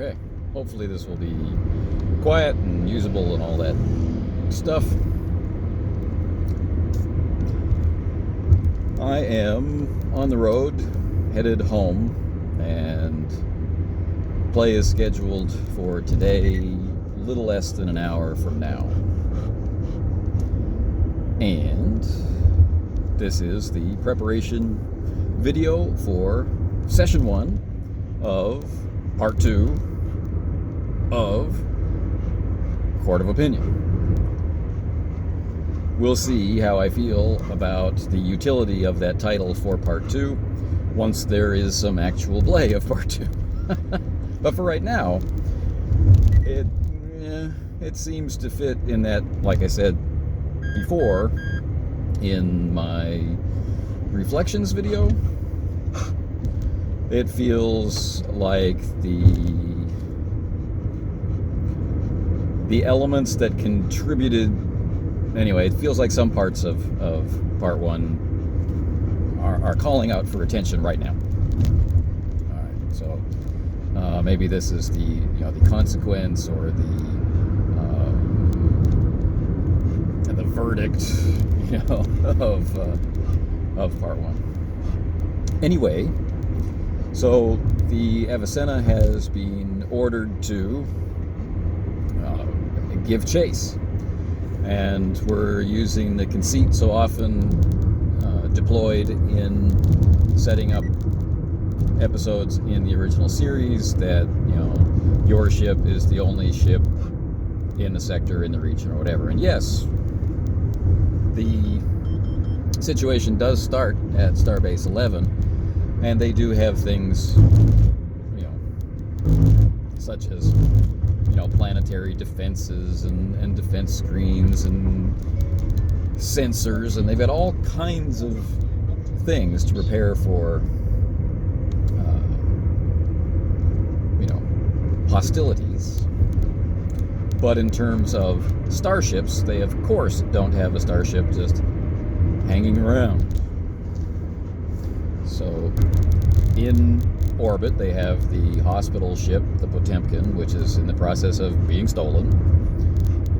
Okay, hopefully this will be quiet and usable and all that stuff. I am on the road, headed home, and play is scheduled for today, a little less than an hour from now. And this is the preparation video for session 1 of part 2 of Court of Opinion. We'll see how I feel about the utility of that title for part 2 once there is some actual play of part 2. But for right now, it seems to fit in that, like I said before, in my reflections video, it feels like the elements that contributed. Anyway, it feels like some parts of part 1 are calling out for attention right now. All right, so maybe this is the consequence or the verdict, of part 1. Anyway, so the Avicenna has been ordered to give chase. And we're using the conceit so often deployed in setting up episodes in the original series that, your ship is the only ship in the sector, in the region, or whatever. And yes, the situation does start at Starbase 11, and they do have things, such as planetary defenses and defense screens and sensors, and they've got all kinds of things to prepare for hostilities. But in terms of starships, they of course don't have a starship just hanging around. So in orbit, they have the hospital ship, the Potemkin, which is in the process of being stolen,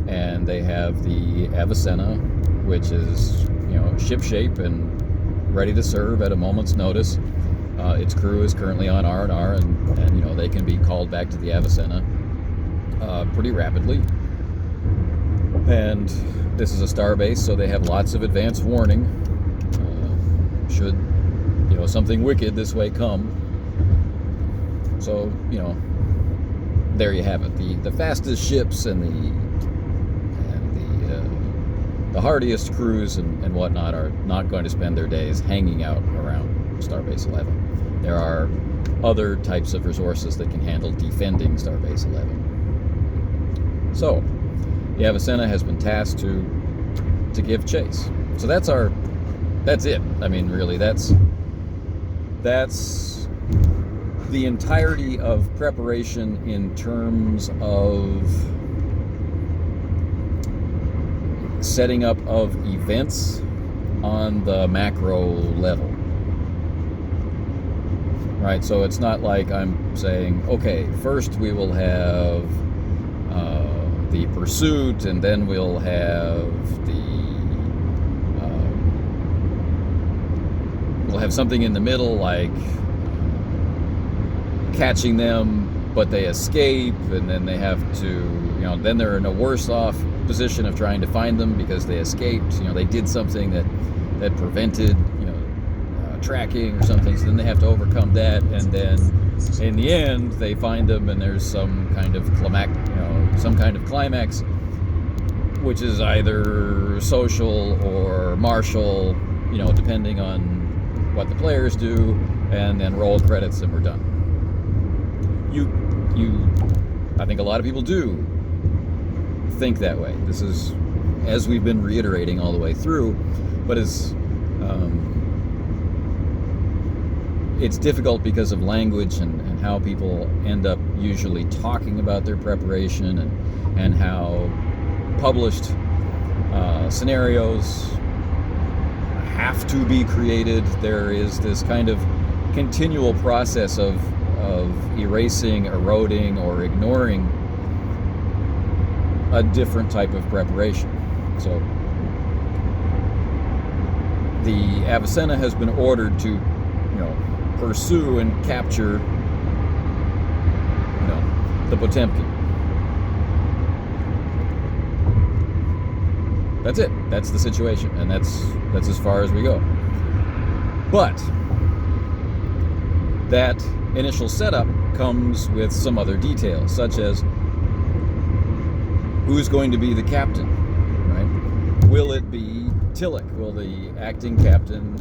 and they have the Avicenna, which is ship shape and ready to serve at a moment's notice. Its crew is currently on R&R, and they can be called back to the Avicenna pretty rapidly. And this is a starbase, so they have lots of advance warning should something wicked this way come. So, there you have it. The fastest ships and the hardiest crews and whatnot are not going to spend their days hanging out around Starbase 11. There are other types of resources that can handle defending Starbase 11. So, the Avicenna has been tasked to give chase. So that's it. I mean, really, that's the entirety of preparation in terms of setting up of events on the macro level. Right, so it's not like I'm saying, okay, first we will have the pursuit, and then we'll have we'll have something in the middle, like catching them, but they escape, and then they have to, then they're in a worse off position of trying to find them because they escaped. They did something that prevented, tracking or something, so then they have to overcome that, and then in the end they find them, and there's some kind of climax, which is either social or martial, depending on what the players do, and then roll credits and we're done. I think a lot of people do think that way. This is, as we've been reiterating all the way through, but it's difficult because of language and how people end up usually talking about their preparation, and how published scenarios have to be created. There is this kind of continual process of of erasing, eroding, or ignoring a different type of preparation. So the Avicenna has been ordered to, pursue and capture, the Potemkin. That's it. That's the situation, and that's as far as we go. But that initial setup comes with some other details, such as who's going to be the captain, right? Will it be Tillich? Will the acting captain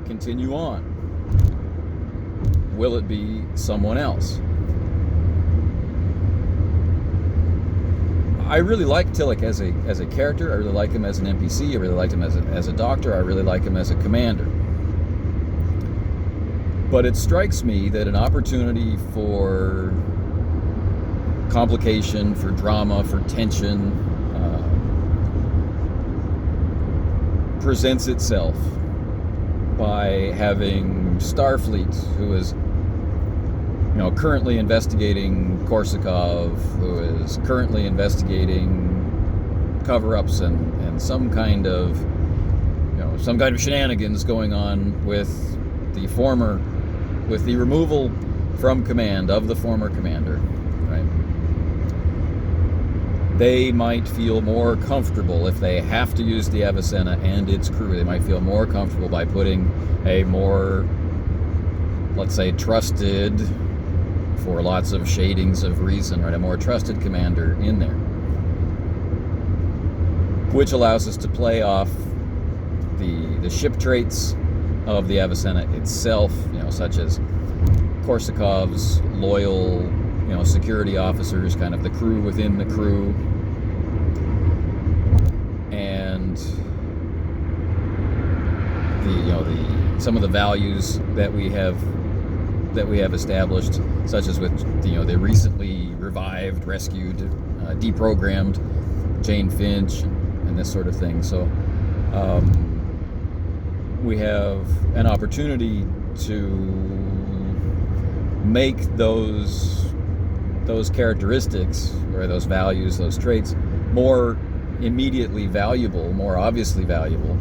continue on? Will it be someone else? I really like Tillich as a character. I really like him as an NPC. I really like him as a doctor. I really like him as a commander. But it strikes me that an opportunity for complication, for drama, for tension presents itself by having Starfleet, who is currently investigating Korsakov, who is currently investigating cover-ups and some kind of shenanigans going on with the removal from command of the former commander, right? They might feel more comfortable if they have to use the Avicenna and its crew. They might feel more comfortable by putting a more, let's say, trusted, for lots of shadings of reason, right? A more trusted commander in there, which allows us to play off the ship traits of the Avicenna itself, such as Korsakov's loyal, security officers, kind of the crew within the crew, and some of the values that we have established, such as with the recently revived, rescued, deprogrammed Jane Finch and this sort of thing. So we have an opportunity to make those characteristics, or those values, those traits, more immediately valuable, more obviously valuable,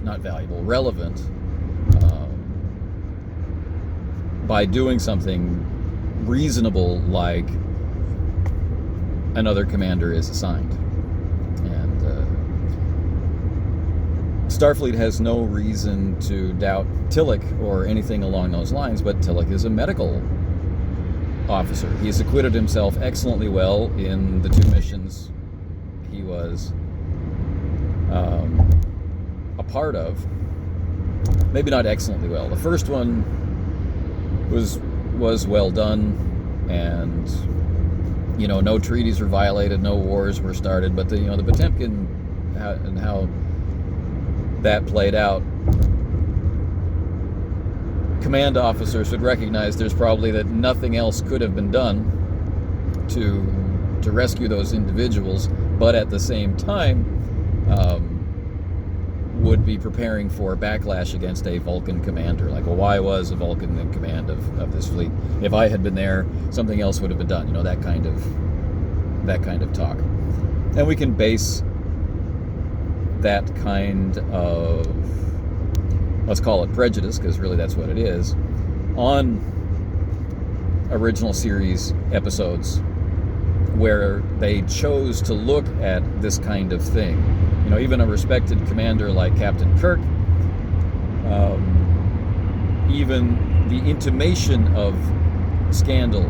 not valuable, relevant, by doing something reasonable like another commander is assigned. And Starfleet has no reason to doubt Tillich or anything along those lines, but Tillich is a medical officer. He's acquitted himself excellently well in the 2 missions he was a part of. Maybe not excellently well. The first one was well done, and no treaties were violated, no wars were started. But the Potemkin and how that played out, command officers would recognize there's probably that nothing else could have been done to rescue those individuals, but at the same time would be preparing for backlash against a Vulcan commander. Like, well, why was a Vulcan in command of this fleet? If I had been there, something else would have been done. That kind of talk. And we can base that kind of, let's call it prejudice, because really that's what it is, on original series episodes where they chose to look at this kind of thing. Even a respected commander like Captain Kirk, even the intimation of scandal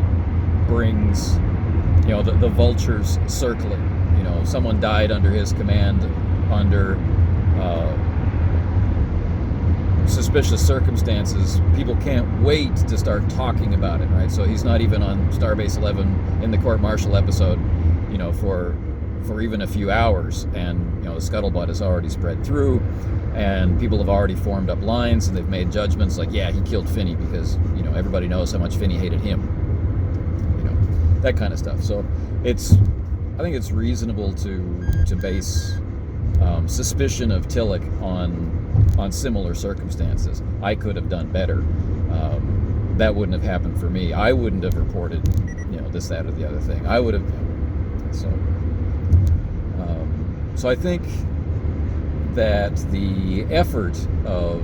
brings, the vultures circling. Someone died under his command under suspicious circumstances. People can't wait to start talking about it, right? So he's not even on Starbase 11 in the court-martial episode, for even a few hours, and the scuttlebutt has already spread through, and people have already formed up lines, and they've made judgments like, yeah, he killed Finney because everybody knows how much Finney hated him, that kind of stuff. So I think it's reasonable to base suspicion of Tillich on similar circumstances. I could have done better, that wouldn't have happened for me. I wouldn't have reported, this, that, or the other thing. I would have. So I think that the effort of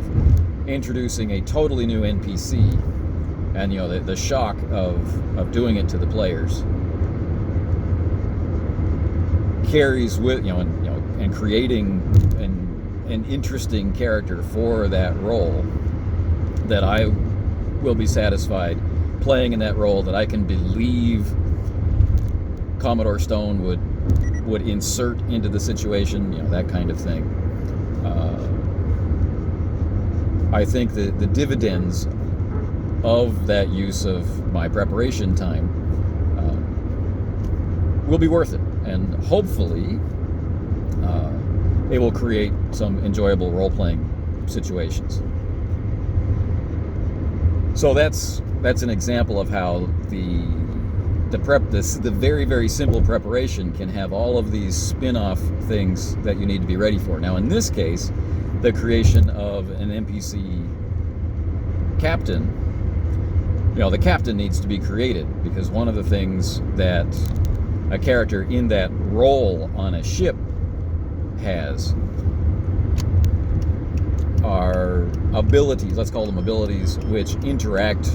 introducing a totally new NPC and the shock of doing it to the players carries with and creating an interesting character for that role, that I will be satisfied playing in that role, that I can believe Commodore Stone would insert into the situation, that kind of thing. I think that the dividends of that use of my preparation time will be worth it, and hopefully it will create some enjoyable role-playing situations. So that's an example of how the very, very simple preparation can have all of these spin-off things that you need to be ready for. Now, in this case, the creation of an NPC captain, the captain needs to be created, because one of the things that a character in that role on a ship has are abilities, let's call them abilities, which interact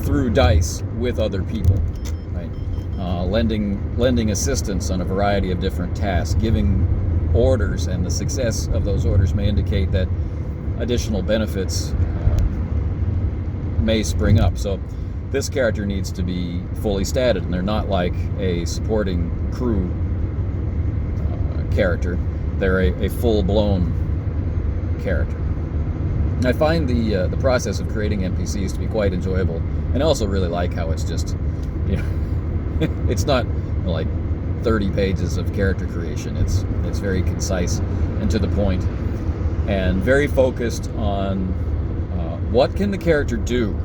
through dice with other people, right? Lending assistance on a variety of different tasks, giving orders, and the success of those orders may indicate that additional benefits may spring up. So this character needs to be fully statted, and they're not like a supporting crew character. They're a full-blown character. And I find the process of creating NPCs to be quite enjoyable, and I also really like how it's just, it's not like 30 pages of character creation. It's very concise and to the point, and very focused on what can the character do,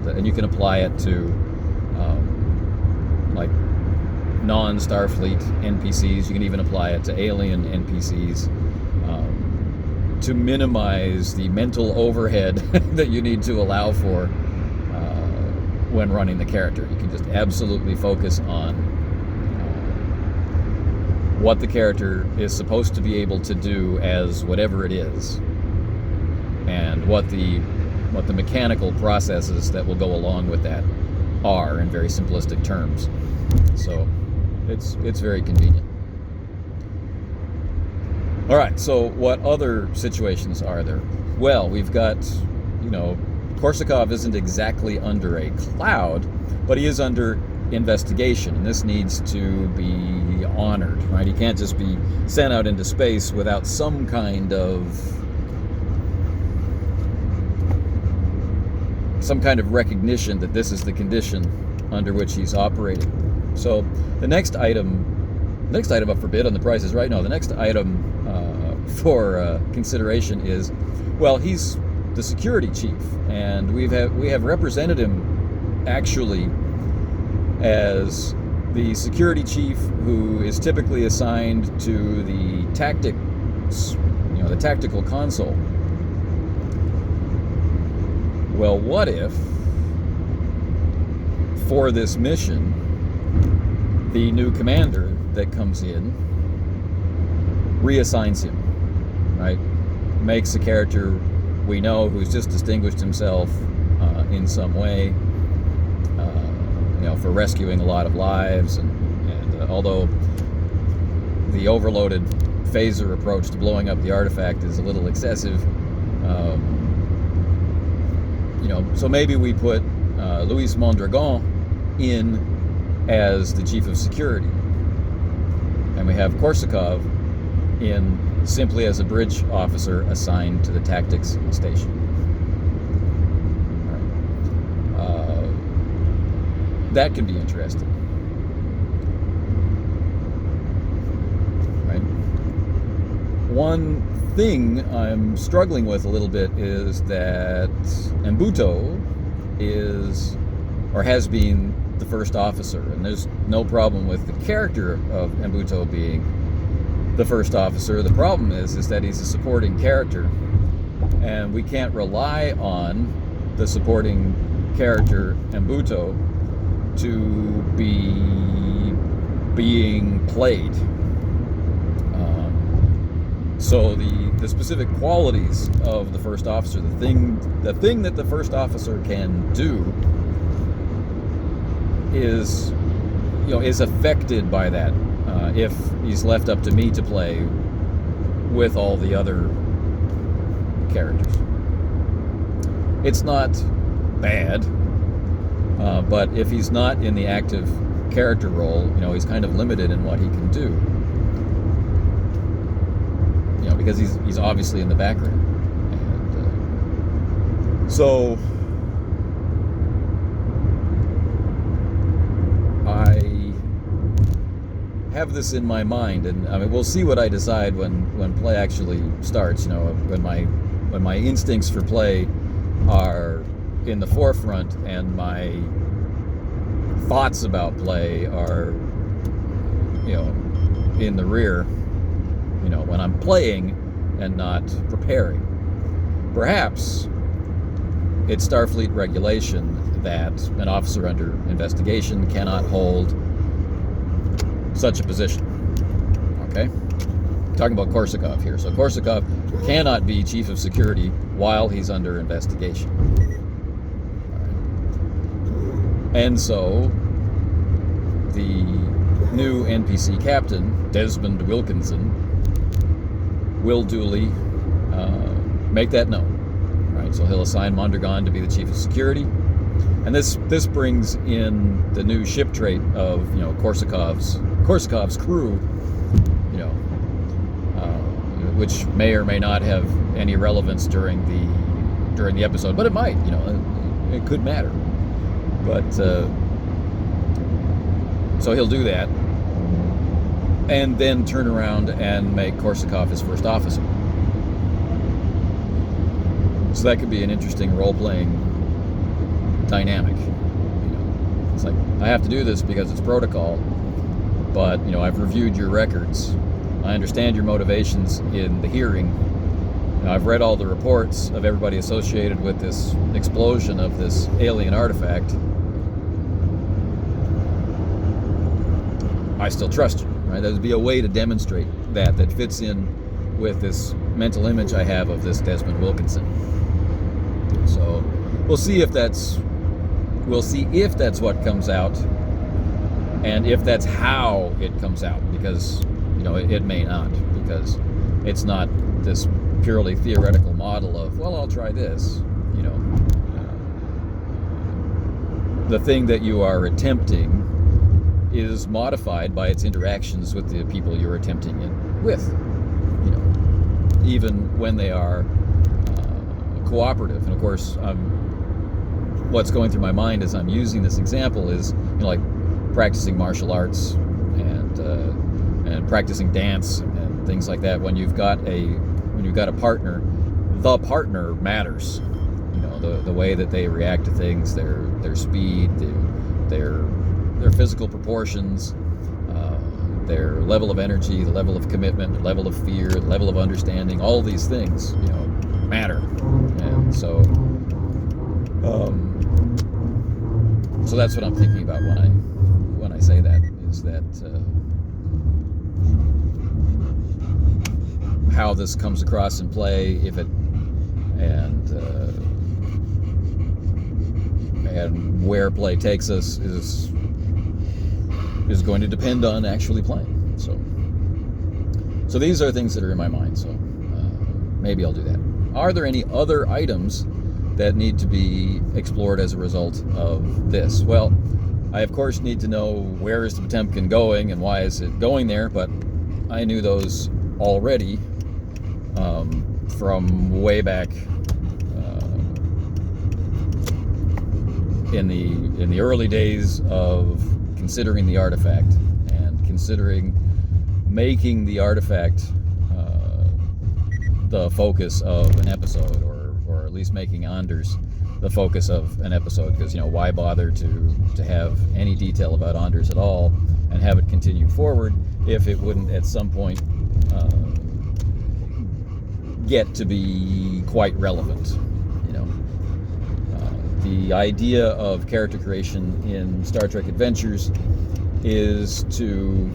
and you can apply it to like non-Starfleet NPCs. You can even apply it to alien NPCs to minimize the mental overhead that you need to allow for when running the character. You can just absolutely focus on what the character is supposed to be able to do as whatever it is, and what the mechanical processes that will go along with that are, in very simplistic terms. So it's very convenient. All right, so what other situations are there? Well, we've got, Korsakov isn't exactly under a cloud, but he is under investigation, and this needs to be honored, right? He can't just be sent out into space without some kind of recognition that this is the condition under which he's operating. So the next item up for bid on The Price is Right. No, the next item for consideration is, well, he's the security chief, and we have represented him actually as the security chief who is typically assigned to the tactics, the tactical console. Well, what if, for this mission, the new commander that comes in reassigns him, right? Makes a character we know who's just distinguished himself in some way, for rescuing a lot of lives, and although the overloaded phaser approach to blowing up the artifact is a little excessive, so maybe we put Luis Mondragon in as the chief of security, and we have Korsakov in simply as a bridge officer assigned to the tactics station. That could be interesting, right? One thing I'm struggling with a little bit is that Mbuto is, or has been, the first officer, and there's no problem with the character of Mbuto being the first officer. The problem is that he's a supporting character, and we can't rely on the supporting character Mbuto to be being played. So the specific qualities of the first officer, the thing that the first officer can do is affected by that if he's left up to me to play with all the other characters. It's not bad, but if he's not in the active character role, he's kind of limited in what he can do. Because he's obviously in the background. And so I have this in my mind, and we'll see what I decide when play actually starts. When my instincts for play are in the forefront and my thoughts about play are in the rear, when I'm playing and not preparing. Perhaps it's Starfleet regulation that an officer under investigation cannot hold such a position. Okay? Talking about Korsakov here. So Korsakov cannot be chief of security while he's under investigation. All right. And so the new NPC captain, Desmond Wilkinson, will duly make that known. Right, so he'll assign Mondragon to be the chief of security, and this brings in the new ship trait of Korsakov's crew, which may or may not have any relevance during the episode, but it might. It could matter. But so he'll do that, and then turn around and make Korsakov his first officer. So that could be an interesting role-playing dynamic. It's like, I have to do this because it's protocol, but I've reviewed your records. I understand your motivations in the hearing. I've read all the reports of everybody associated with this explosion of this alien artifact. I still trust you. Right? That would be a way to demonstrate that fits in with this mental image I have of this Desmond Wilkinson. So we'll see if that's what comes out, and if that's how it comes out, because it may not, because it's not this purely theoretical model of, well, I'll try this. The thing that you are attempting is modified by its interactions with the people you're attempting it with, even when they are cooperative. And of course, what's going through my mind as I'm using this example is like practicing martial arts and practicing dance and things like that. When you've got a partner, the partner matters. The way that they react to things, their speed, their physical proportions, their level of energy, the level of commitment, the level of fear, the level of understanding, all these things, matter. And so that's what I'm thinking about when I say that, is that how this comes across in play, and where play takes us is going to depend on actually playing. So these are things that are in my mind. So maybe I'll do that. Are there any other items that need to be explored as a result of this? Well, I of course need to know where is the Potemkin going and why is it going there, but I knew those already from way back in the early days of considering the artifact and considering making the artifact the focus of an episode, or at least making Anders the focus of an episode, because why bother to have any detail about Anders at all and have it continue forward if it wouldn't at some point get to be quite relevant. the idea of character creation in Star Trek Adventures is to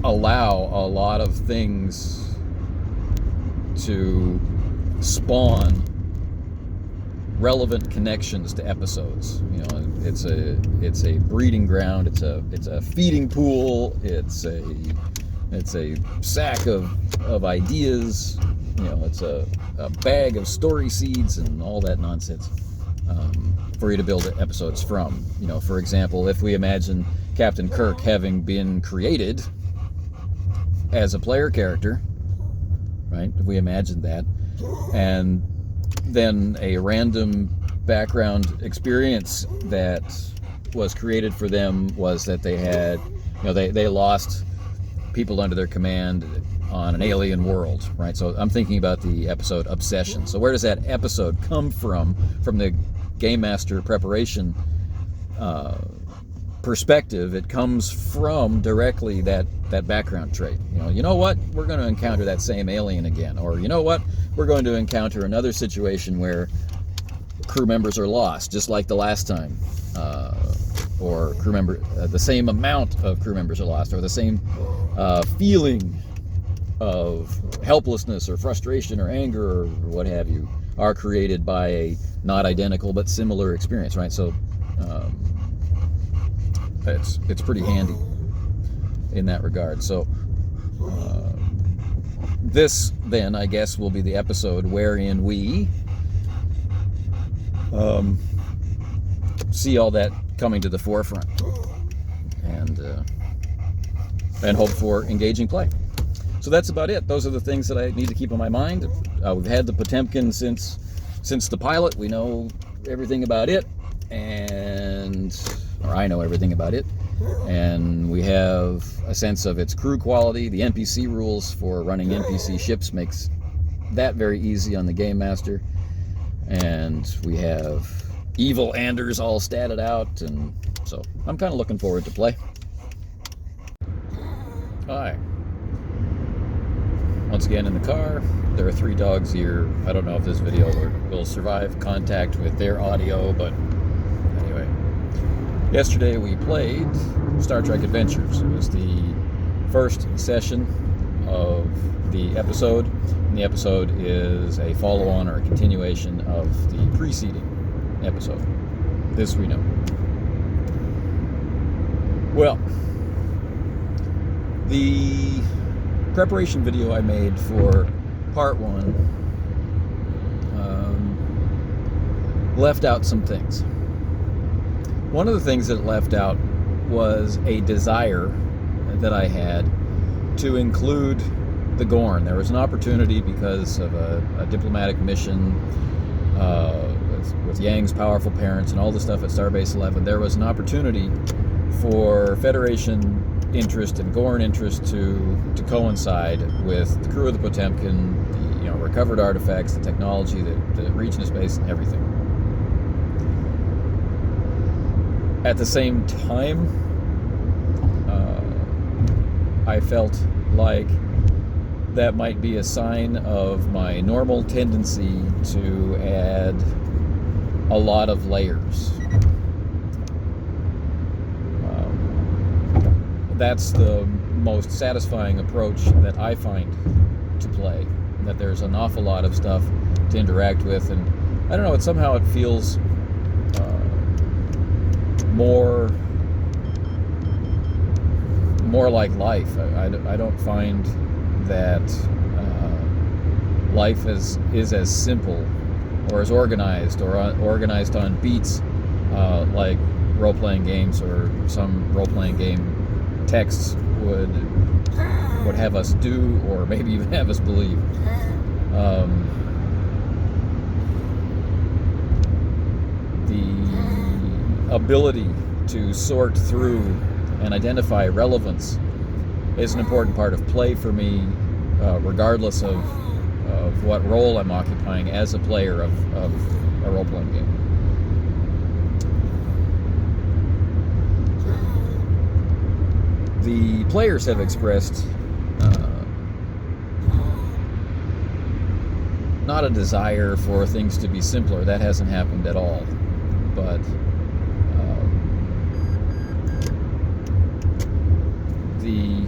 allow a lot of things to spawn relevant connections to episodes. You know, it's a breeding ground. It's a feeding pool. It's a sack of ideas. You know, it's a bag of story seeds and all that nonsense for you to build episodes from. You know, for example, if we imagine Captain Kirk having been created as a player character, right? If we imagine that, and then a random background experience that was created for them was that they had, you know, they lost people under their command on an alien world, right? So I'm thinking about the episode Obsession. So where does that episode come from the Game Master preparation perspective? It comes from directly that background trait. You know what? We're going to encounter that same alien again. Or you know what? We're going to encounter another situation where crew members are lost, just like the last time. Or crew member, the same amount of crew members are lost, or the same feeling of helplessness or frustration or anger or what have you are created by a not identical but similar experience, right? So it's pretty handy in that regard. So this then, I guess, will be the episode wherein we see all that coming to the forefront and hope for engaging play. So that's about it. Those are the things that I need to keep in my mind. We've had the Potemkin since the pilot. We know everything about it, or I know everything about it, and we have a sense of its crew quality. The NPC rules for running NPC ships makes that very easy on the Game Master, and we have evil Anders all statted out, and so I'm kind of looking forward to play. Hi. Once again in the car. There are 3 dogs here. I don't know if this video will survive contact with their audio, but anyway. Yesterday we played Star Trek Adventures. It was the first session of the episode, and the episode is a follow-on or a continuation of the preceding episode. This we know. Well, the preparation video I made for part 1 left out some things. One of the things that it left out was a desire that I had to include the Gorn. There was an opportunity because of a diplomatic mission with Yang's powerful parents and all the stuff at Starbase 11. There was an opportunity for Federation interest and Gorn interest to coincide with the crew of the Potemkin, the recovered artifacts, the technology, the region of space, and everything. At the same time, I felt like that might be a sign of my normal tendency to add a lot of layers. That's the most satisfying approach that I find to play, that there's an awful lot of stuff to interact with, and I don't know, somehow it feels more like life. I don't find that life is as simple or as organized or organized on beats like role-playing games or some role-playing game texts would have us do, or maybe even have us believe. The ability to sort through and identify relevance is an important part of play for me, regardless of what role I'm occupying as a player of a role-playing game. The players have expressed not not a desire for things to be simpler. That hasn't happened at all. But the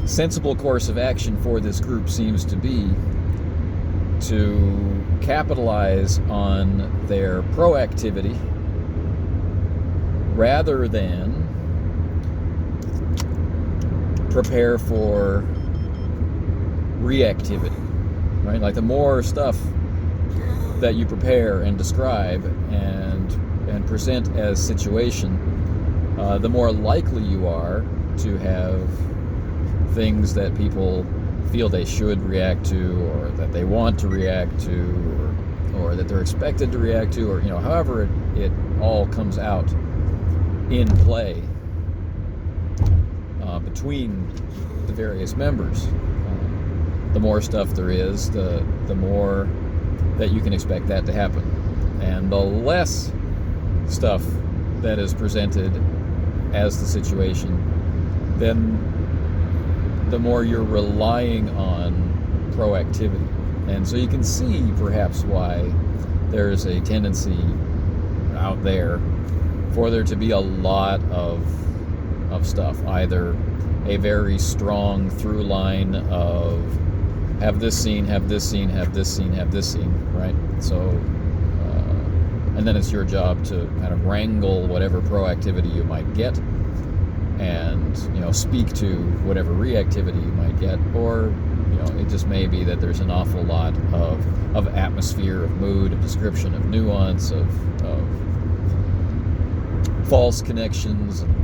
sensible course of action for this group seems to be to capitalize on their proactivity rather than prepare for reactivity, right? Like the more stuff that you prepare and describe and present as situation, the more likely you are to have things that people feel they should react to, or that they want to react to, or that they're expected to react to, or however it all comes out in play between the various members. The more stuff there is, the more that you can expect that to happen, and the less stuff that is presented as the situation, then the more you're relying on proactivity. And so you can see perhaps why there's a tendency out there for there to be a lot of stuff, either a very strong through line of have this scene, have this scene, have this scene, have this scene, right? So and then it's your job to kind of wrangle whatever proactivity you might get, and speak to whatever reactivity you might get, or it just may be that there's an awful lot of atmosphere, of mood, of description, of nuance, of false connections, and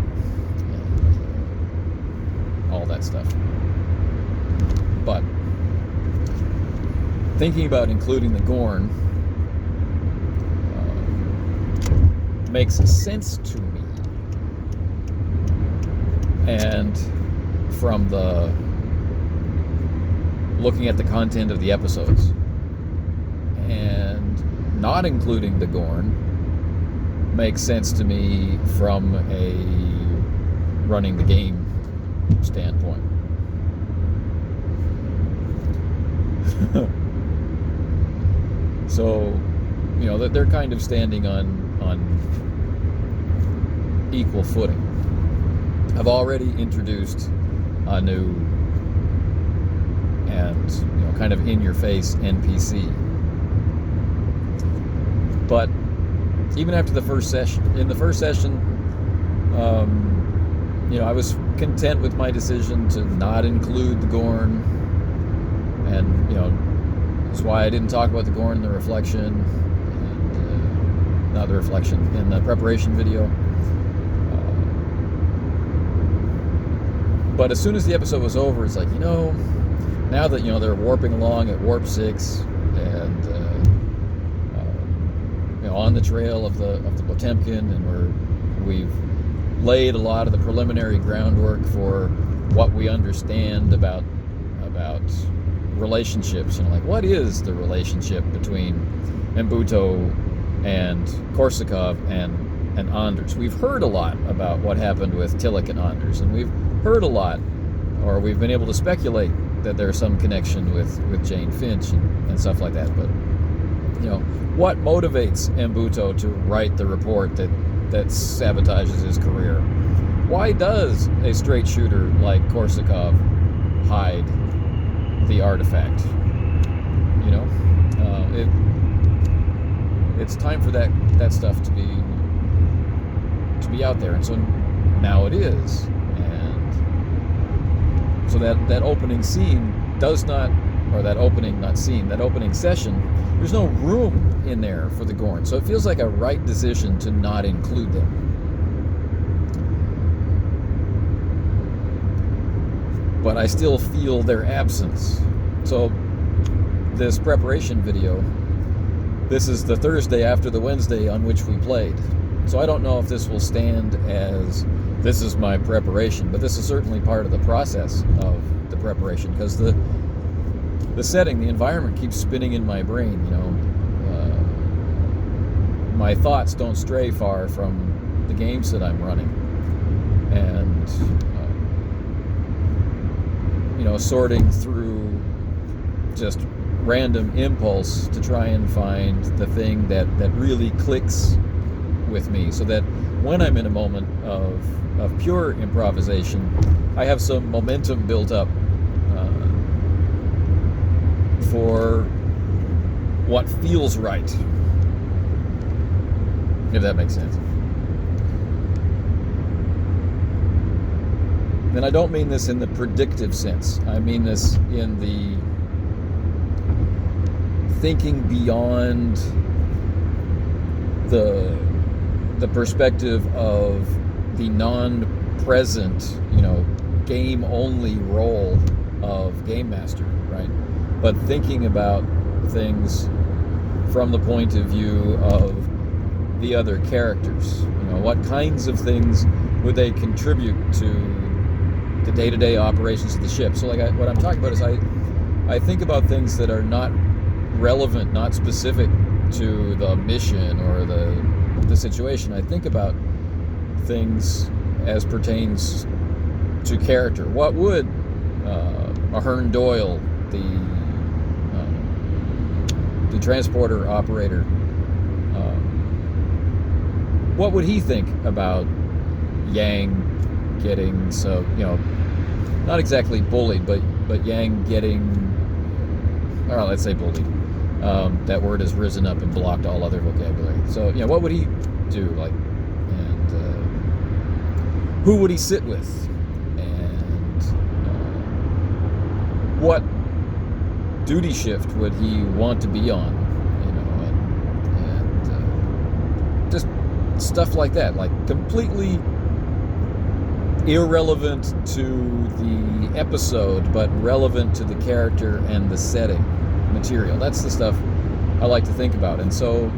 all that stuff. But thinking about including the Gorn makes sense to me. And from the looking at the content of the episodes, and not including the Gorn makes sense to me from a running the game standpoint. So, that they're kind of standing on equal footing. I've already introduced a new and kind of in-your-face NPC. But even after the first session, I was content with my decision to not include the Gorn, and that's why I didn't talk about the Gorn in the reflection, and not the reflection, in the preparation video. But as soon as the episode was over, it's like, now that they're warping along at warp 6, and on the trail of the Potemkin, and we've laid a lot of the preliminary groundwork for what we understand about relationships, like what is the relationship between Mbuto and Korsakov and Anders. We've heard a lot about what happened with Tillich and Anders, and we've heard a lot, or we've been able to speculate that there's some connection with Jane Finch and stuff like that. But what motivates Mbuto to write the report that sabotages his career? Why does a straight shooter like Korsakov hide the artifact? It's time for that stuff to be out there, and so now it is. And so that opening scene does not, or that opening session, there's no room in there for the Gorn. So it feels like a right decision to not include them. But I still feel their absence. So this preparation video, this is the Thursday after the Wednesday on which we played. So I don't know if this will stand as this is my preparation, but this is certainly part of the process of the preparation, because the setting, the environment keeps spinning in my brain. My thoughts don't stray far from the games that I'm running, and sorting through just random impulse to try and find the thing that really clicks with me, so that when I'm in a moment of pure improvisation, I have some momentum built up for what feels right, if that makes sense. And I don't mean this in the predictive sense. I mean this in the thinking beyond the perspective of the non-present, game-only role of game master, right? But thinking about things from the point of view of the other characters. What kinds of things would they contribute to the day-to-day operations of the ship? So what I'm talking about is I think about things that are not relevant, not specific to the mission or the situation. I think about things as pertains to character. What would Ahern Doyle, the transporter operator, what would he think about Yang getting not exactly bullied, but Yang getting, let's say bullied. That word has risen up and blocked all other vocabulary. So, what would he do? And who would he sit with? And what duty shift would he want to be on? And just stuff like that, completely irrelevant to the episode, but relevant to the character and the setting material. That's the stuff I like to think about. And so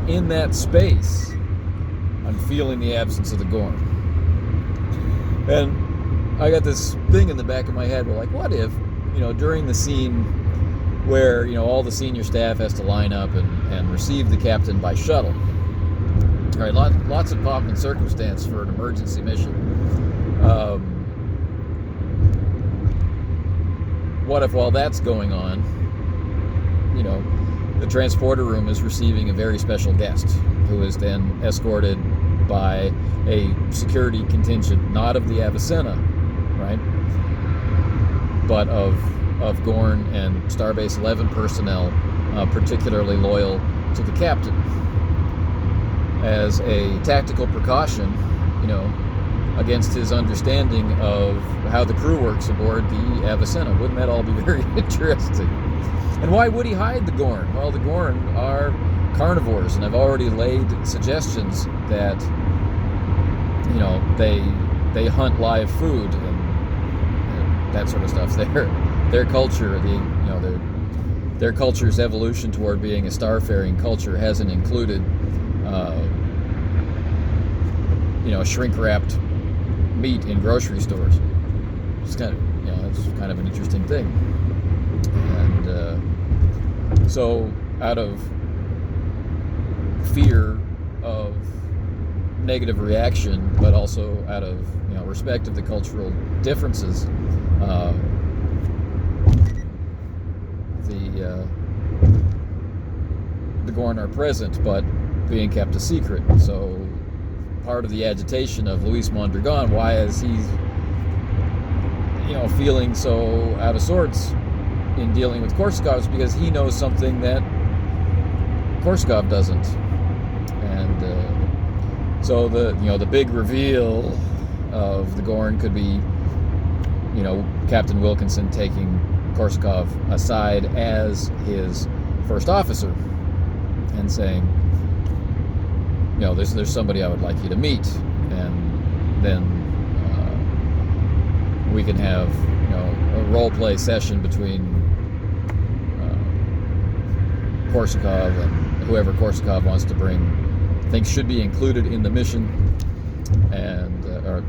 in that space, I'm feeling the absence of the Gorn. And I got this thing in the back of my head, what if, during the scene where, all the senior staff has to line up and receive the captain by shuttle. All right, lots of pomp and circumstance for an emergency mission. What if while that's going on, the transporter room is receiving a very special guest who is then escorted by a security contingent, not of the Avicenna, right, but of Gorn and Starbase 11 personnel, particularly loyal to the captain, as a tactical precaution, against his understanding of how the crew works aboard the Avicenna. Wouldn't that all be very interesting? And why would he hide the Gorn? Well, the Gorn are carnivores, and I've already laid suggestions that, they hunt live food and that sort of stuff. Their culture, their culture's evolution toward being a starfaring culture hasn't included, shrink-wrapped meat in grocery stores. It's kind of, that's kind of an interesting thing. And so out of fear of negative reaction, but also out of respect of the cultural differences, the Gorn are present, but being kept a secret. So part of the agitation of Luis Mondragon, why is he feeling so out of sorts in dealing with Korsakov's, because he knows something that Korsakov doesn't. And so the big reveal of the Gorn could be Captain Wilkinson taking Korsakov aside as his first officer and saying, there's somebody I would like you to meet, and then we can have a role play session between Korsakov and whoever Korsakov wants to thinks should be included in the mission and or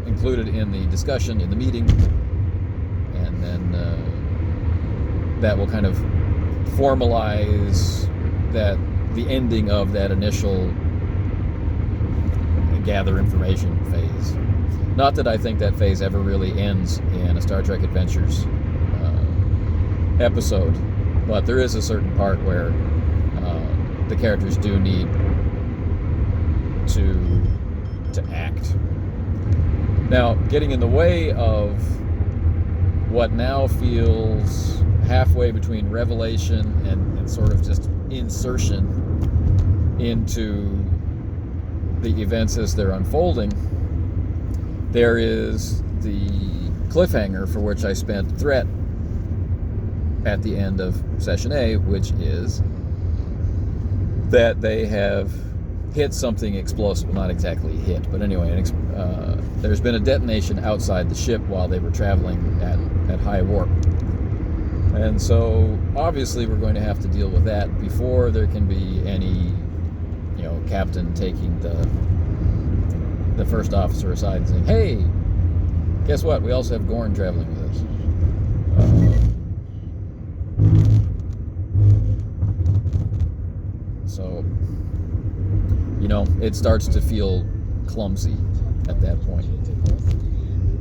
included in the discussion in the meeting, and then that will kind of formalize the ending of that initial gather information phase. Not that I think that phase ever really ends in a Star Trek Adventures episode, But there is a certain part where the characters do need to act. Now, getting in the way of what now feels halfway between revelation and sort of just insertion into the events as they're unfolding, there is the cliffhanger for which I spent threat at the end of session A, which is that they have hit something explosive. Not exactly hit, but anyway, there's been a detonation outside the ship while they were traveling at high warp. And so obviously we're going to have to deal with that before there can be any, captain taking the first officer aside and saying, "Hey, guess what? We also have Gorn traveling with us." So, it starts to feel clumsy at that point.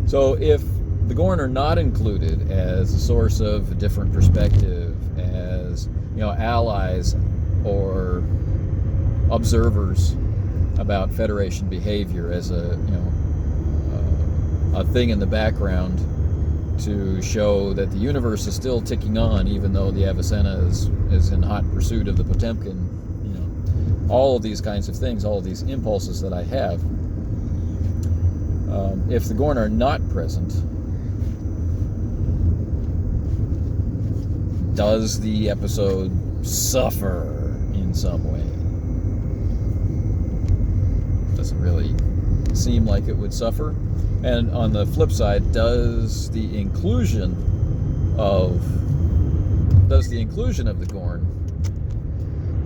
So if the Gorn are not included as a source of a different perspective, as allies or observers about Federation behavior, as a thing in the background to show that the universe is still ticking on, even though the Avicenna is in hot pursuit of the Potemkin. All of these kinds of things, all of these impulses that I have. If the Gorn are not present, does the episode suffer in some way? Doesn't really seem like it would suffer. And on the flip side, does the inclusion of the Gorn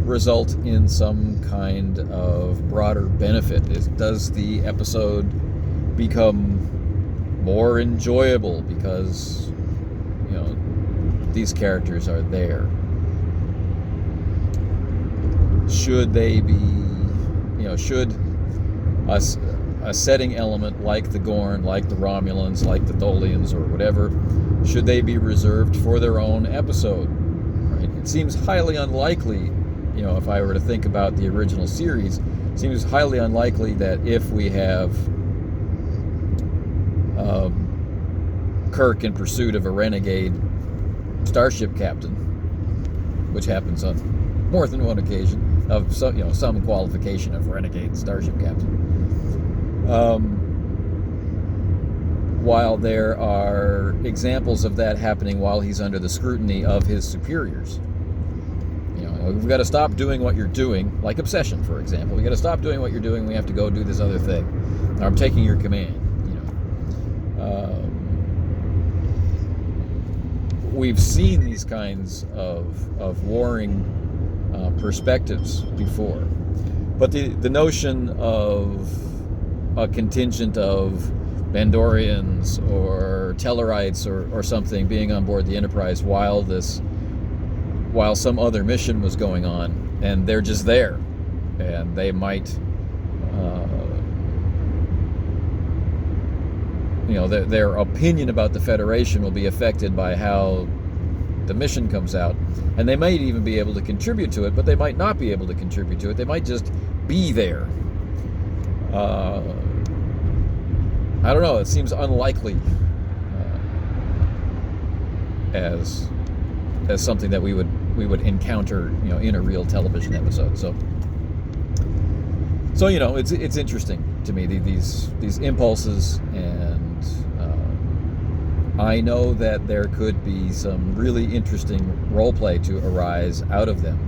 result in some kind of broader benefit? Does the episode become more enjoyable because these characters are there? Should they be, should a setting element like the Gorn, like the Romulans, like the Tholians, or whatever, should they be reserved for their own episode? Right? It seems highly unlikely, if I were to think about the original series, it seems highly unlikely that if we have Kirk in pursuit of a renegade starship captain, which happens on more than one occasion, of some qualification of renegade starship captain. While there are examples of that happening while he's under the scrutiny of his superiors. We've got to stop doing what you're doing, like Obsession, for example. We've got to stop doing what you're doing. We have to go do this other thing. I'm taking your command. We've seen these kinds of warring perspectives before. But the notion of a contingent of Bandorians or Tellarites or something being on board the Enterprise while some other mission was going on, and they're just there, and they might, their opinion about the Federation will be affected by how the mission comes out, and they might even be able to contribute to it, but they might not be able to contribute to it. They might just be there. I don't know. It seems unlikely as something that we would encounter, in a real television episode. So it's interesting to me, these impulses, and I know that there could be some really interesting role play to arise out of them,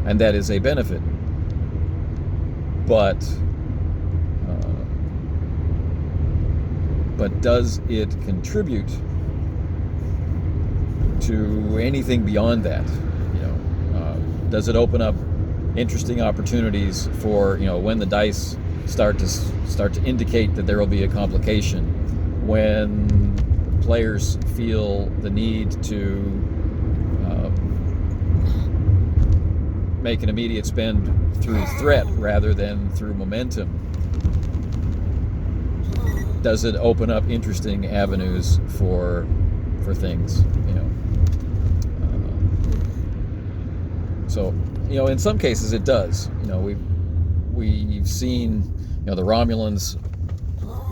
and that is a benefit. But does it contribute to anything beyond that? Does it open up interesting opportunities for, when the dice start to indicate that there will be a complication, when players feel the need to make an immediate spend through threat rather than through momentum? Does it open up interesting avenues for things? So, in some cases it does. We've seen, the Romulans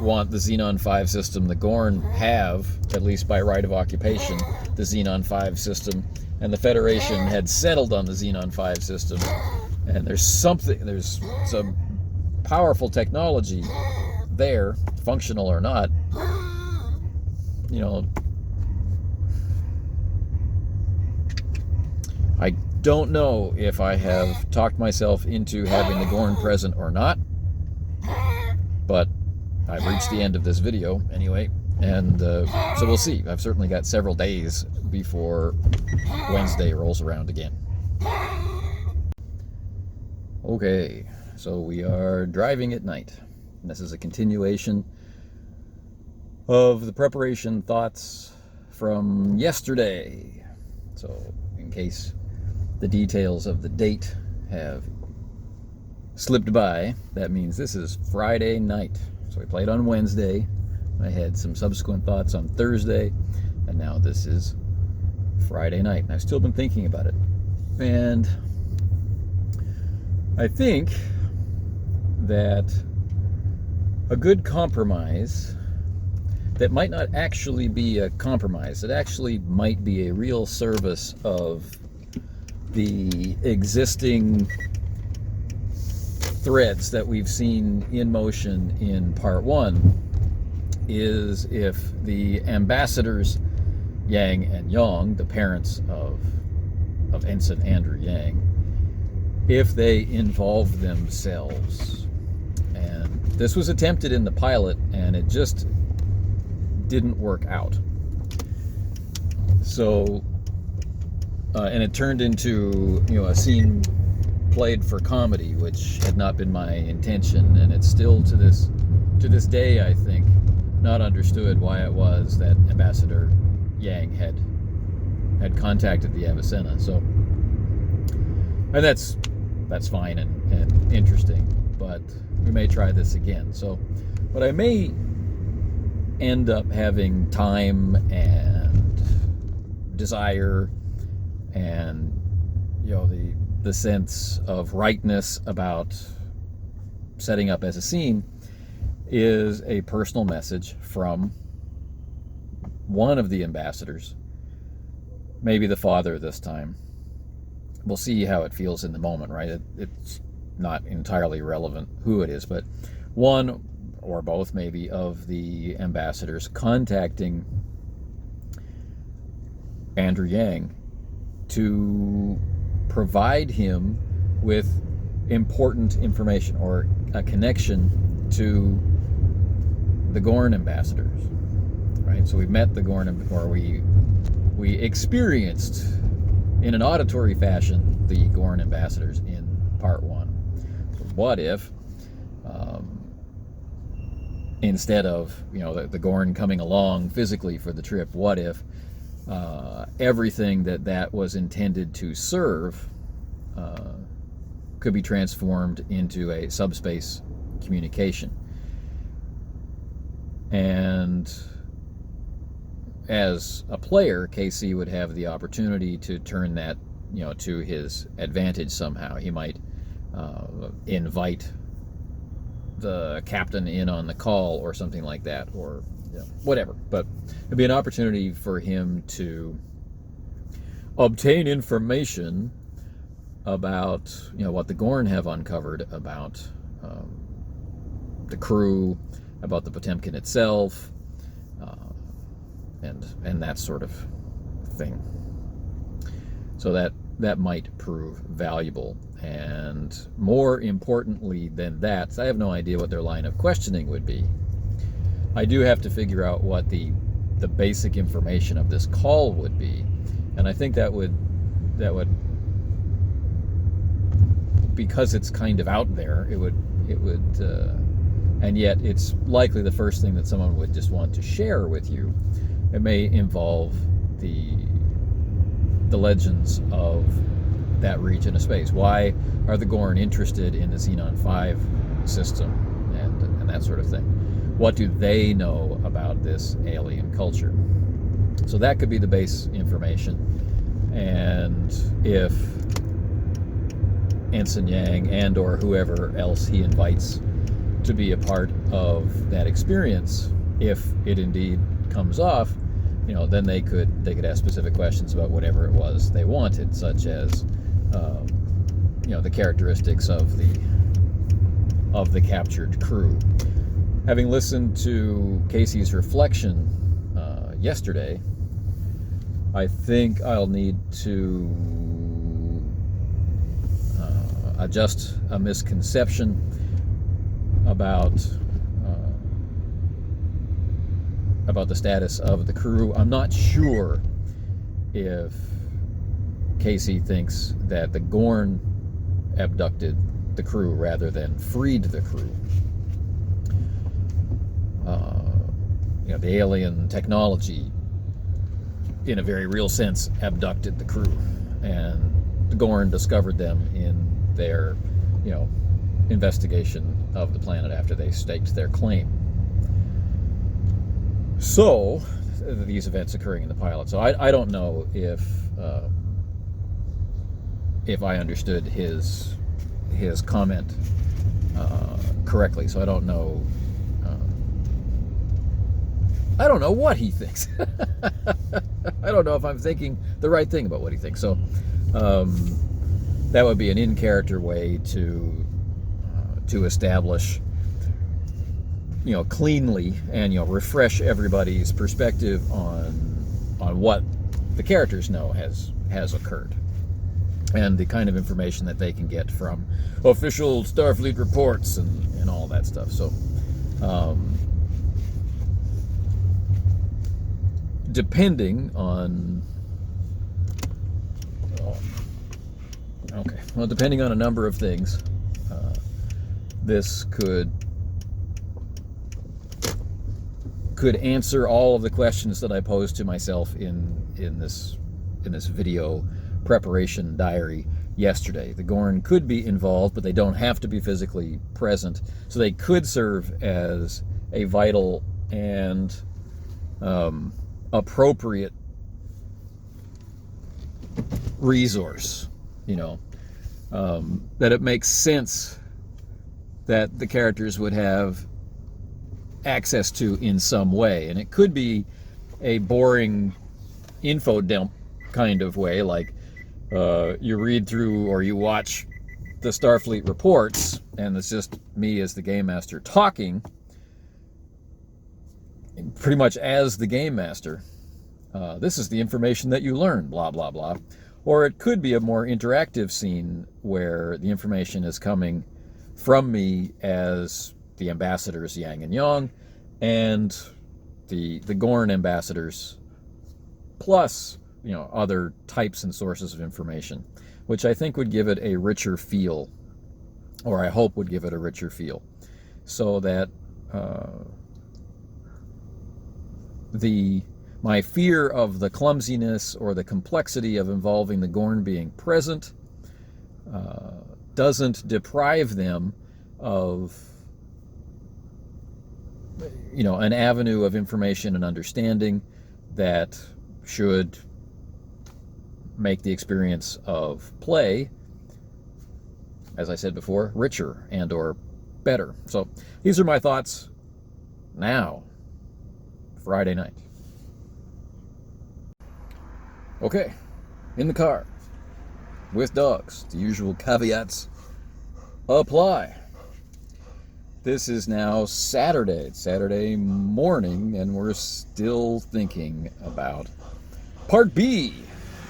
want the Xenon 5 system. The Gorn have, at least by right of occupation, the Xenon 5 system, and the Federation had settled on the Xenon 5 system. And there's some powerful technology there, functional or not. I don't know if I have talked myself into having the Gorn present or not, but I've reached the end of this video anyway, and so we'll see. I've certainly got several days before Wednesday rolls around again. Okay, so we are driving at night. And this is a continuation of the preparation thoughts from yesterday. So in case the details of the date have slipped by, that means this is Friday night. So we played on Wednesday. I had some subsequent thoughts on Thursday, and now this is Friday night. And I've still been thinking about it. And I think that a good compromise that might not actually be a compromise, it actually might be a real service of the existing threads that we've seen in motion in part 1, is if the ambassadors Yang and Yong, the parents of Ensign Andrew Yang, if they involve themselves. And this was attempted in the pilot, and it just didn't work out. So, and it turned into, a scene played for comedy, which had not been my intention, and it's still to this day, I think, not understood why it was that Ambassador Yang had contacted the Avicenna. So, and that's fine and interesting, but we may try this again. So, but I may end up having time and desire and, the sense of rightness about setting up as a scene is a personal message from one of the ambassadors, maybe the father this time. We'll see how it feels in the moment, right? It's not entirely relevant who it is, but one or both maybe of the ambassadors contacting Andrew Yang to provide him with important information or a connection to the Gorn ambassadors, right? So we met the Gorn, or we experienced in an auditory fashion the Gorn ambassadors in part 1. What if instead of the Gorn coming along physically for the trip, what if everything that was intended to serve could be transformed into a subspace communication? And as a player, KC would have the opportunity to turn that to his advantage somehow. He might invite the captain in on the call or something like that, or whatever. But it'd be an opportunity for him to obtain information about what the Gorn have uncovered about the crew, about the Potemkin itself, and that sort of thing. So that might prove valuable. And more importantly than that, I have no idea what their line of questioning would be. I do have to figure out what the basic information of this call would be, and I think that would because it's kind of out there, it would and yet it's likely the first thing that someone would just want to share with you. It may involve the legends of that region of space. Why are the Gorn interested in the Xenon 5 system and that sort of thing? What do they know about this alien culture? So that could be the base information. And if Ensign Yang and or whoever else he invites to be a part of that experience, if it indeed comes off, then they could ask specific questions about whatever it was they wanted, such as the characteristics of the captured crew. Having listened to Casey's reflection yesterday, I think I'll need to adjust a misconception about the status of the crew. I'm not sure if Casey thinks that the Gorn abducted the crew rather than freed the crew. The alien technology, in a very real sense, abducted the crew, and the Gorn discovered them in their, investigation of the planet after they staked their claim. So, these events occurring in the pilot. So I don't know if I understood his comment correctly. So I don't know. I don't know what he thinks. I don't know if I'm thinking the right thing about what he thinks. So that would be an in-character way to establish, cleanly and refresh everybody's perspective on what the characters know has occurred, and the kind of information that they can get from official Starfleet reports and all that stuff. So depending on depending on a number of things, this could answer all of the questions that I posed to myself in this video preparation diary yesterday. The Gorn could be involved, but they don't have to be physically present, so they could serve as a vital and appropriate resource, that it makes sense that the characters would have access to in some way. And it could be a boring info dump kind of way, like you read through or you watch the Starfleet reports and it's just me as the game master talking pretty much as the game master. This is the information that you learn, blah blah blah. Or it could be a more interactive scene where the information is coming from me as the ambassadors Yang and Yang, and the Gorn ambassadors, plus other types and sources of information, which I think would give it a richer feel, or I hope would give it a richer feel, so that my fear of the clumsiness or the complexity of involving the Gorn being present doesn't deprive them of an avenue of information and understanding that should make the experience of play, as I said before, richer and or better. So these are my thoughts now, Friday night. Okay, in the car with dogs. The usual caveats apply. This is now Saturday. It's Saturday morning, and we're still thinking about Part B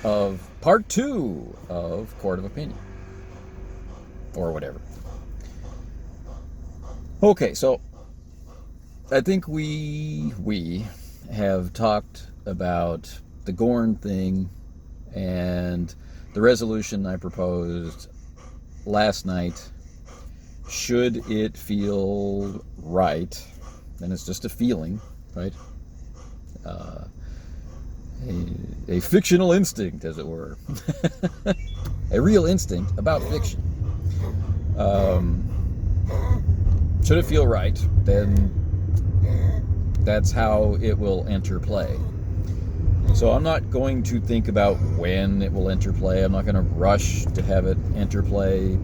of Part 2 of Court of Opinion, or whatever. Okay, so I think we have talked about the Gorn thing and the resolution I proposed last night. Should it feel right? And it's just a feeling, right? A fictional instinct, as it were. A real instinct about fiction. Should it feel right, then that's how it will enter play. So I'm not going to think about when it will enter play. I'm not going to rush to have it enter play.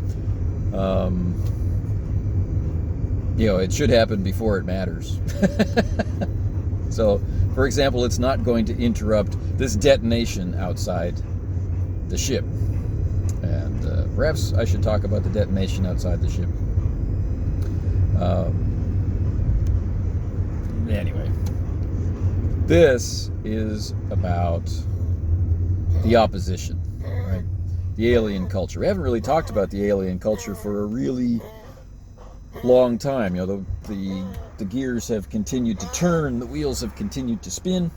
It should happen before it matters. So, for example, it's not going to interrupt this detonation outside the ship. And perhaps I should talk about the detonation outside the ship. Anyway, this is about the opposition, right? The alien culture. We haven't really talked about the alien culture for a really long time. The gears have continued to turn, the wheels have continued to spin,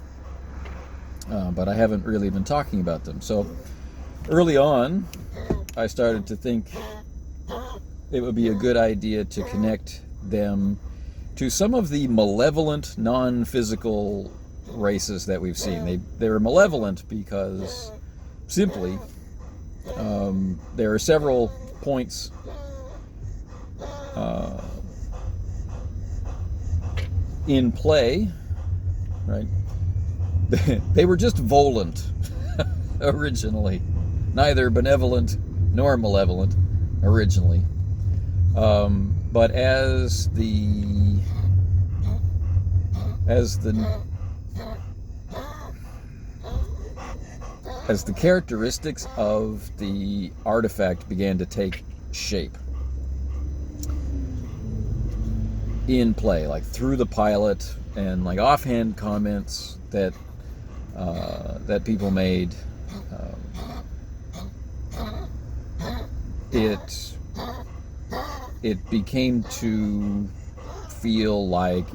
but I haven't really been talking about them. So early on, I started to think it would be a good idea to connect them to some of the malevolent, non-physical races that we've seen. They're malevolent because simply there are several points in play, right? They were just volant originally, neither benevolent nor malevolent originally. But as the characteristics of the artifact began to take shape in play, like through the pilot and like offhand comments that people made, it became to feel like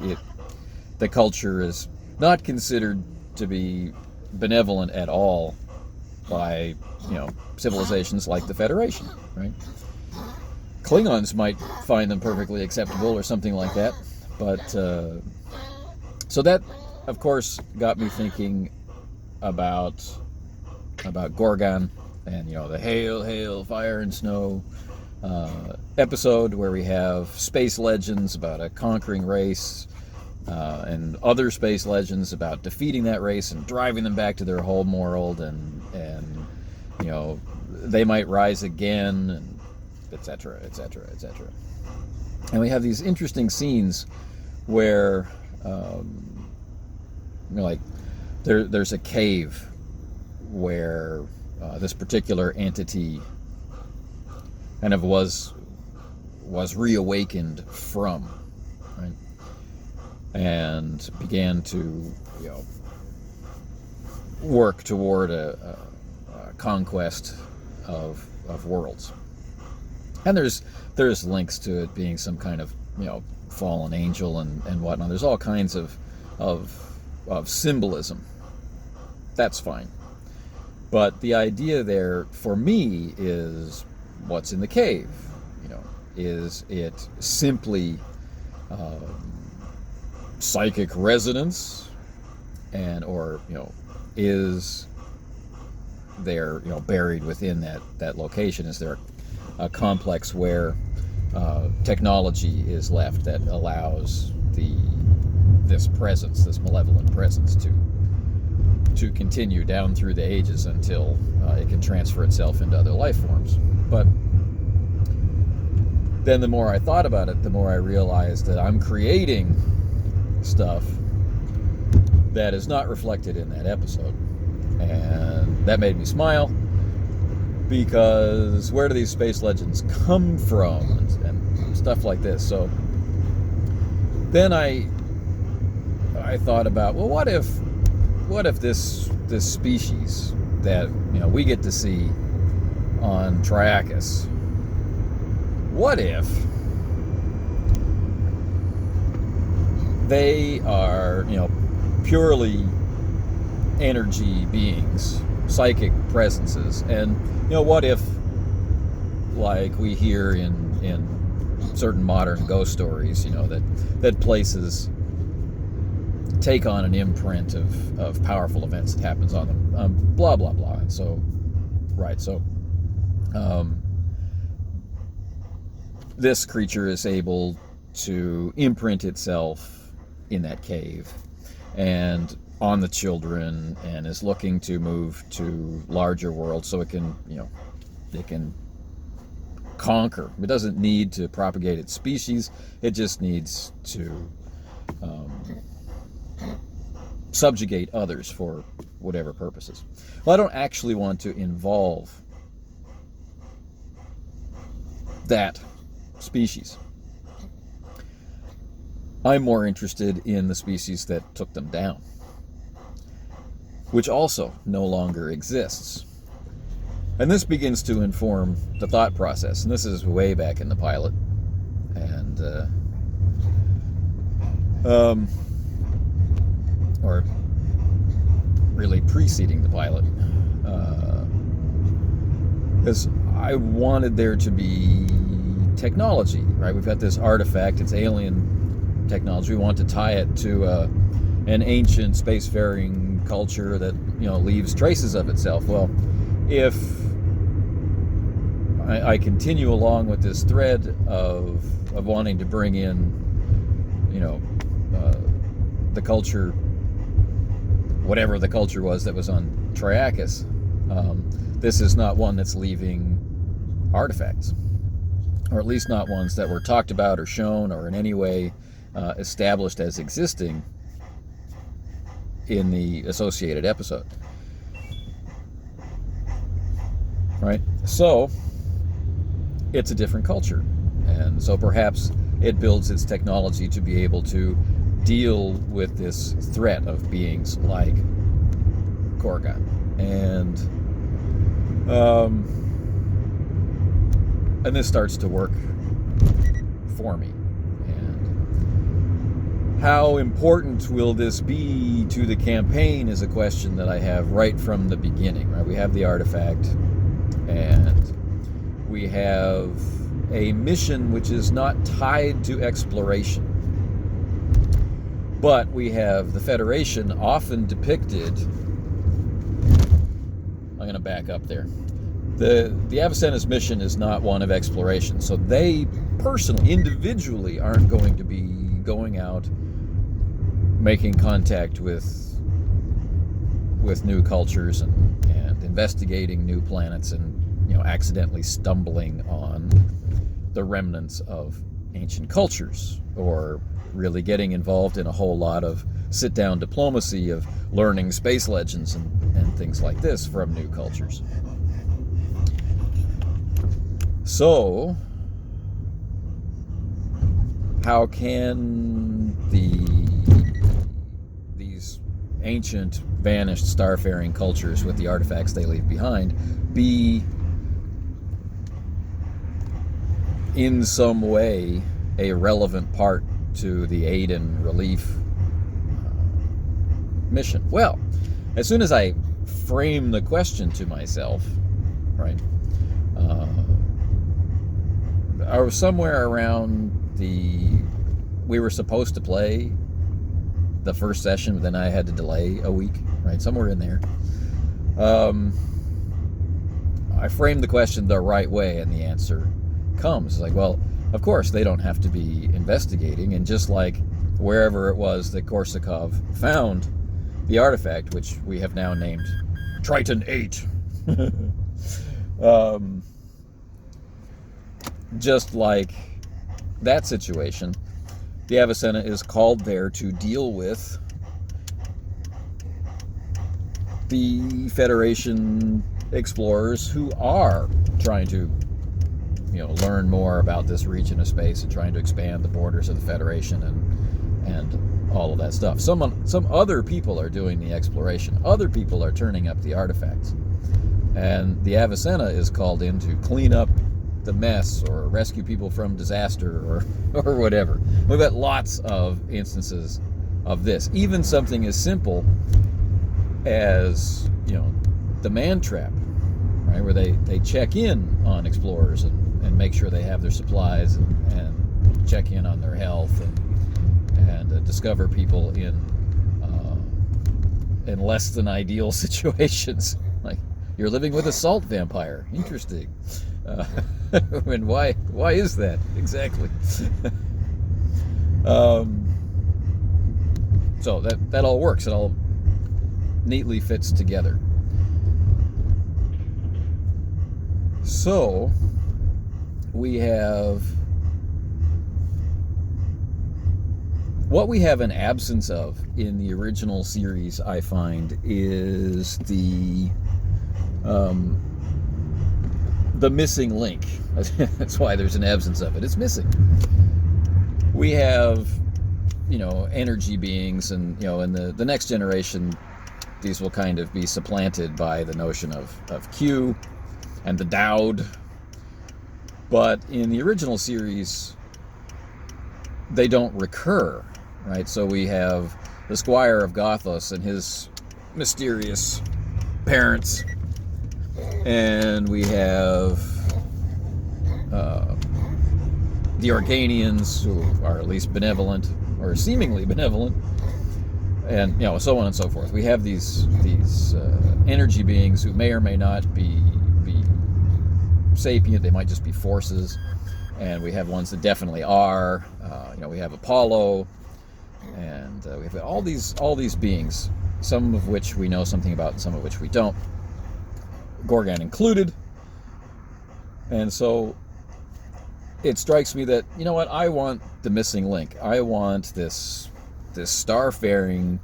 the culture is not considered to be benevolent at all by civilizations like the Federation, right? Klingons might find them perfectly acceptable or something like that, but so that of course got me thinking about Gorgon and the Hail, Hail, Fire and Snow episode where we have space legends about a conquering race and other space legends about defeating that race and driving them back to their home world, and they might rise again, and etc., etc., etc. And we have these interesting scenes where there's a cave where this particular entity kind of was reawakened from, right? And began to work toward a conquest of worlds. And there's links to it being some kind of fallen angel and whatnot. There's all kinds of symbolism. That's fine. But the idea there for me is what's in the cave. Is it simply psychic resonance, or is there buried within that location? Is there a complex where technology is left that allows this malevolent presence to continue down through the ages until it can transfer itself into other life forms? But then the more I thought about it, the more I realized that I'm creating stuff that is not reflected in that episode. And that made me smile, because where do these space legends come from and stuff like this? So then I thought about, well, what if this species that we get to see on Triacus, what if they are purely energy beings, psychic presences, and what if, like we hear in certain modern ghost stories, that places take on an imprint of powerful events that happens on them, blah blah blah. And so this creature is able to imprint itself in that cave, and on the children and is looking to move to larger worlds so it can, it can conquer. It doesn't need to propagate its species. It just needs to subjugate others for whatever purposes. Well, I don't actually want to involve that species. I'm more interested in the species that took them down, which also no longer exists. And this begins to inform the thought process. And this is way back in the pilot. And, or really preceding the pilot. Because I wanted there to be technology, right? We've got this artifact, it's alien technology. We want to tie it to an ancient spacefaring culture that, leaves traces of itself. Well, if I continue along with this thread of wanting to bring in, the culture, whatever the culture was that was on Triacus, this is not one that's leaving artifacts, or at least not ones that were talked about or shown or in any way established as existing in the associated episode. Right? So, it's a different culture. And so perhaps it builds its technology to be able to deal with this threat of beings like Gorgon. And this starts to work for me. And how important will this be to the campaign is a question that I have right from the beginning. Right? We have the artifact, and we have a mission which is not tied to exploration. But we have the Federation often depicted. I'm going to back up there. The Avicenna's mission is not one of exploration, so they personally, individually, aren't going to be going out, making contact with new cultures and investigating new planets and accidentally stumbling on the remnants of ancient cultures, or really getting involved in a whole lot of sit-down diplomacy of learning space legends and things like this from new cultures. So, how can these ancient, vanished, starfaring cultures with the artifacts they leave behind be in some way a relevant part to the aid and relief mission? Well, as soon as I frame the question to myself, right, I was somewhere around we were supposed to play the first session, but then I had to delay a week, right, somewhere in there. I framed the question the right way, and the answer comes. It's like, well, of course, they don't have to be investigating, and just like wherever it was that Korsakov found the artifact, which we have now named Triton 8, just like that situation, the Avicenna is called there to deal with the Federation explorers who are trying to learn more about this region of space and trying to expand the borders of the Federation and all of that stuff. Some other people are doing the exploration. Other people are turning up the artifacts. And the Avicenna is called in to clean up the mess or rescue people from disaster or whatever. We've got lots of instances of this. Even something as simple as, the man trap, right, where they check in on explorers and make sure they have their supplies and check in on their health and discover people in less than ideal situations. Like, you're living with a salt vampire. Interesting. And why is that exactly? So that all works. It all neatly fits together. So we have what we have an absence of in the original series, I find, is the missing link. That's why there's an absence of it. It's missing. We have, energy beings, and in the next generation, these will kind of be supplanted by the notion of Q and the Dowd. But in the original series, they don't recur, right? So we have the Squire of Gothos and his mysterious parents, and we have the Organians, who are at least benevolent, or seemingly benevolent, and so on and so forth. We have these energy beings who may or may not be sapient. They might just be forces, and we have ones that definitely are. We have Apollo, and we have all these beings, some of which we know something about, and some of which we don't, Gorgon included. And so it strikes me that, I want the missing link. I want this starfaring,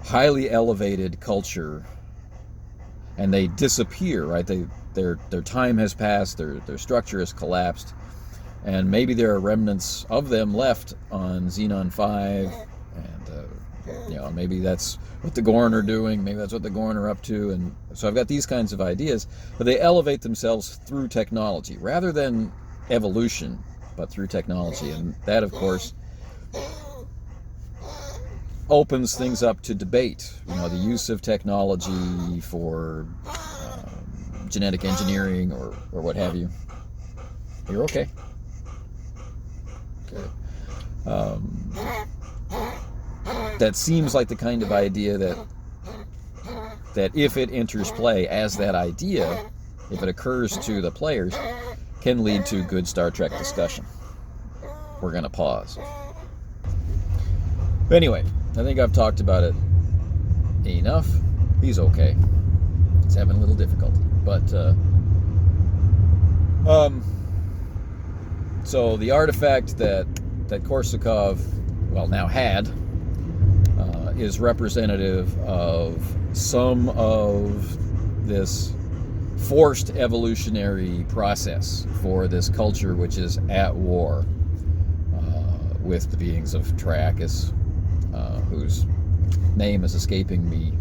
highly elevated culture, and they disappear, right? Their time has passed, their structure has collapsed, and maybe there are remnants of them left on Xenon 5, and maybe that's what the Gorn are doing, maybe that's what the Gorn are up to, and so I've got these kinds of ideas, but they elevate themselves through technology, rather than evolution, but through technology, and that, of course, opens things up to debate. The use of technology for genetic engineering or what have you. You're okay. Okay. That seems like the kind of idea that if it enters play as that idea, if it occurs to the players, can lead to good Star Trek discussion. We're going to pause. But anyway, I think I've talked about it enough. He's okay. He's having a little difficulty. But, so the artifact that Korsakov, now had, is representative of some of this forced evolutionary process for this culture which is at war with the beings of Triacus, whose name is escaping me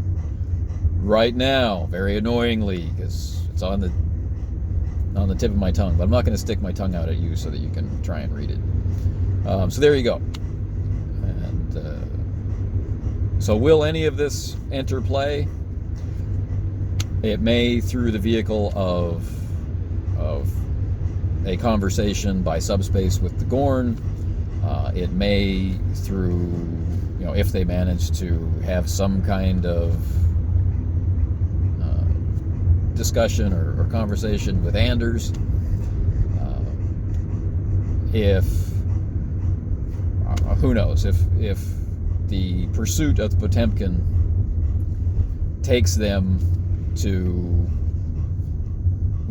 right now, very annoyingly, because it's on the tip of my tongue, but I'm not going to stick my tongue out at you so that you can try and read it. So there you go. And so will any of this enter play? It may through the vehicle of a conversation by subspace with the Gorn. It may through, if they manage to have some kind of discussion or conversation with Anders. Who knows, if the pursuit of the Potemkin takes them to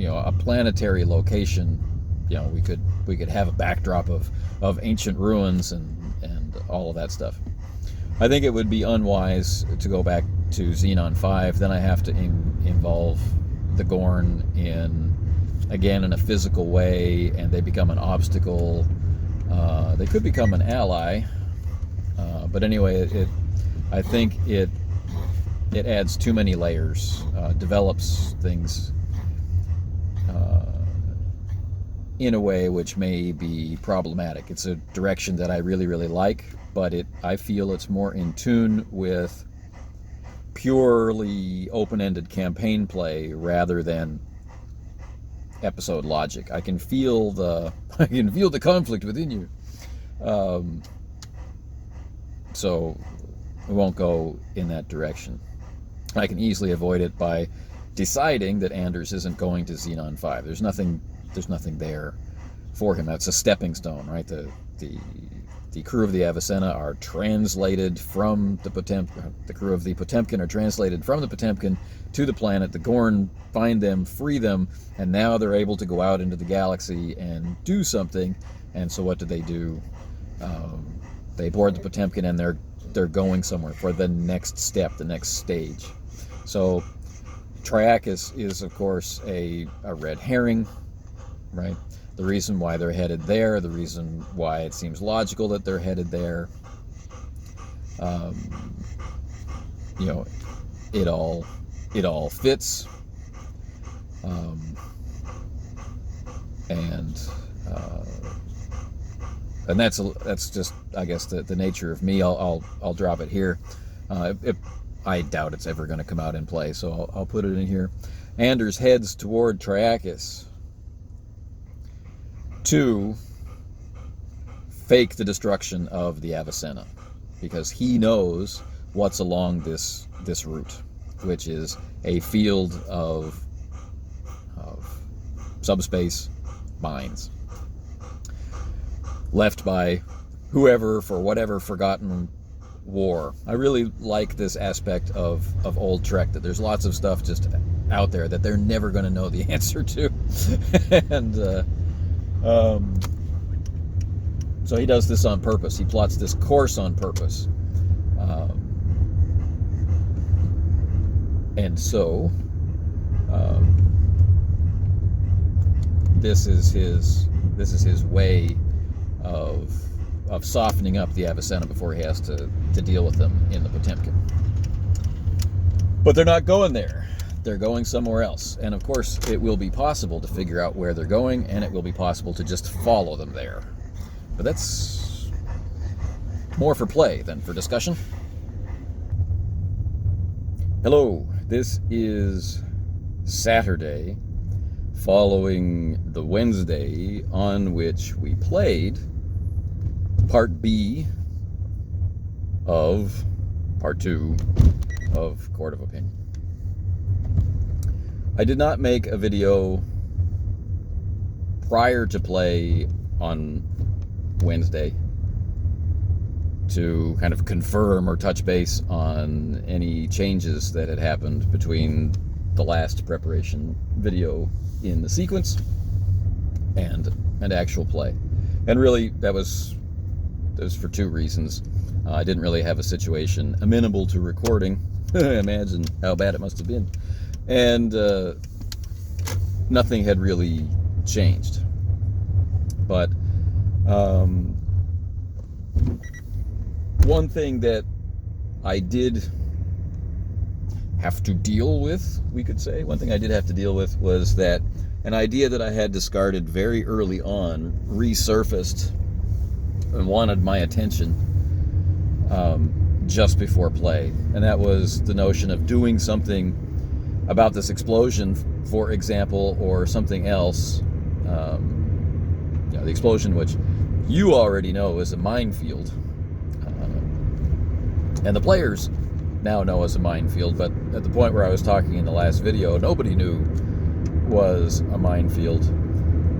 a planetary location, we could have a backdrop of ancient ruins and all of that stuff. I think it would be unwise to go back to Xenon 5. Then I have to involve the Gorn in a physical way, and they become an obstacle. They could become an ally, but anyway, I think it adds too many layers, develops things in a way which may be problematic. It's a direction that I really, really like, but I feel it's more in tune with purely open-ended campaign play rather than episode logic. I can feel the conflict within you. So we won't go in that direction. I can easily avoid it by deciding that Anders isn't going to Xenon 5. There's nothing there for him. That's a stepping stone, right? The the crew of the Avicenna are translated from the Potemkin. The crew of the Potemkin are translated from the Potemkin to the planet. The Gorn find them, free them, and now they're able to go out into the galaxy and do something. And so what do? They board the Potemkin, and they're going somewhere for the next step, the next stage. So Triacus is, of course, a red herring, right? The reason why they're headed there, the reason why it seems logical that they're headed there, it all fits, and that's just, I guess, the nature of me. I'll drop it here. I doubt it's ever going to come out in play, so I'll put it in here. Anders heads toward Triacus to fake the destruction of the Avicenna, because he knows what's along this route, which is a field of subspace mines left by whoever for whatever forgotten war. I really like this aspect of old Trek, that there's lots of stuff just out there that they're never going to know the answer to. And so he does this on purpose. He plots this course on purpose. And so this is his way of softening up the Avicenna before he has to deal with them in the Potemkin. But they're not going there. They're going somewhere else. And of course, it will be possible to figure out where they're going, and it will be possible to just follow them there. But that's more for play than for discussion. Hello, this is Saturday, following the Wednesday on which we played Part B of Part 2 of Court of Opinion. I did not make a video prior to play on Wednesday to kind of confirm or touch base on any changes that had happened between the last preparation video in the sequence and actual play. And really, that was for two reasons. I didn't really have a situation amenable to recording. Imagine how bad it must have been. And nothing had really changed. But one thing that I did have to deal with, we could say, one thing I did have to deal with was that an idea that I had discarded very early on resurfaced and wanted my attention just before play. And that was the notion of doing something about this explosion, for example, or something else. The explosion, which you already know is a minefield. And the players now know as a minefield, but at the point where I was talking in the last video, nobody knew was a minefield.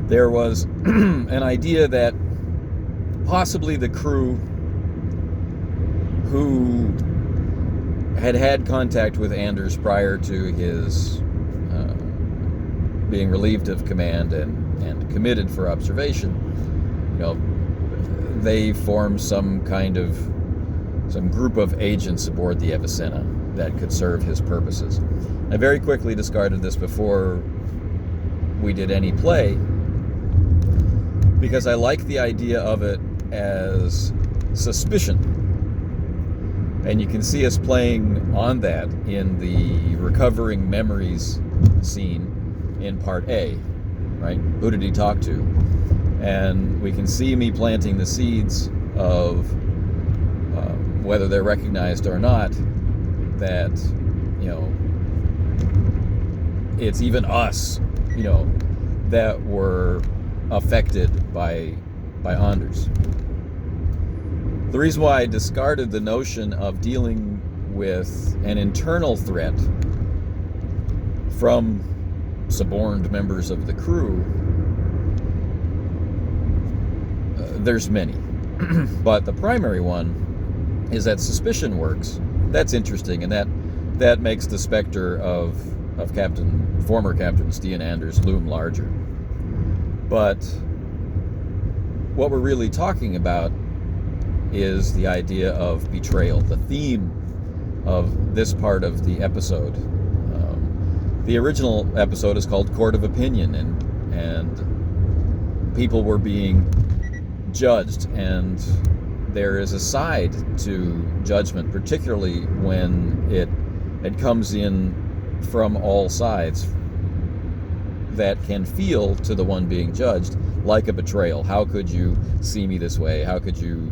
There was an idea that possibly the crew who had contact with Anders prior to his being relieved of command and committed for observation, they formed some group of agents aboard the Avicenna that could serve his purposes. I very quickly discarded this before we did any play, because I like the idea of it as suspicion. And you can see us playing on that in the recovering memories scene in Part A, right? Who did he talk to? And we can see me planting the seeds of whether they're recognized or not, that, it's even us, that were affected by Anders. The reason why I discarded the notion of dealing with an internal threat from suborned members of the crew, there's many. But the primary one is that suspicion works. That's interesting, and that makes the specter of former Captain Stian Anders loom larger. But what we're really talking about is the idea of betrayal, the theme of this part of the episode. The original episode is called Court of Opinion, and people were being judged, and there is a side to judgment, particularly when it comes in from all sides, that can feel to the one being judged like a betrayal. How could you see me this way? How could you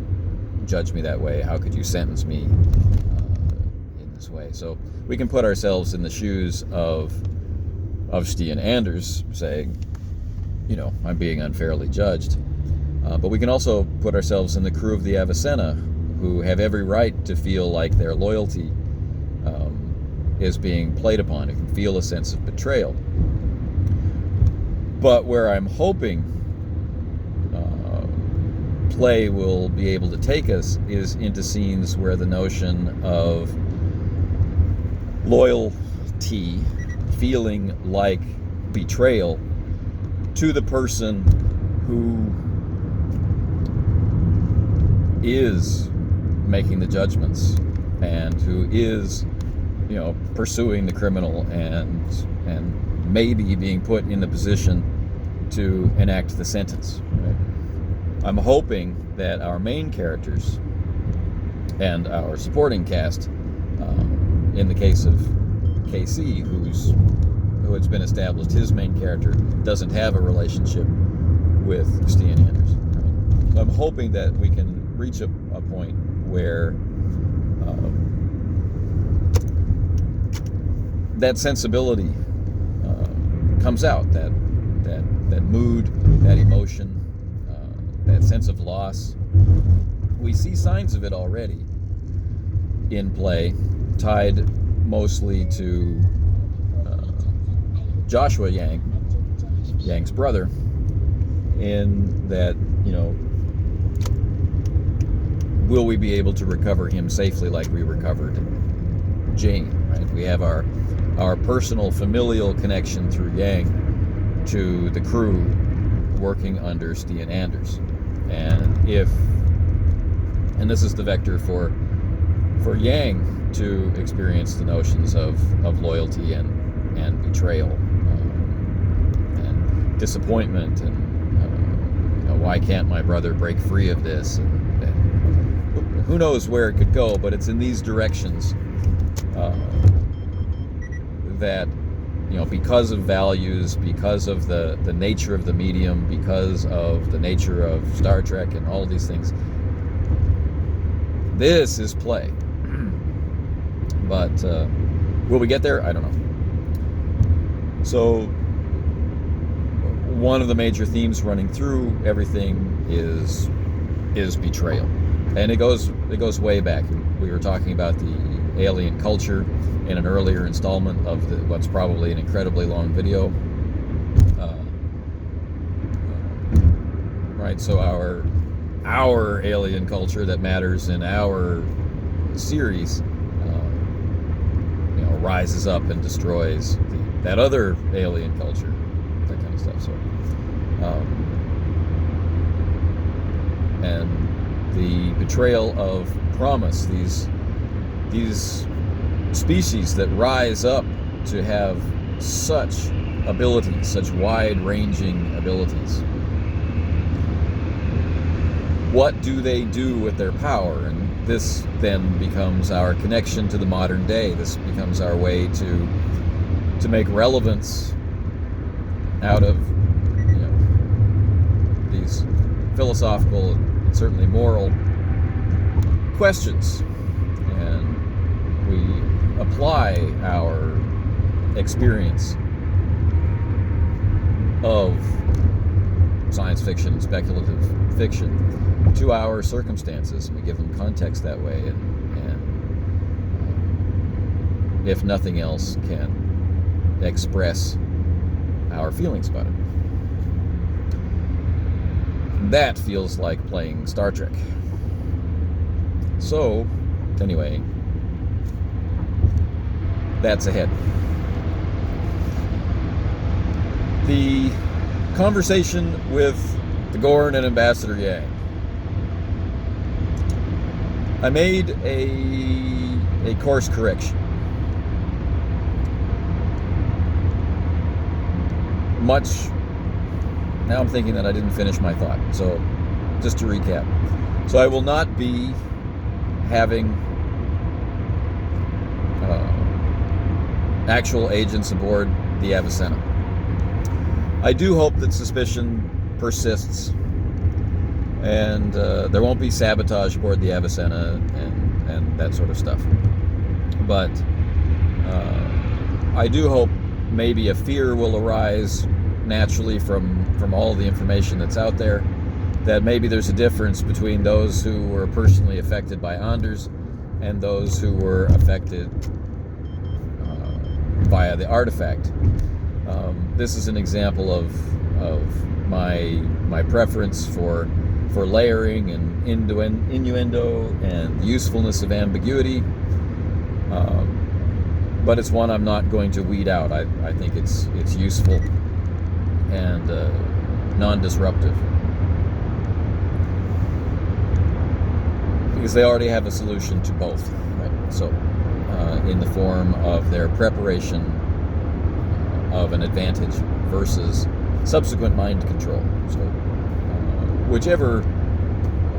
judge me that way? How could you sentence me in this way? So we can put ourselves in the shoes of Stian Anders, saying, I'm being unfairly judged. But we can also put ourselves in the crew of the Avicenna, who have every right to feel like their loyalty is being played upon. It can feel a sense of betrayal. But where I'm hoping play will be able to take us is into scenes where the notion of loyalty, feeling like betrayal to the person who is making the judgments and who is, pursuing the criminal and maybe being put in the position to enact the sentence. Right? I'm hoping that our main characters and our supporting cast, in the case of KC, who it's been established his main character doesn't have a relationship with Stian Anders. Right? So I'm hoping that we can reach a point where that sensibility comes out, that mood, that emotion, that sense of loss. We see signs of it already in play, tied mostly to Joshua Yang's brother, in that, will we be able to recover him safely like we recovered Jane, right? We have our personal familial connection through Yang to the crew working under Stian Anders. And this is the vector for Yang to experience the notions of loyalty and betrayal, and disappointment, and why can't my brother break free of this? And who knows where it could go, but it's in these directions that, because of values, because of the nature of the medium, because of the nature of Star Trek and all these things, this is play. But will we get there? I don't know. So one of the major themes running through everything is betrayal, and it goes way back. We were talking about the alien culture in an earlier installment of what's probably an incredibly long video. Right, so our alien culture that matters in our series, rises up and destroys that other alien culture, that kind of stuff. So, and the betrayal of promise, these species that rise up to have such abilities, such wide-ranging abilities. What do they do with their power? And this then becomes our connection to the modern day. This becomes our way to make relevance out of these philosophical and certainly moral questions. And we apply our experience of science fiction and speculative fiction to our circumstances, and we give them context that way, and if nothing else, can express our feelings about it. that feels like playing Star Trek. So, anyway, that's ahead. The conversation with the Gorn and Ambassador Yang. I made a course correction. Now I'm thinking that I didn't finish my thought. So, just to recap. So I will not be having actual agents aboard the Avicenna. I do hope that suspicion persists and there won't be sabotage aboard the Avicenna and that sort of stuff. But I do hope maybe a fear will arise naturally from all the information that's out there, that maybe there's a difference between those who were personally affected by Anders and those who were affected via the artifact. This is an example of my preference for layering and innuendo and the usefulness of ambiguity, but it's one I'm not going to weed out. I think it's useful and non-disruptive, because they already have a solution to both, right? So in the form of their preparation of an advantage versus subsequent mind control. So whichever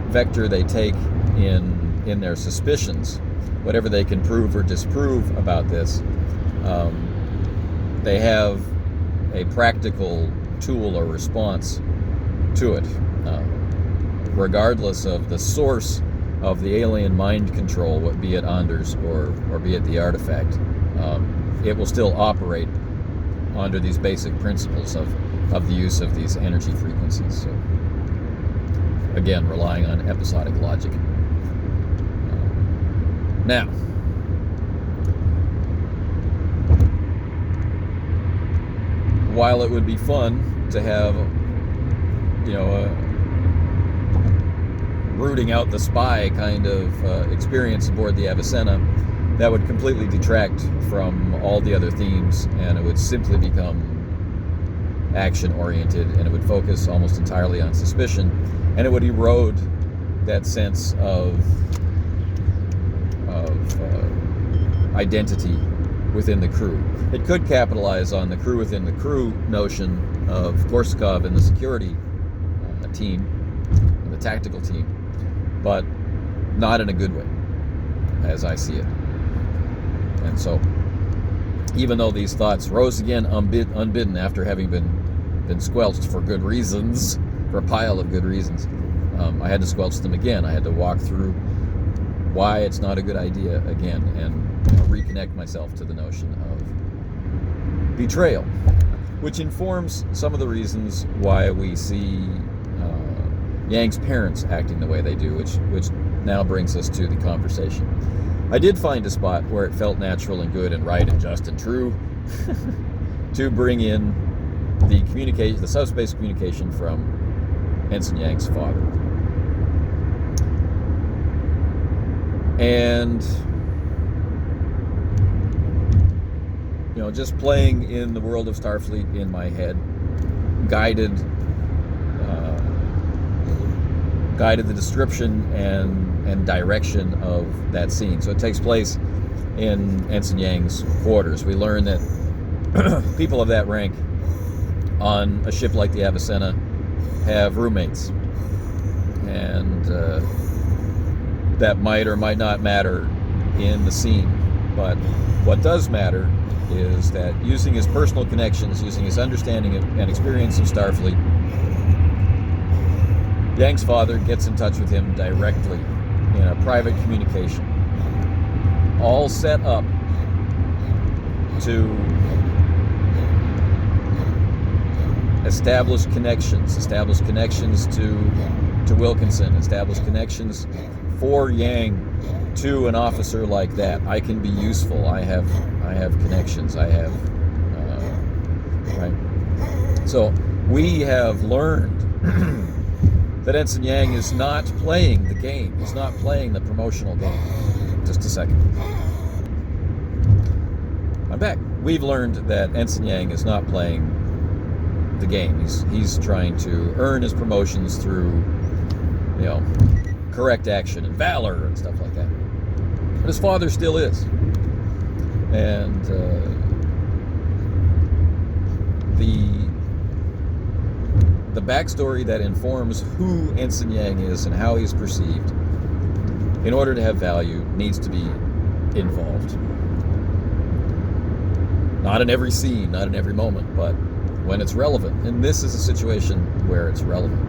vector they take in their suspicions, whatever they can prove or disprove about this, they have a practical tool or response to it, regardless of the source of the alien mind control, be it Anders or be it the artifact. It will still operate under these basic principles of the use of these energy frequencies. So, again, relying on episodic logic. Now, while it would be fun to have, rooting out the spy kind of experience aboard the Avicenna, that would completely detract from all the other themes, and it would simply become action-oriented, and it would focus almost entirely on suspicion, and it would erode that sense of identity within the crew. It could capitalize on the crew within the crew notion of Korsakoff and the security team, and the tactical team, but not in a good way, as I see it. And so, even though these thoughts rose again unbidden after having been squelched for good reasons, for a pile of good reasons, I had to squelch them again. I had to walk through why it's not a good idea again, and reconnect myself to the notion of betrayal, which informs some of the reasons why we see Yang's parents acting the way they do, which now brings us to the conversation. I did find a spot where it felt natural and good and right and just and true to bring in the subspace communication from Ensign Yang's father. And just playing in the world of Starfleet in my head guided the description and direction of that scene. So it takes place in Ensign Yang's quarters. We learn that people of that rank on a ship like the Avicenna have roommates, and that might or might not matter in the scene. But what does matter is that using his personal connections, using his understanding and experience of Starfleet, Yang's father gets in touch with him directly in a private communication, all set up to establish connections to Wilkinson, establish connections for Yang to an officer like that. I can be useful. I have connections. I have right. So we have learned that Ensign Yang is not playing the game. He's not playing the promotional game. Just a second. I'm back. We've learned that Ensign Yang is not playing the game. He's trying to earn his promotions through, correct action and valor and stuff like that. But his father still is. And the backstory that informs who Ensign Yang is and how he's perceived, in order to have value, needs to be involved. Not in every scene, not in every moment, but when it's relevant. And this is a situation where it's relevant.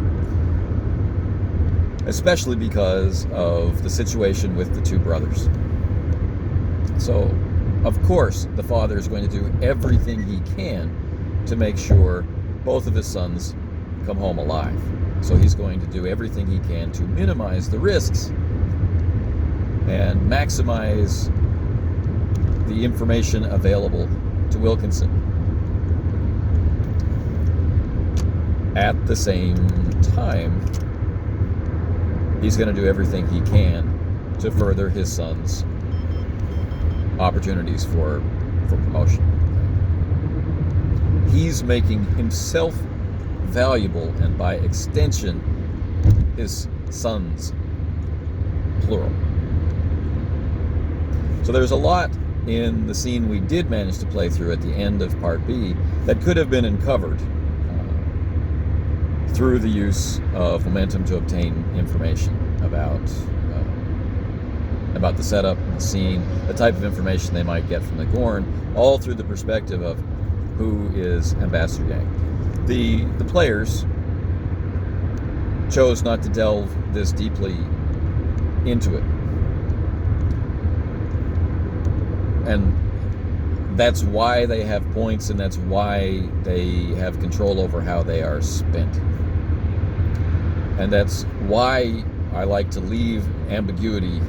Especially because of the situation with the two brothers. So, of course, the father is going to do everything he can to make sure both of his sons come home alive. So he's going to do everything he can to minimize the risks and maximize the information available to Wilkinson. At the same time, he's going to do everything he can to further his son's opportunities for promotion. He's making himself valuable, and by extension, his sons, plural. So there's a lot in the scene we did manage to play through at the end of Part B that could have been uncovered through the use of momentum to obtain information about the setup, the scene, the type of information they might get from the Gorn, all through the perspective of who is Ambassador Yang. The players chose not to delve this deeply into it. And that's why they have points, and that's why they have control over how they are spent. And that's why I like to leave ambiguity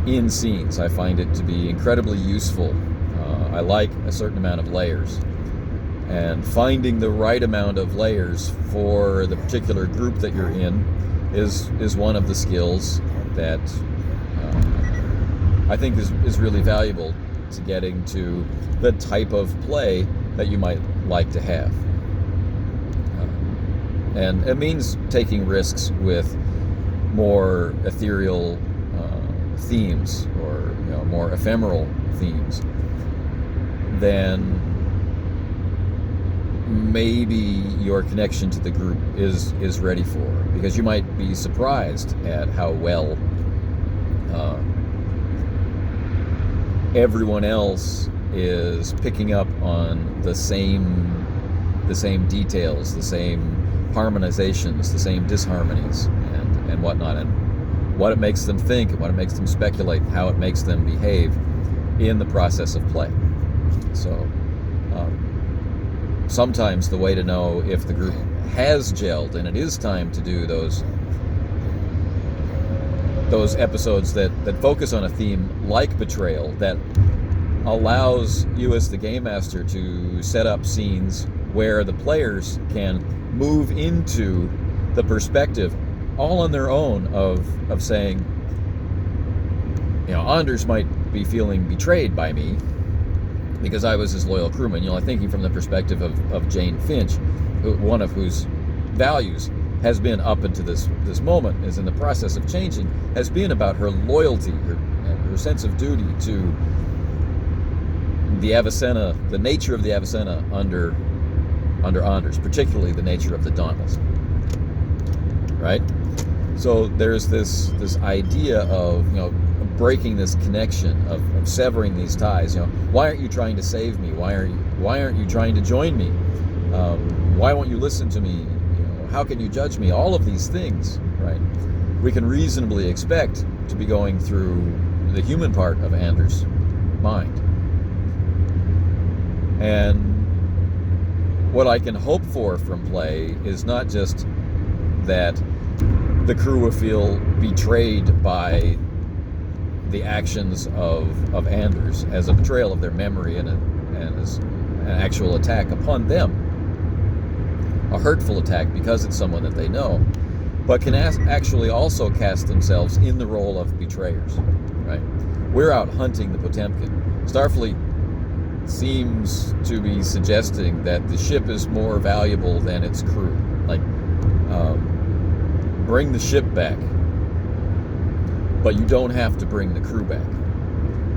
in scenes. I find it to be incredibly useful. I like a certain amount of layers. And finding the right amount of layers for the particular group that you're in is one of the skills that I think is really valuable to getting to the type of play that you might like to have. And it means taking risks with more ethereal themes, or more ephemeral themes than maybe your connection to the group is ready for, because you might be surprised at how well everyone else is picking up on the same details, the same harmonizations, the same disharmonies, and whatnot, and what it makes them think, and what it makes them speculate, how it makes them behave in the process of play. So sometimes the way to know if the group has gelled and it is time to do those episodes that focus on a theme like betrayal, that allows you as the game master to set up scenes where the players can move into the perspective all on their own of saying, Anders might be feeling betrayed by me because I was his loyal crewman. Thinking from the perspective of Jane Finch, one of whose values has been up into this moment, is in the process of changing, has been about her loyalty, her sense of duty to the Avicenna, the nature of the Avicenna under Anders, particularly the nature of the Dauntless. Right? So there's this idea of breaking this connection, of severing these ties. Why aren't you trying to save me? Why aren't you trying to join me? Why won't you listen to me? How can you judge me? All of these things, right? We can reasonably expect to be going through the human part of Anders' mind. And what I can hope for from play is not just that the crew will feel betrayed by the actions of Anders as a betrayal of their memory and as an actual attack upon them, a hurtful attack because it's someone that they know, but can actually also cast themselves in the role of betrayers, right? We're out hunting the Potemkin. Starfleet seems to be suggesting that the ship is more valuable than its crew. Like, bring the ship back, but you don't have to bring the crew back.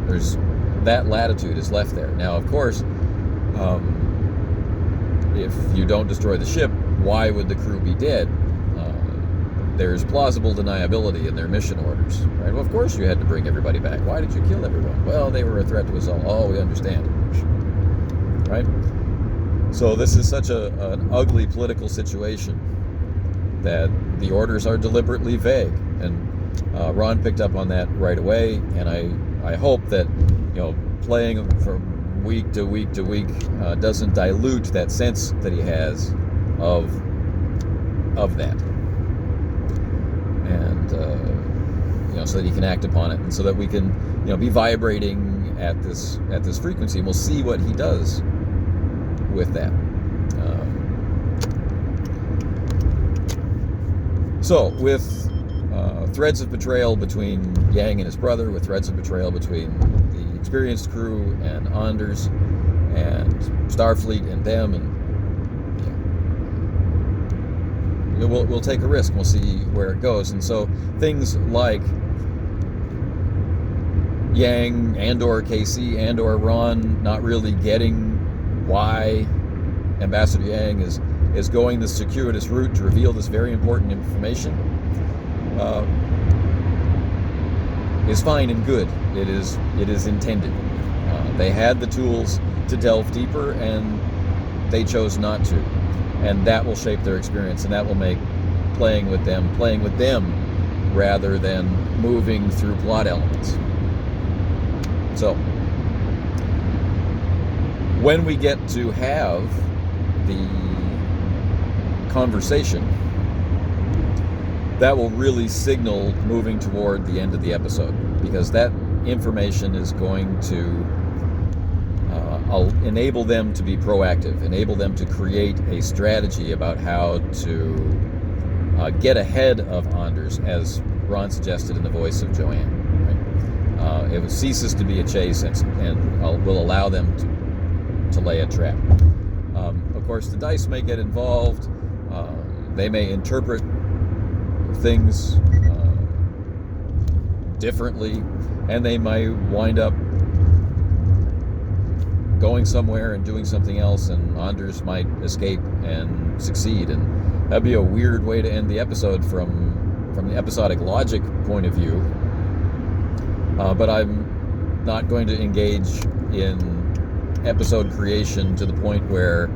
There's that latitude is left there. Now, of course, if you don't destroy the ship, why would the crew be dead? There's plausible deniability in their mission orders, right? Well, of course you had to bring everybody back. Why did you kill everyone? Well, they were a threat to us all. Oh, we understand, right? So this is such an ugly political situation that the orders are deliberately vague, and Ron picked up on that right away. And I hope that, playing from week to week to week doesn't dilute that sense that he has of that. And so that he can act upon it, and so that we can be vibrating at this frequency, and we'll see what he does with that. So with threads of betrayal between Yang and his brother, with threads of betrayal between the experienced crew and Anders, and Starfleet and them, and we'll take a risk and we'll see where it goes. And so things like Yang and/or Casey and/or Ron not really getting why Ambassador Yang is going this circuitous route to reveal this very important information is fine and good. It is intended. They had the tools to delve deeper, and they chose not to. And that will shape their experience, and that will make playing with them rather than moving through plot elements. So, when we get to have the conversation, that will really signal moving toward the end of the episode, because that information is going to enable them to be proactive, enable them to create a strategy about how to get ahead of Anders, as Ron suggested in the voice of Joanne. Right? It ceases to be a chase and will allow them to lay a trap. Of course, the dice may get involved. They may interpret things differently, and they might wind up going somewhere and doing something else, and Anders might escape and succeed, and that'd be a weird way to end the episode from the episodic logic point of view. But I'm not going to engage in episode creation to the point where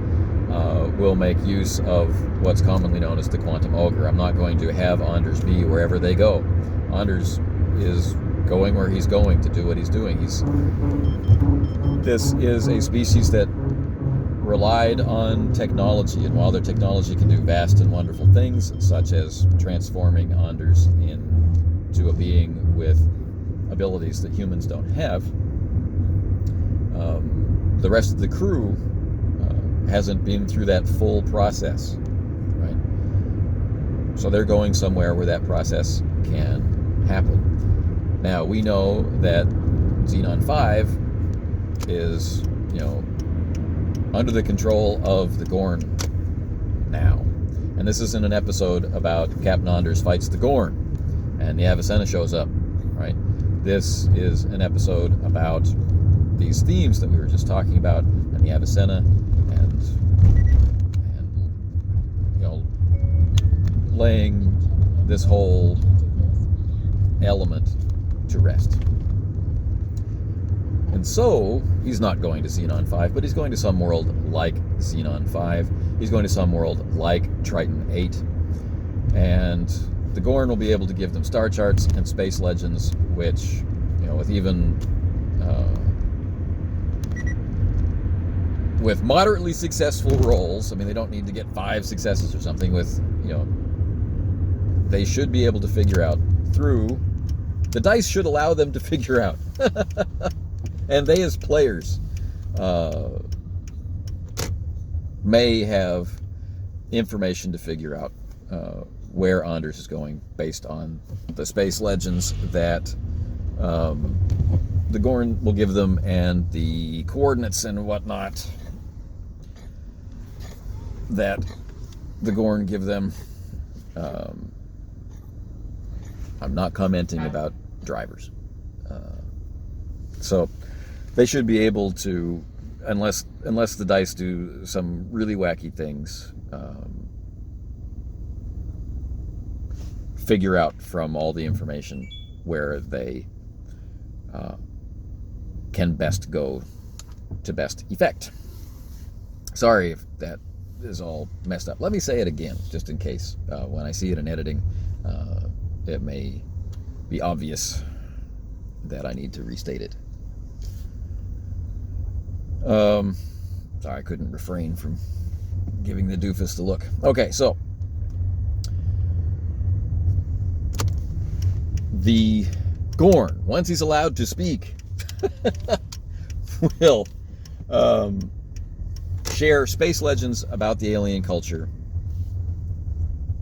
we'll make use of what's commonly known as the quantum ogre. I'm not going to have Anders be wherever they go. Anders is going where he's going to do what he's doing. This is a species that relied on technology, and while their technology can do vast and wonderful things, such as transforming Anders into a being with abilities that humans don't have, the rest of the crew hasn't been through that full process, right? So they're going somewhere where that process can happen. Now, we know that Xenon 5 is, under the control of the Gorn now. And this isn't an episode about Captain Anders fights the Gorn and the Avicenna shows up, right? This is an episode about these themes that we were just talking about, and the Avicenna, and laying this whole element to rest. And so, he's not going to Xenon 5, but he's going to some world like Xenon 5. He's going to some world like Triton 8. And the Gorn will be able to give them star charts and space legends, which, with even with moderately successful rolls, I mean, they don't need to get 5 successes or something, they should be able to figure out through, the dice should allow them to figure out. And they, as players, may have information to figure out where Anders is going based on the space legends that the Gorn will give them and the coordinates and whatnot that the Gorn give them. I'm not commenting about drivers. So they should be able to, unless the dice do some really wacky things, figure out from all the information where they can best go to best effect. Sorry if that is all messed up. Let me say it again, just in case. When I see it in editing, it may be obvious that I need to restate it. Sorry, I couldn't refrain from giving the doofus the look. Okay, so the Gorn, once he's allowed to speak, will share space legends about the alien culture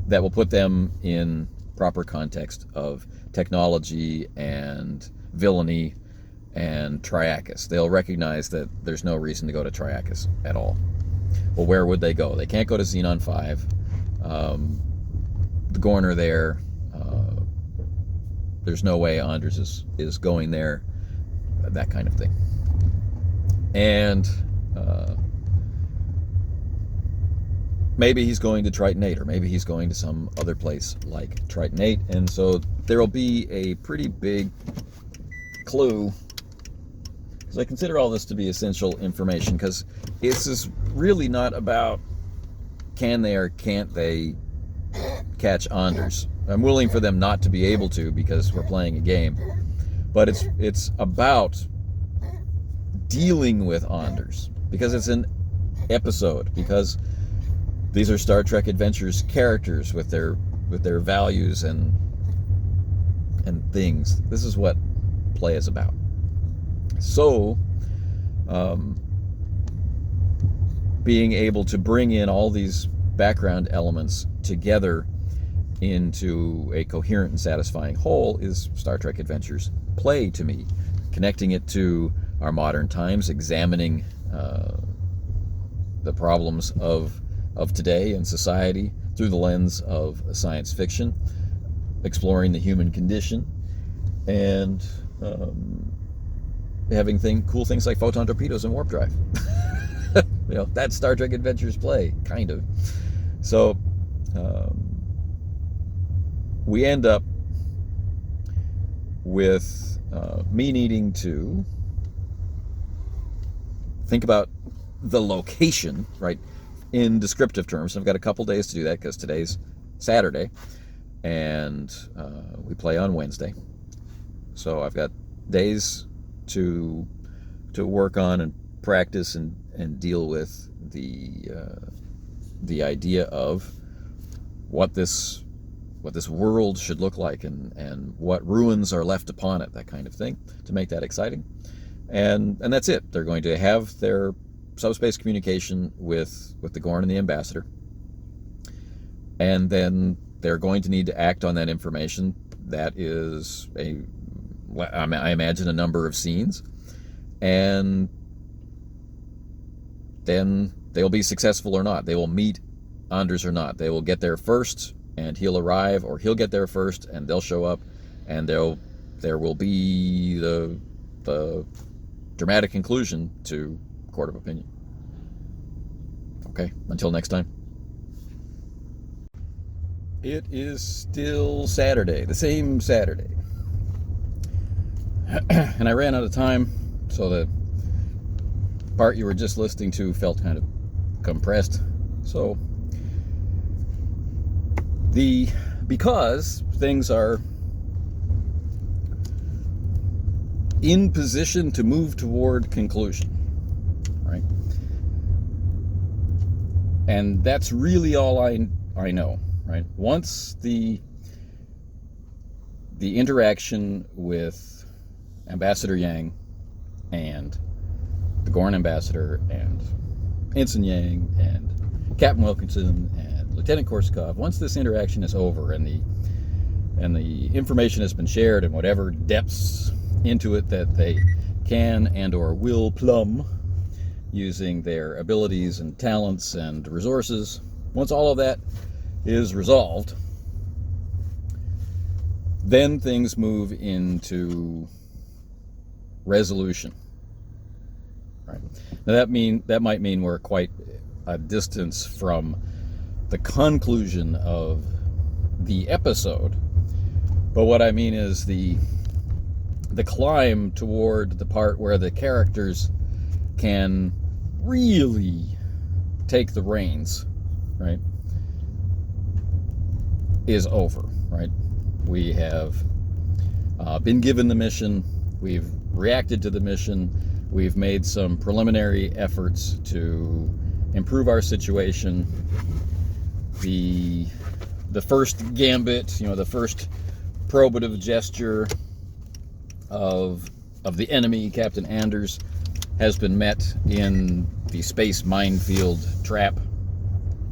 that will put them in proper context of technology and villainy and Triacus. They'll recognize that there's no reason to go to Triacus at all. Well, where would they go? They can't go to Xenon 5. The Gorn are there. There's no way Anders is going there. That kind of thing. And maybe he's going to Triton 8, or maybe he's going to some other place like Triton 8. And so there will be a pretty big clue. So I consider all this to be essential information, because this is really not about can they or can't they catch Anders. I'm willing for them not to be able to, because we're playing a game. But it's about dealing with Anders, because it's an episode, because these are Star Trek Adventures characters with their values and things. This is what play is about. So, being able to bring in all these background elements together into a coherent and satisfying whole is Star Trek Adventures play to me. Connecting it to our modern times, examining the problems of today and society through the lens of science fiction, exploring the human condition, and having cool things like photon torpedoes and warp drive. That's Star Trek Adventures play, kind of. So we end up with me needing to think about the location, right, in descriptive terms. I've got a couple days to do that, because today's Saturday, and we play on Wednesday. So I've got days to work on and practice and deal with the idea of what this world should look like, and what ruins are left upon it, that kind of thing, to make that exciting. And that's it. They're going to have their subspace communication with the Gorn and the Ambassador, and then they're going to need to act on that information. That is I imagine, a number of scenes, and then they'll be successful or not. They will meet Anders or not. They will get there first, and he'll arrive, or he'll get there first, and they'll show up, and there will be the dramatic conclusion to Court of Opinion. Okay, until next time. It is still Saturday, the same Saturday. And I ran out of time, so the part you were just listening to felt kind of compressed. So, because things are in position to move toward conclusion, right? And that's really all I know, right? Once the interaction with Ambassador Yang and the Gorn Ambassador and Ensign Yang and Captain Wilkinson and Lieutenant Korsakoff, once this interaction is over and the information has been shared in whatever depths into it that they can and or will plumb using their abilities and talents and resources, once all of that is resolved, then things move into resolution. Right. Now that might mean we're quite a distance from the conclusion of the episode, but what I mean is the climb toward the part where the characters can really take the reins, right, is over, right? We have been given the mission, we've reacted to the mission, we've made some preliminary efforts to improve our situation. The first gambit, the first probative gesture of the enemy, Captain Anders, has been met in the space minefield trap,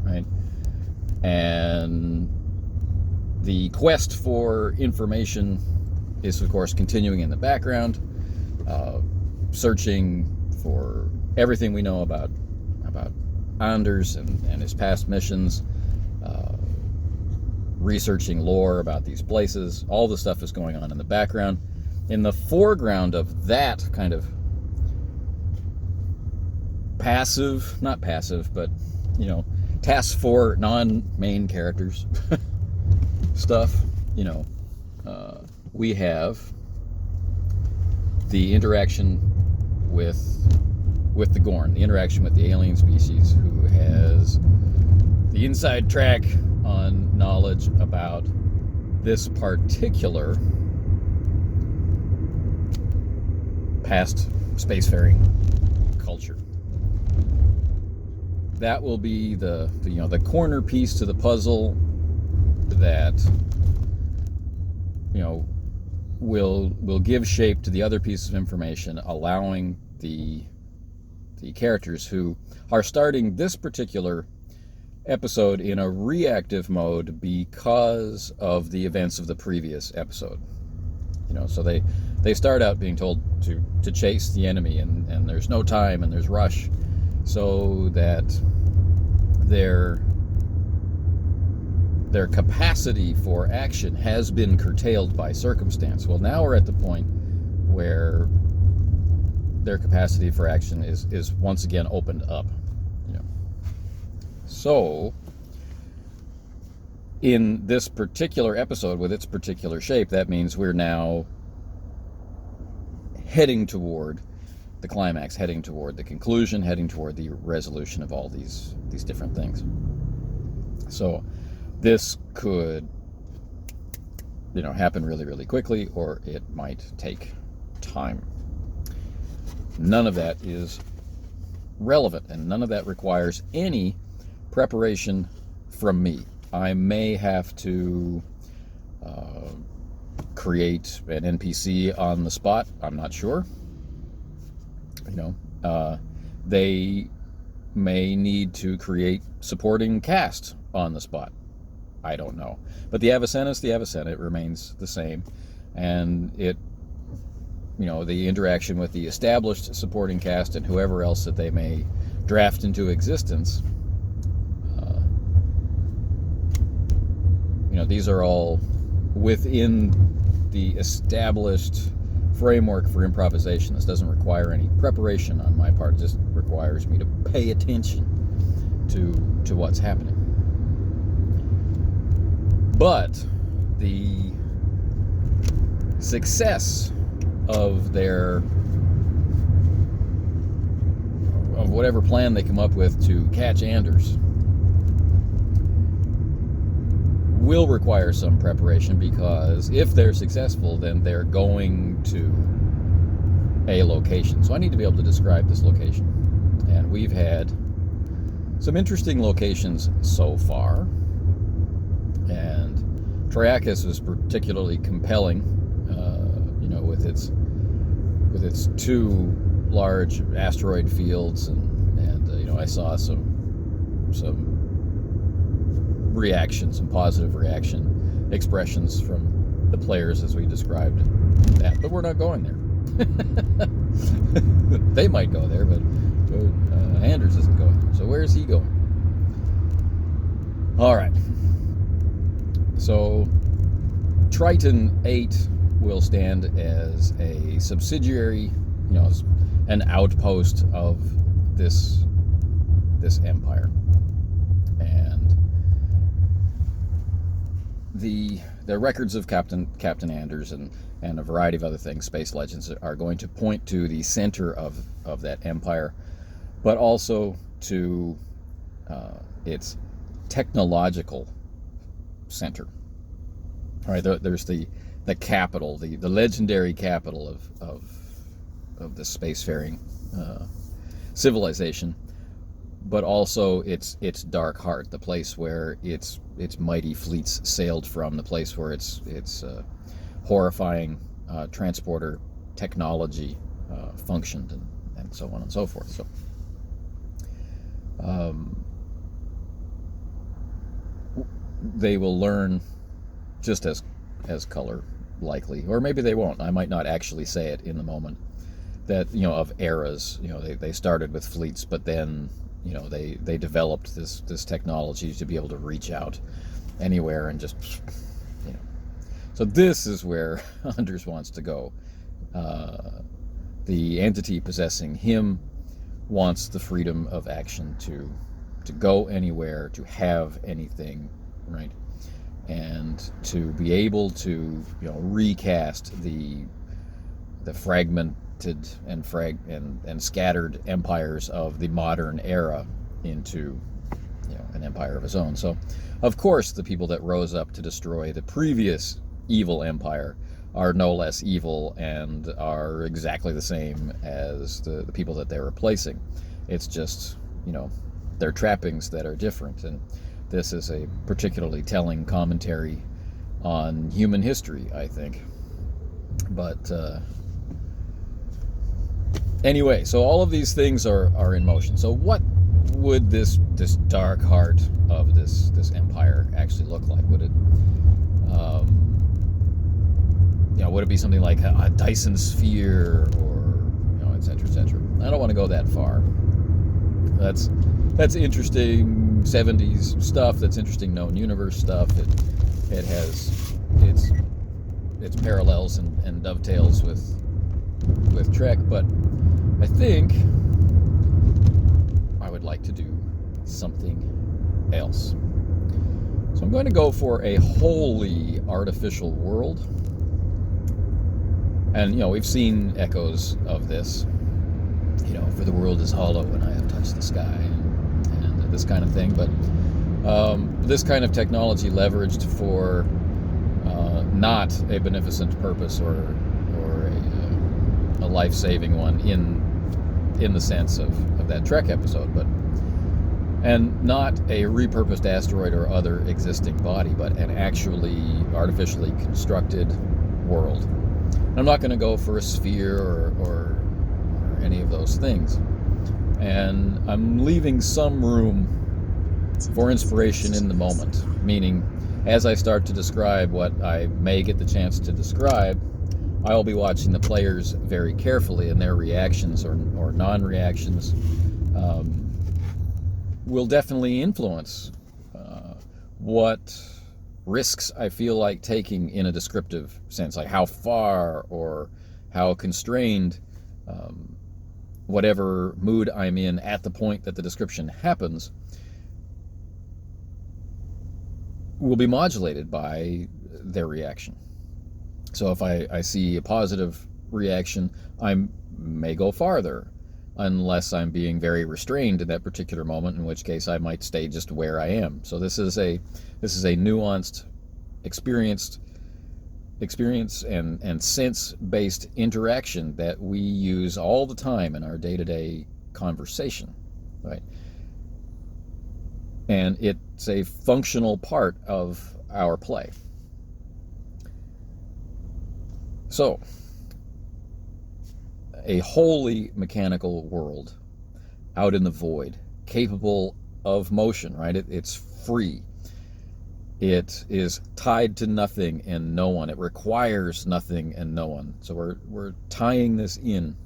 right? And the quest for information is, of course, continuing in the background, searching for everything we know about Anders and his past missions, researching lore about these places. All the stuff is going on in the background. In the foreground of that kind of not passive, but, task for non-main characters stuff, we have the interaction with the Gorn, the interaction with the alien species who has the inside track on knowledge about this particular past spacefaring culture. That will be the corner piece to the puzzle that will give shape to the other pieces of information, allowing the characters who are starting this particular episode in a reactive mode because of the events of the previous episode. So they start out being told to chase the enemy, and there's no time and there's rush, so that their capacity for action has been curtailed by circumstance. Well, now we're at the point where their capacity for action is once again opened up. So in this particular episode with its particular shape, that means we're now heading toward the climax, heading toward the conclusion, heading toward the resolution of all these different things. So this could, happen really, really quickly, or it might take time. None of that is relevant, and none of that requires any preparation from me. I may have to create an NPC on the spot. I'm not sure. They may need to create supporting cast on the spot. I don't know. But the Avicenna is the Avicenna. It remains the same. And it, the interaction with the established supporting cast and whoever else that they may draft into existence, these are all within the established framework for improvisation. This doesn't require any preparation on my part. It just requires me to pay attention to what's happening. But the success of whatever plan they come up with to catch Anders will require some preparation, because if they're successful, then they're going to a location. So I need to be able to describe this location. And we've had some interesting locations so far. And Triacus was particularly compelling, with its two large asteroid fields, and I saw some reactions, some positive reaction expressions from the players as we described that. But we're not going there. They might go there, but Anders isn't going there. So where is he going? All right. So Triton 8 will stand as a subsidiary, as an outpost of this empire. And the records of Captain Anders and a variety of other things, space legends, are going to point to the center of that empire, but also to its technological center. All right, there's the capital, the legendary capital of the spacefaring civilization, but also its dark heart, the place where its mighty fleets sailed from, the place where its horrifying transporter technology functioned, and so on and so forth. So they will learn, just as color likely, or maybe they won't. I might not actually say it in the moment, that of eras. They started with fleets, but then they developed this technology to be able to reach out anywhere and just So this is where Anders wants to go. The entity possessing him wants the freedom of action to go anywhere, to have anything, right? And to be able to recast the fragmented and scattered empires of the modern era into an empire of his own. So of course the people that rose up to destroy the previous evil empire are no less evil and are exactly the same as the people that they're replacing. It's just their trappings that are different. And this is a particularly telling commentary on human history, I think. But anyway, so all of these things are in motion. So what would this dark heart of this empire actually look like? Would it would it be something like a Dyson sphere, or et cetera, et cetera? I don't want to go that far. That's interesting 70s stuff. That's interesting known universe stuff. It has its parallels and dovetails with Trek, but I think I would like to do something else. So I'm going to go for a wholly artificial world. And we've seen echoes of this. For the world is hollow and I have touched the sky, and this kind of thing. But this kind of technology leveraged for not a beneficent purpose or a life-saving one in the sense of that Trek episode, and not a repurposed asteroid or other existing body, but an actually artificially constructed world. I'm not going to go for a sphere or any of those things. And I'm leaving some room for inspiration in the moment, meaning as I start to describe what I may get the chance to describe, I will be watching the players very carefully, and their reactions or non-reactions will definitely influence what risks I feel like taking in a descriptive sense, like how far or how constrained whatever mood I'm in at the point that the description happens will be modulated by their reaction. So if I see a positive reaction, I may go farther, unless I'm being very restrained in that particular moment, in which case I might stay just where I am. So this is a nuanced, experience and sense-based interaction that we use all the time in our day-to-day conversation, right? And it's a functional part of our play. So, a wholly mechanical world out in the void, capable of motion, right? It's free. It is tied to nothing and no one. It requires nothing and no one. So we're tying this in,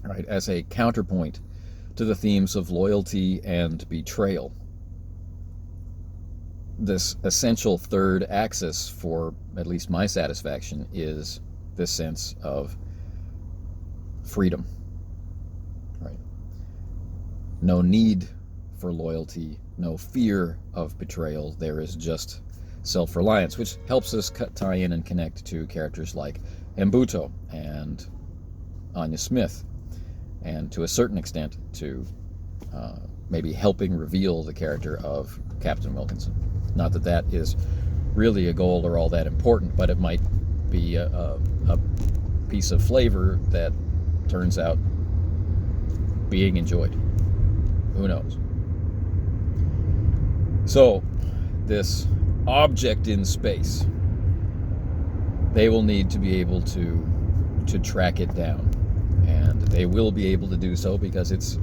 right, as a counterpoint to the themes of loyalty and betrayal. This essential third axis for at least my satisfaction is this sense of freedom, right? No need for loyalty, no fear of betrayal. There is just self-reliance, which helps us tie in and connect to characters like Mbuto and Anya Smith, and to a certain extent to maybe helping reveal the character of Captain Wilkinson. Not that that is really a goal or all that important, but it might be a piece of flavor that turns out being enjoyed. Who knows? So, this object in space, they will need to be able to track it down. And they will be able to do so because it's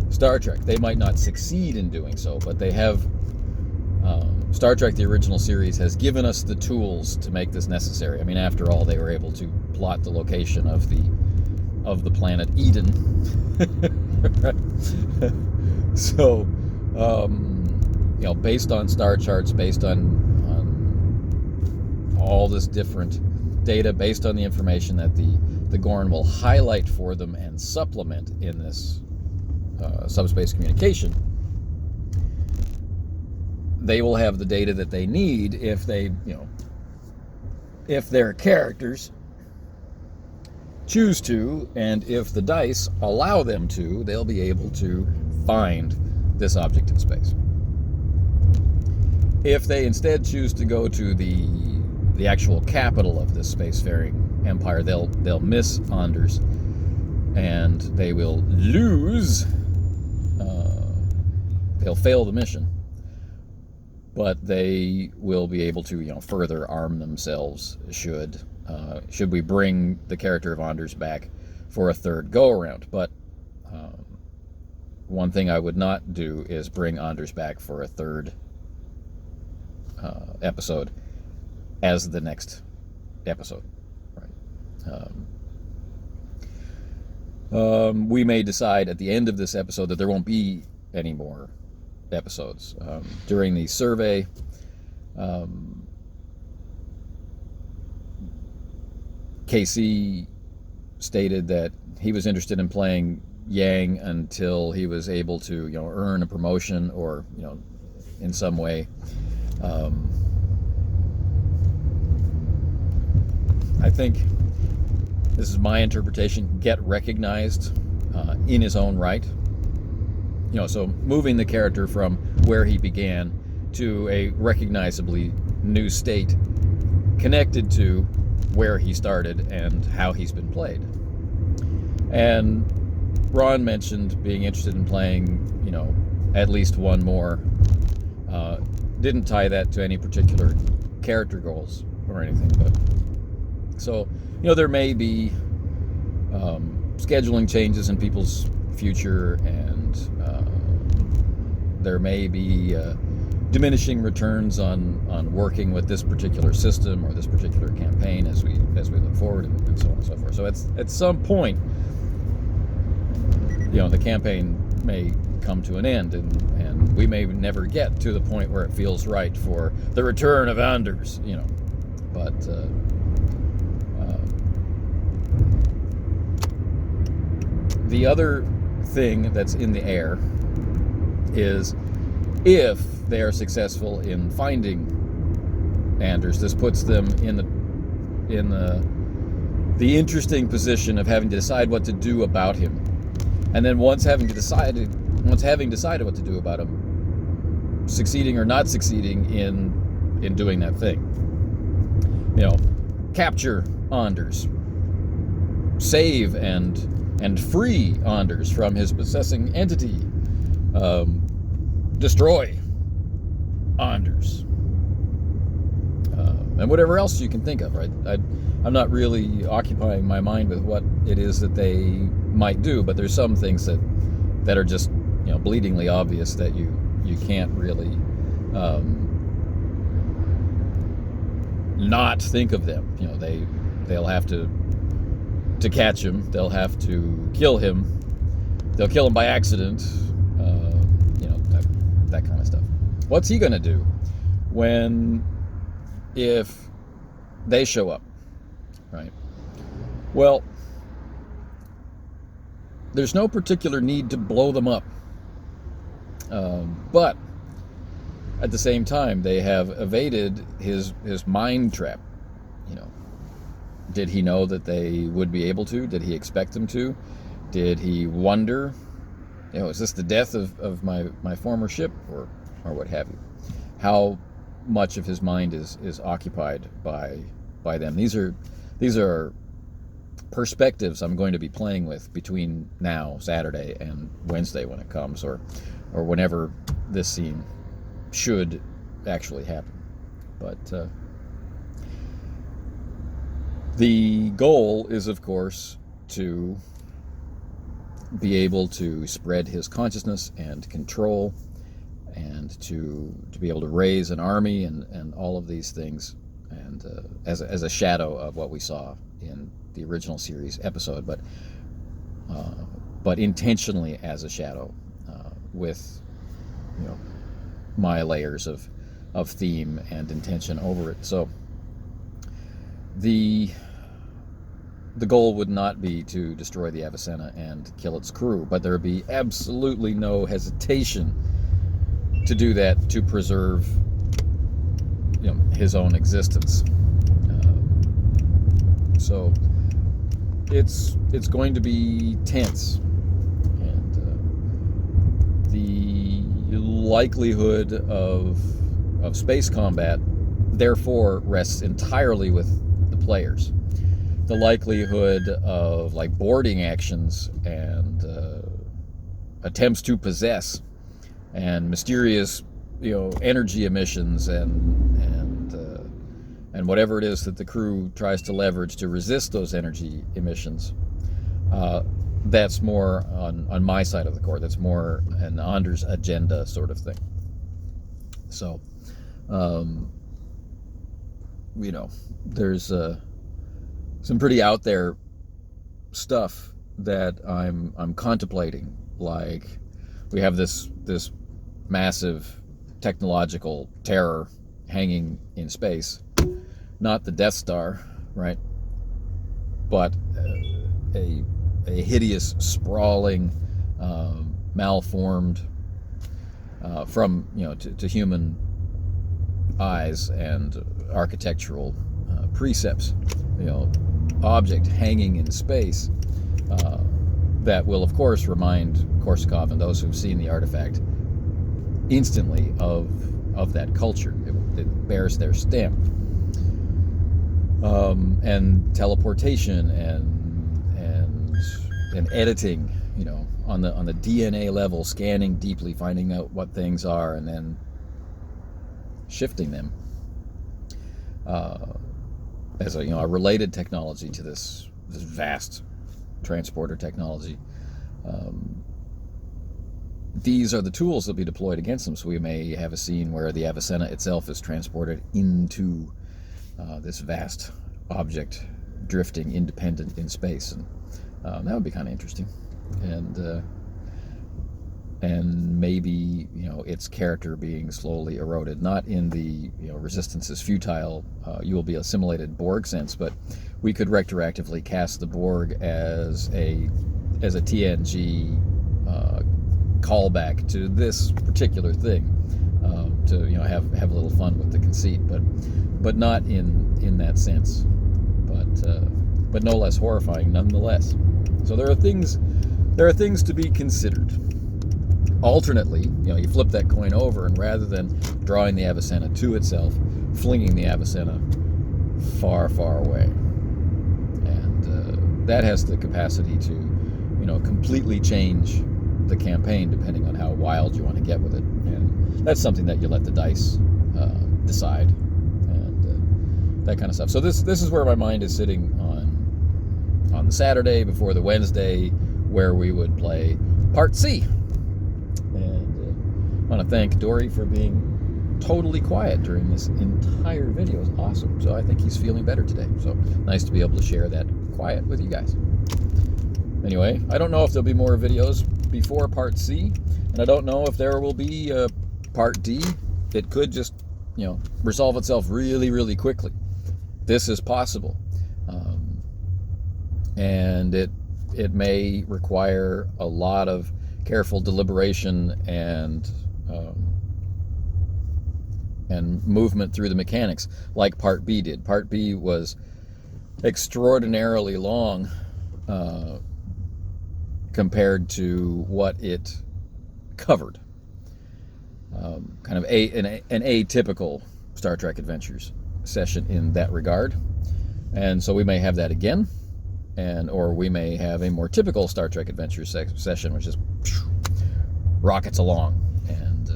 Star Trek. They might not succeed in doing so, but they have... Star Trek, the original series, has given us the tools to make this necessary. I mean, after all, they were able to plot the location of the planet Eden. So, based on star charts, based on all this different data, based on the information that the Gorn will highlight for them and supplement in this subspace communication, they will have the data that they need if they, if their characters choose to, and if the dice allow them to, they'll be able to find this object in space. If they instead choose to go to the actual capital of this spacefaring empire, they'll miss Anders, and they will lose. They'll fail the mission. But they will be able to, further arm themselves should we bring the character of Anders back for a third go-around. But one thing I would not do is bring Anders back for a third episode as the next episode. Right. We may decide at the end of this episode that there won't be any more episodes. During the survey, KC stated that he was interested in playing Yang until he was able to, earn a promotion or, in some way, I think this is my interpretation, get recognized in his own right. So moving the character from where he began to a recognizably new state connected to where he started and how he's been played. And Ron mentioned being interested in playing, at least one more. Didn't tie that to any particular character goals or anything, but so, there may be scheduling changes in people's future, and there may be diminishing returns on working with this particular system or this particular campaign as we look forward, and so on and so forth. So at some point, the campaign may come to an end, and we may never get to the point where it feels right for the return of Anders, but the other thing that's in the air is if they are successful in finding Anders, this puts them in the interesting position of having to decide what to do about him, and then once having decided what to do about him, succeeding or not succeeding in doing that thing. Capture Anders, save and free Anders from his possessing entity, destroy Anders, and whatever else you can think of, right? I'm not really occupying my mind with what it is that they might do, but there's some things that are just bleedingly obvious that you can't really not think of them. They'll have to catch him. They'll have to kill him. They'll kill him by accident. That kind of stuff. What's he going to do if they show up, right? Well, there's no particular need to blow them up. But at the same time, they have evaded his mind trap. Did he know that they would be able to? Did he expect them to? Did he wonder, is this the death of my former ship, or what have you? How much of his mind is occupied by them? These are perspectives I'm going to be playing with between now, Saturday, and Wednesday when it comes, or whenever this scene should actually happen. But the goal is, of course, to be able to spread his consciousness and control, and to be able to raise an army and all of these things, and as a shadow of what we saw in the original series episode, but intentionally as a shadow, with my layers of theme and intention over it. So the goal would not be to destroy the Avicenna and kill its crew, but there would be absolutely no hesitation to do that to preserve his own existence. So it's going to be tense, and the likelihood of space combat therefore rests entirely with the players. The likelihood of boarding actions and attempts to possess and mysterious energy emissions and whatever it is that the crew tries to leverage to resist those energy emissions, that's more on my side of the court. That's more an Anders agenda sort of thing. So there's some pretty out there stuff that I'm contemplating. Like, we have this massive technological terror hanging in space, not the Death Star, right? But a hideous, sprawling, malformed, from to human eyes and architectural precepts, object hanging in space, that will, of course, remind Korsakov and those who've seen the artifact instantly of that culture. It bears their stamp. And teleportation and editing, on the DNA level, scanning deeply, finding out what things are, and then shifting them as a related technology to this vast transporter technology. These are the tools that will be deployed against them. So we may have a scene where the Avicenna itself is transported into this vast object drifting independent in space, and that would be kind of interesting. And maybe its character being slowly eroded, not in the resistance is futile, you will be assimilated Borg sense, but we could retroactively cast the Borg as a TNG callback to this particular thing, to have a little fun with the conceit, but not in that sense, but no less horrifying nonetheless. So there are things to be considered. Alternately, you flip that coin over, and rather than drawing the Avicenna to itself, flinging the Avicenna far, far away, and that has the capacity to completely change the campaign depending on how wild you want to get with it. And that's something that you let the dice decide, and that kind of stuff. So this is where my mind is sitting on the Saturday before the Wednesday, where we would play Part C. And I want to thank Dory for being totally quiet during this entire video. It's awesome. So I think he's feeling better today. So nice to be able to share that quiet with you guys. Anyway, I don't know if there'll be more videos before part C, and I don't know if there will be part D. It could just, resolve itself really, really quickly. This is possible. And it may require a lot of careful deliberation and movement through the mechanics, like Part B did. Part B was extraordinarily long compared to what it covered. Kind of an atypical Star Trek Adventures session in that regard. And so we may have that again, or we may have a more typical Star Trek Adventures session, which is rockets along, and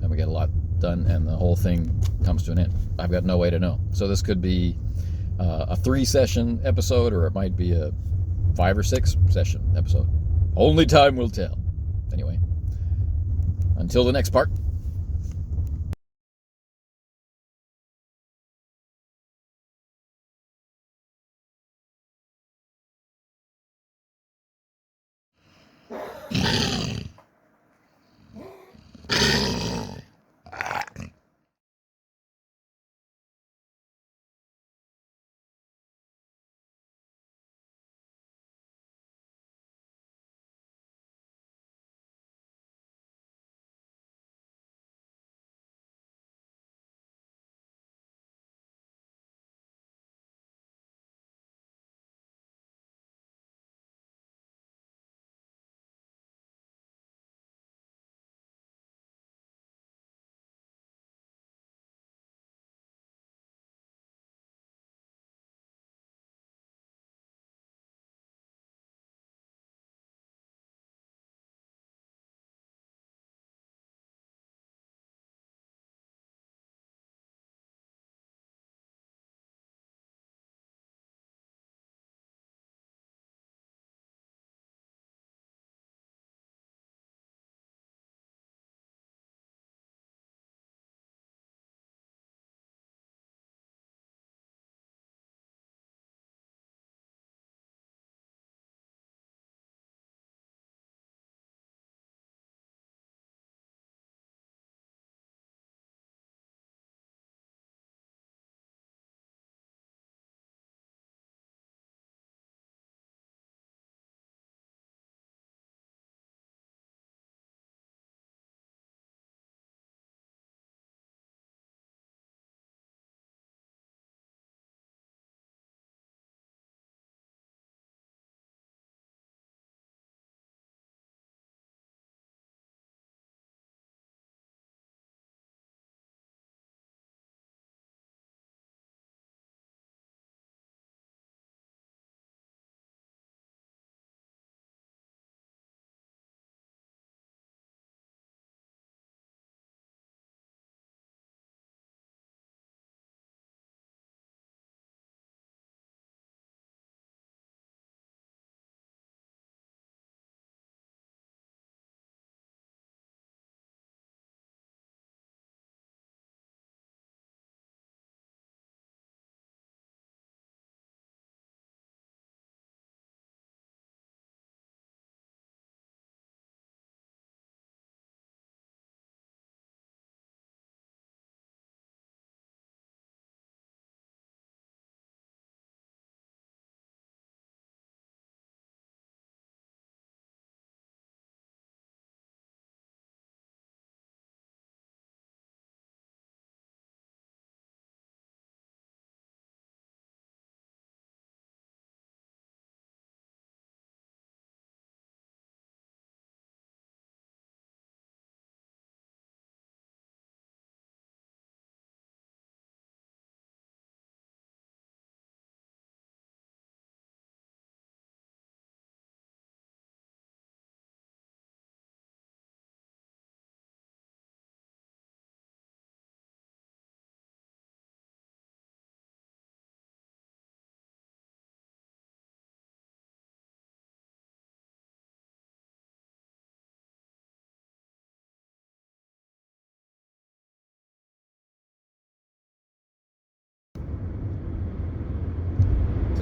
we get a lot done, and the whole thing comes to an end. I've got no way to know. So this could be a 3-session episode, or it might be a 5 or 6 session episode. Only time will tell. Anyway, until the next part.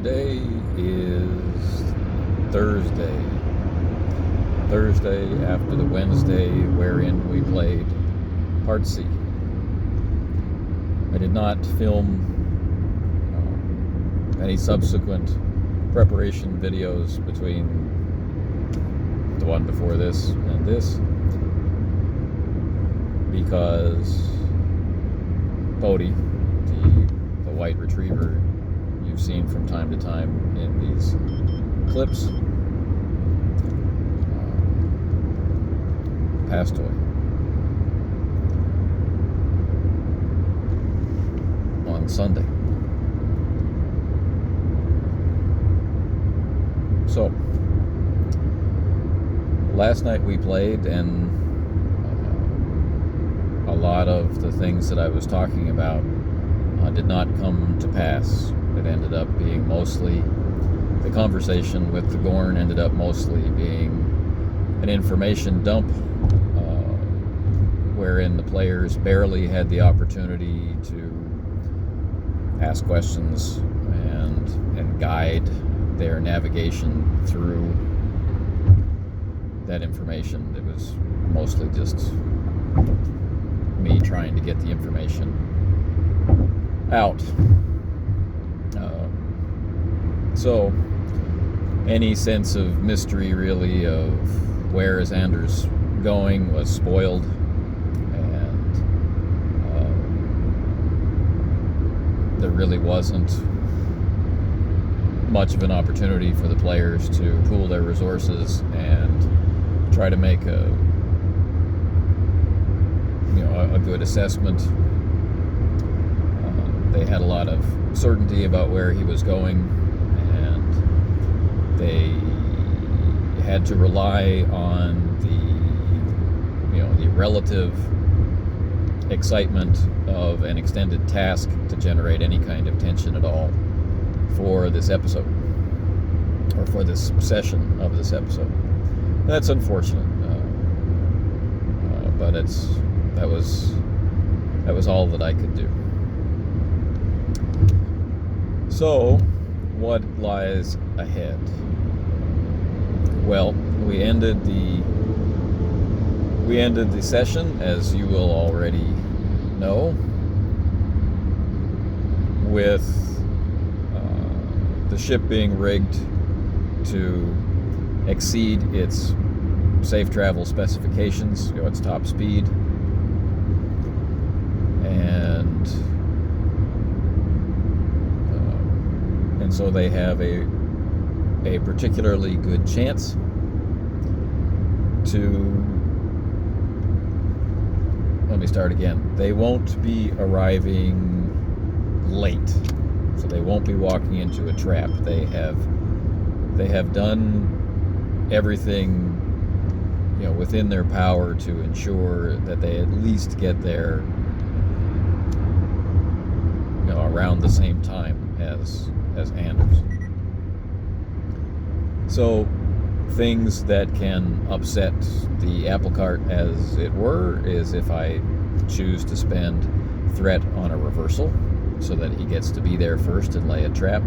today is Thursday. Thursday after the Wednesday wherein we played Part C. I did not film any subsequent preparation videos between the one before this and this because Bodhi, the white retriever you've seen from time to time in these clips, passed away on Sunday. So, last night we played, and a lot of the things that I was talking about did not come to pass. It ended up being mostly, the conversation with the Gorn ended up mostly being an information dump, wherein the players barely had the opportunity to ask questions and guide their navigation through that information. It was mostly just me trying to get the information out. So any sense of mystery really of where is Anders going was spoiled, and there really wasn't much of an opportunity for the players to pool their resources and try to make a good assessment. They had a lot of certainty about where he was going, and they had to rely on the relative excitement of an extended task to generate any kind of tension at all for this episode, or for this session of this episode. That's unfortunate, but that was all that I could do. So, what lies ahead? Well, we ended the session, as you will already know, with the ship being rigged to exceed its safe travel specifications, its top speed, and so they have a particularly good chance to, let me start again, they won't be arriving late, so they won't be walking into a trap. They have done everything within their power to ensure that they at least get there around the same time as Anders. So things that can upset the apple cart, as it were, is if I choose to spend threat on a reversal so that he gets to be there first and lay a trap.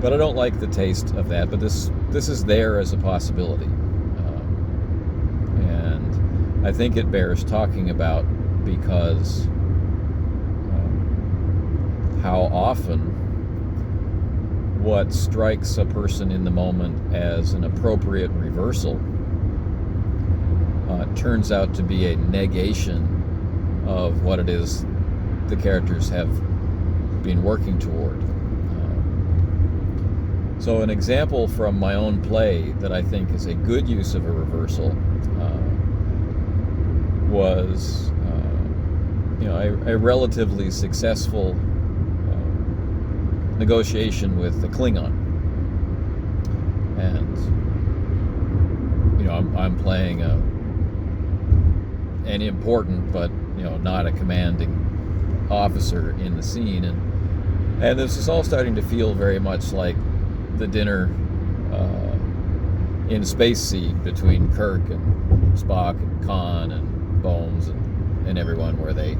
But I don't like the taste of that, but this is there as a possibility. And I think it bears talking about because how often what strikes a person in the moment as an appropriate reversal turns out to be a negation of what it is the characters have been working toward. So an example from my own play that I think is a good use of a reversal was a relatively successful negotiation with the Klingon, and I'm playing an important but not a commanding officer in the scene, and this is all starting to feel very much like the dinner in Space Seed between Kirk and Spock and Khan and Bones and everyone, where they're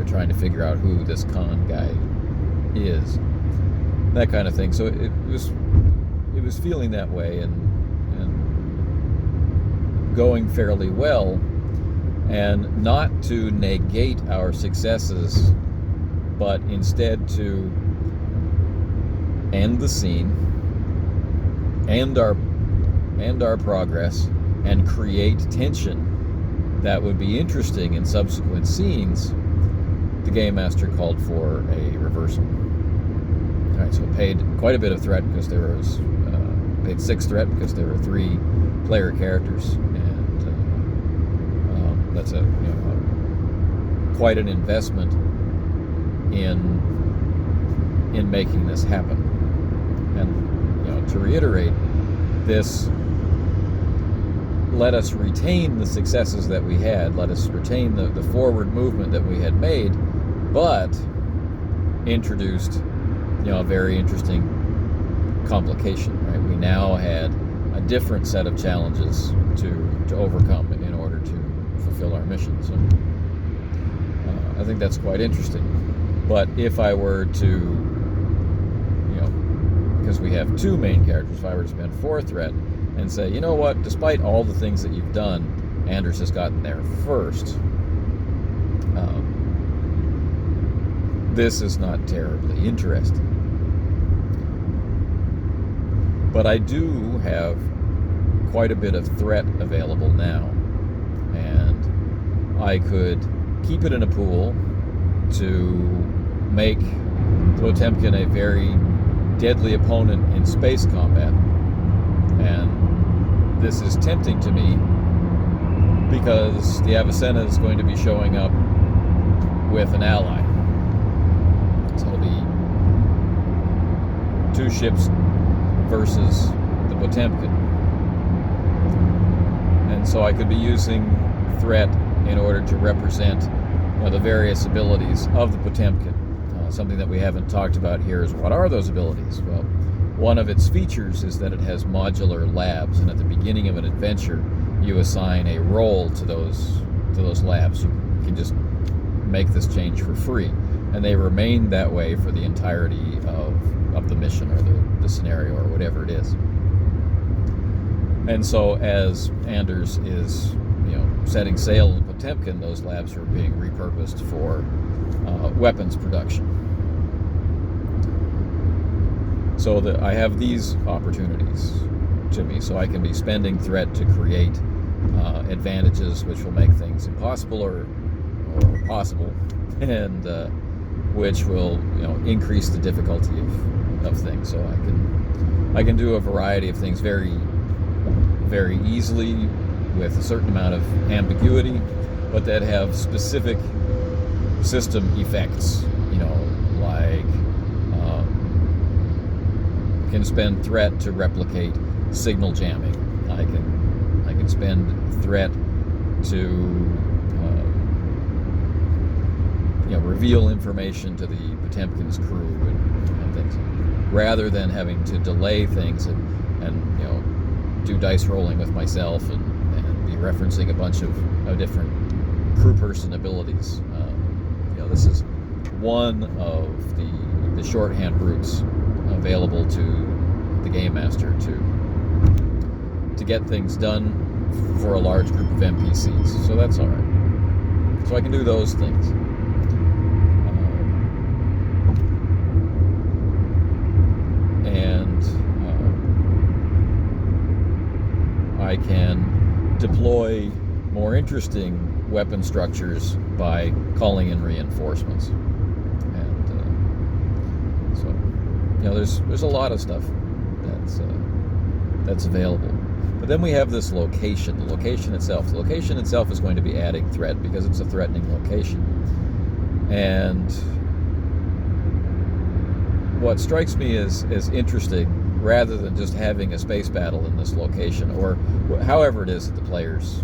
trying to figure out who this Khan guy is. that kind of thing. So it was feeling that way and going fairly well, and not to negate our successes, but instead to end the scene, end our progress, and create tension that would be interesting in subsequent scenes. The game master called for a reversal. All right, so paid quite a bit of threat because there was paid 6 threat because there were 3 player characters, and that's quite an investment in making this happen. And to reiterate, this let us retain the successes that we had, let us retain the forward movement that we had made, but introduced a very interesting complication, right? We now had a different set of challenges to overcome in order to fulfill our mission. So I think that's quite interesting. But if I were to, because we have 2 main characters, if I were to spend 4 threat and say, you know what, despite all the things that you've done, Anders has gotten there first, this is not terribly interesting. But I do have quite a bit of threat available now, and I could keep it in a pool to make Potemkin a very deadly opponent in space combat. And this is tempting to me because the Avicenna is going to be showing up with an ally. So it'll be 2 ships versus the Potemkin. And so I could be using threat in order to represent the various abilities of the Potemkin. Something that we haven't talked about here is, what are those abilities? Well, one of its features is that it has modular labs, and at the beginning of an adventure, you assign a role to those labs. You can just make this change for free, and they remain that way for the entirety of the mission or the scenario or whatever it is. And so as Anders is setting sail in Potemkin, those labs are being repurposed for weapons production. So that I have these opportunities to me, so I can be spending threat to create advantages which will make things impossible or possible, and which will increase the difficulty of things. So I can do a variety of things very, very easily with a certain amount of ambiguity, but that have specific system effects. Like can spend threat to replicate signal jamming. I can spend threat to reveal information to the Potemkin's crew and things, rather than having to delay things and do dice rolling with myself and be referencing a bunch of different crew person abilities. This is one of the shorthand routes available to the game master to get things done for a large group of NPCs. So that's all right. So I can do those things. And I can deploy more interesting weapon structures by calling in reinforcements. And so there's a lot of stuff that's available. But then we have this location. The location itself. The location itself is going to be adding threat because it's a threatening location. And what strikes me as interesting, rather than just having a space battle in this location, or however it is that the players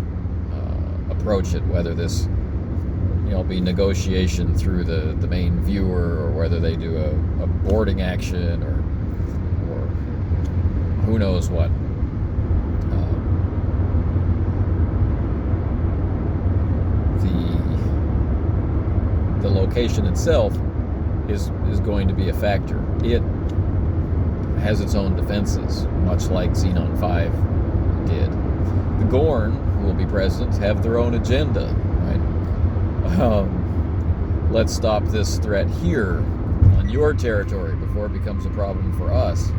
approach it, whether this be negotiation through the main viewer, or whether they do a boarding action or who knows what. The location itself is going to be a factor. It has its own defenses, much like Xenon 5 did. The Gorn, who will be present, have their own agenda, right? Let's stop this threat here on your territory before it becomes a problem for us.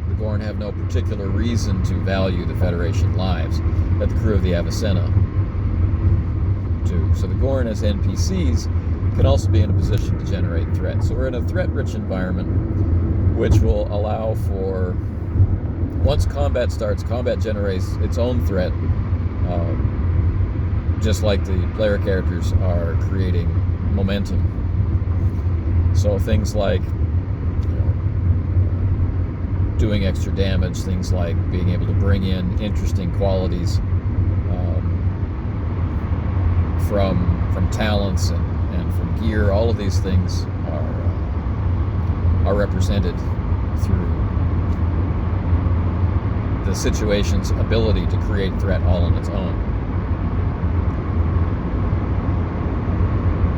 The Gorn have no particular reason to value the Federation lives that the crew of the Avicenna do. So the Gorn as NPCs can also be in a position to generate threats. So we're in a threat-rich environment, which will allow for, once combat starts, combat generates its own threat, just like the player characters are creating momentum. So things like doing extra damage, things like being able to bring in interesting qualities from talents and from gear. All of these things are represented through the situation's ability to create threat all on its own.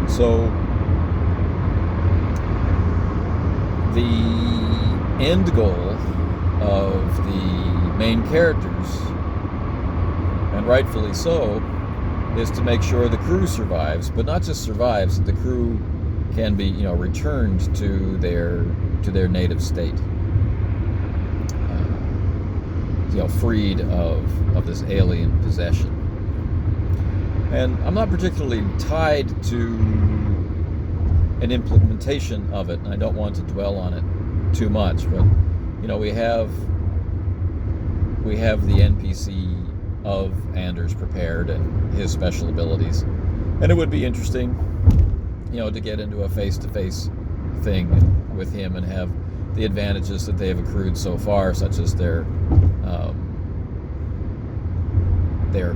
So the end goal of the main characters, and rightfully so, is to make sure the crew survives, but not just survives, the crew can be, returned to their native state, freed of this alien possession. And I'm not particularly tied to an implementation of it, and I don't want to dwell on it too much, but we have the NPC of Anders prepared and his special abilities, and it would be interesting to get into a face-to-face thing with him and have the advantages that they have accrued so far, such as their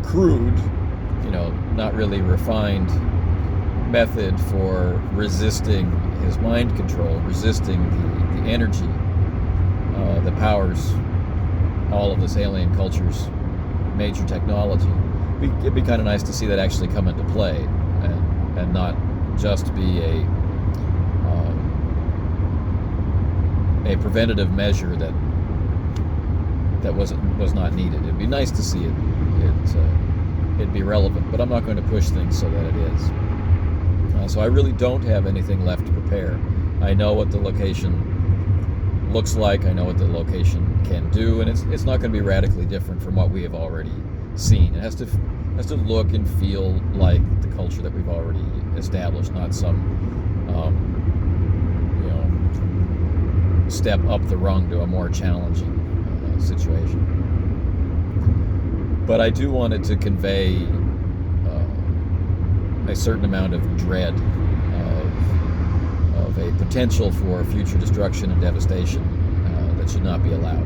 crude, not really refined method for resisting his mind control, resisting the energy that powers all of this alien culture's major technology. It'd be kind of nice to see that actually come into play, and not just be a preventative measure that was not needed. It'd be nice to see it'd be relevant, but I'm not going to push things so that it is. So I really don't have anything left to prepare. I know what the location looks like. I know what the location can do, and it's not going to be radically different from what we have already seen. It has to look and feel like the culture that we've already established, not some step up the rung to a more challenging situation. But I do want it to convey a certain amount of dread of a potential for future destruction and devastation that should not be allowed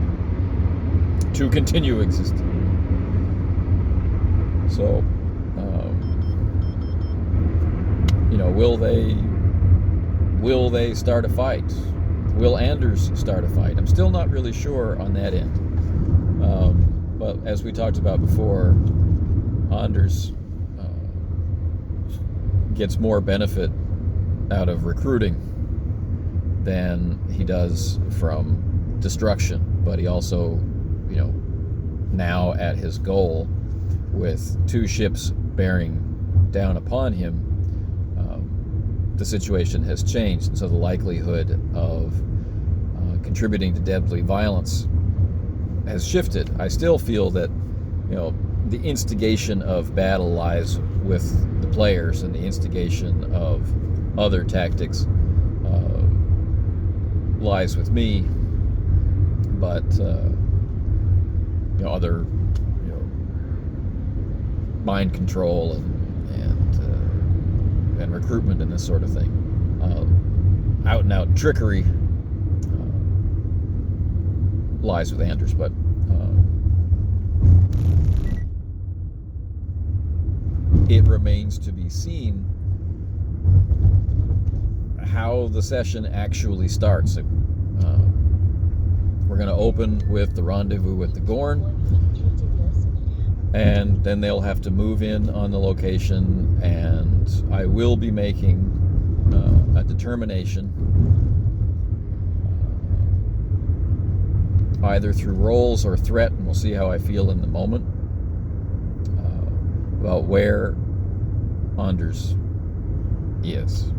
to continue existing. So, will they start a fight? Will Anders start a fight? I'm still not really sure on that end. But as we talked about before, Anders gets more benefit out of recruiting than he does from destruction. But he also, now at his goal, with 2 ships bearing down upon him, the situation has changed, and so the likelihood of contributing to deadly violence has shifted. I still feel that the instigation of battle lies with the players, and the instigation of other tactics lies with me, but other mind control and recruitment and this sort of thing. Out and out trickery lies with Anders, but it remains to be seen how the session actually starts. We're going to open with the rendezvous with the Gorn, and then they'll have to move in on the location, and I will be making a determination either through roles or threat, and we'll see how I feel in the moment, about where Anders is.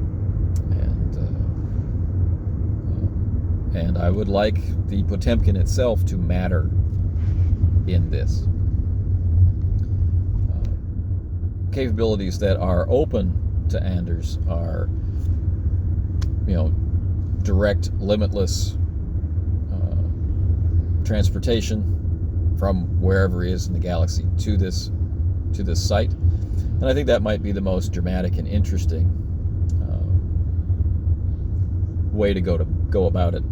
And I would like the Potemkin itself to matter in this. Capabilities that are open to Anders are, direct, limitless transportation from wherever he is in the galaxy to this site. And I think that might be the most dramatic and interesting way to go about it.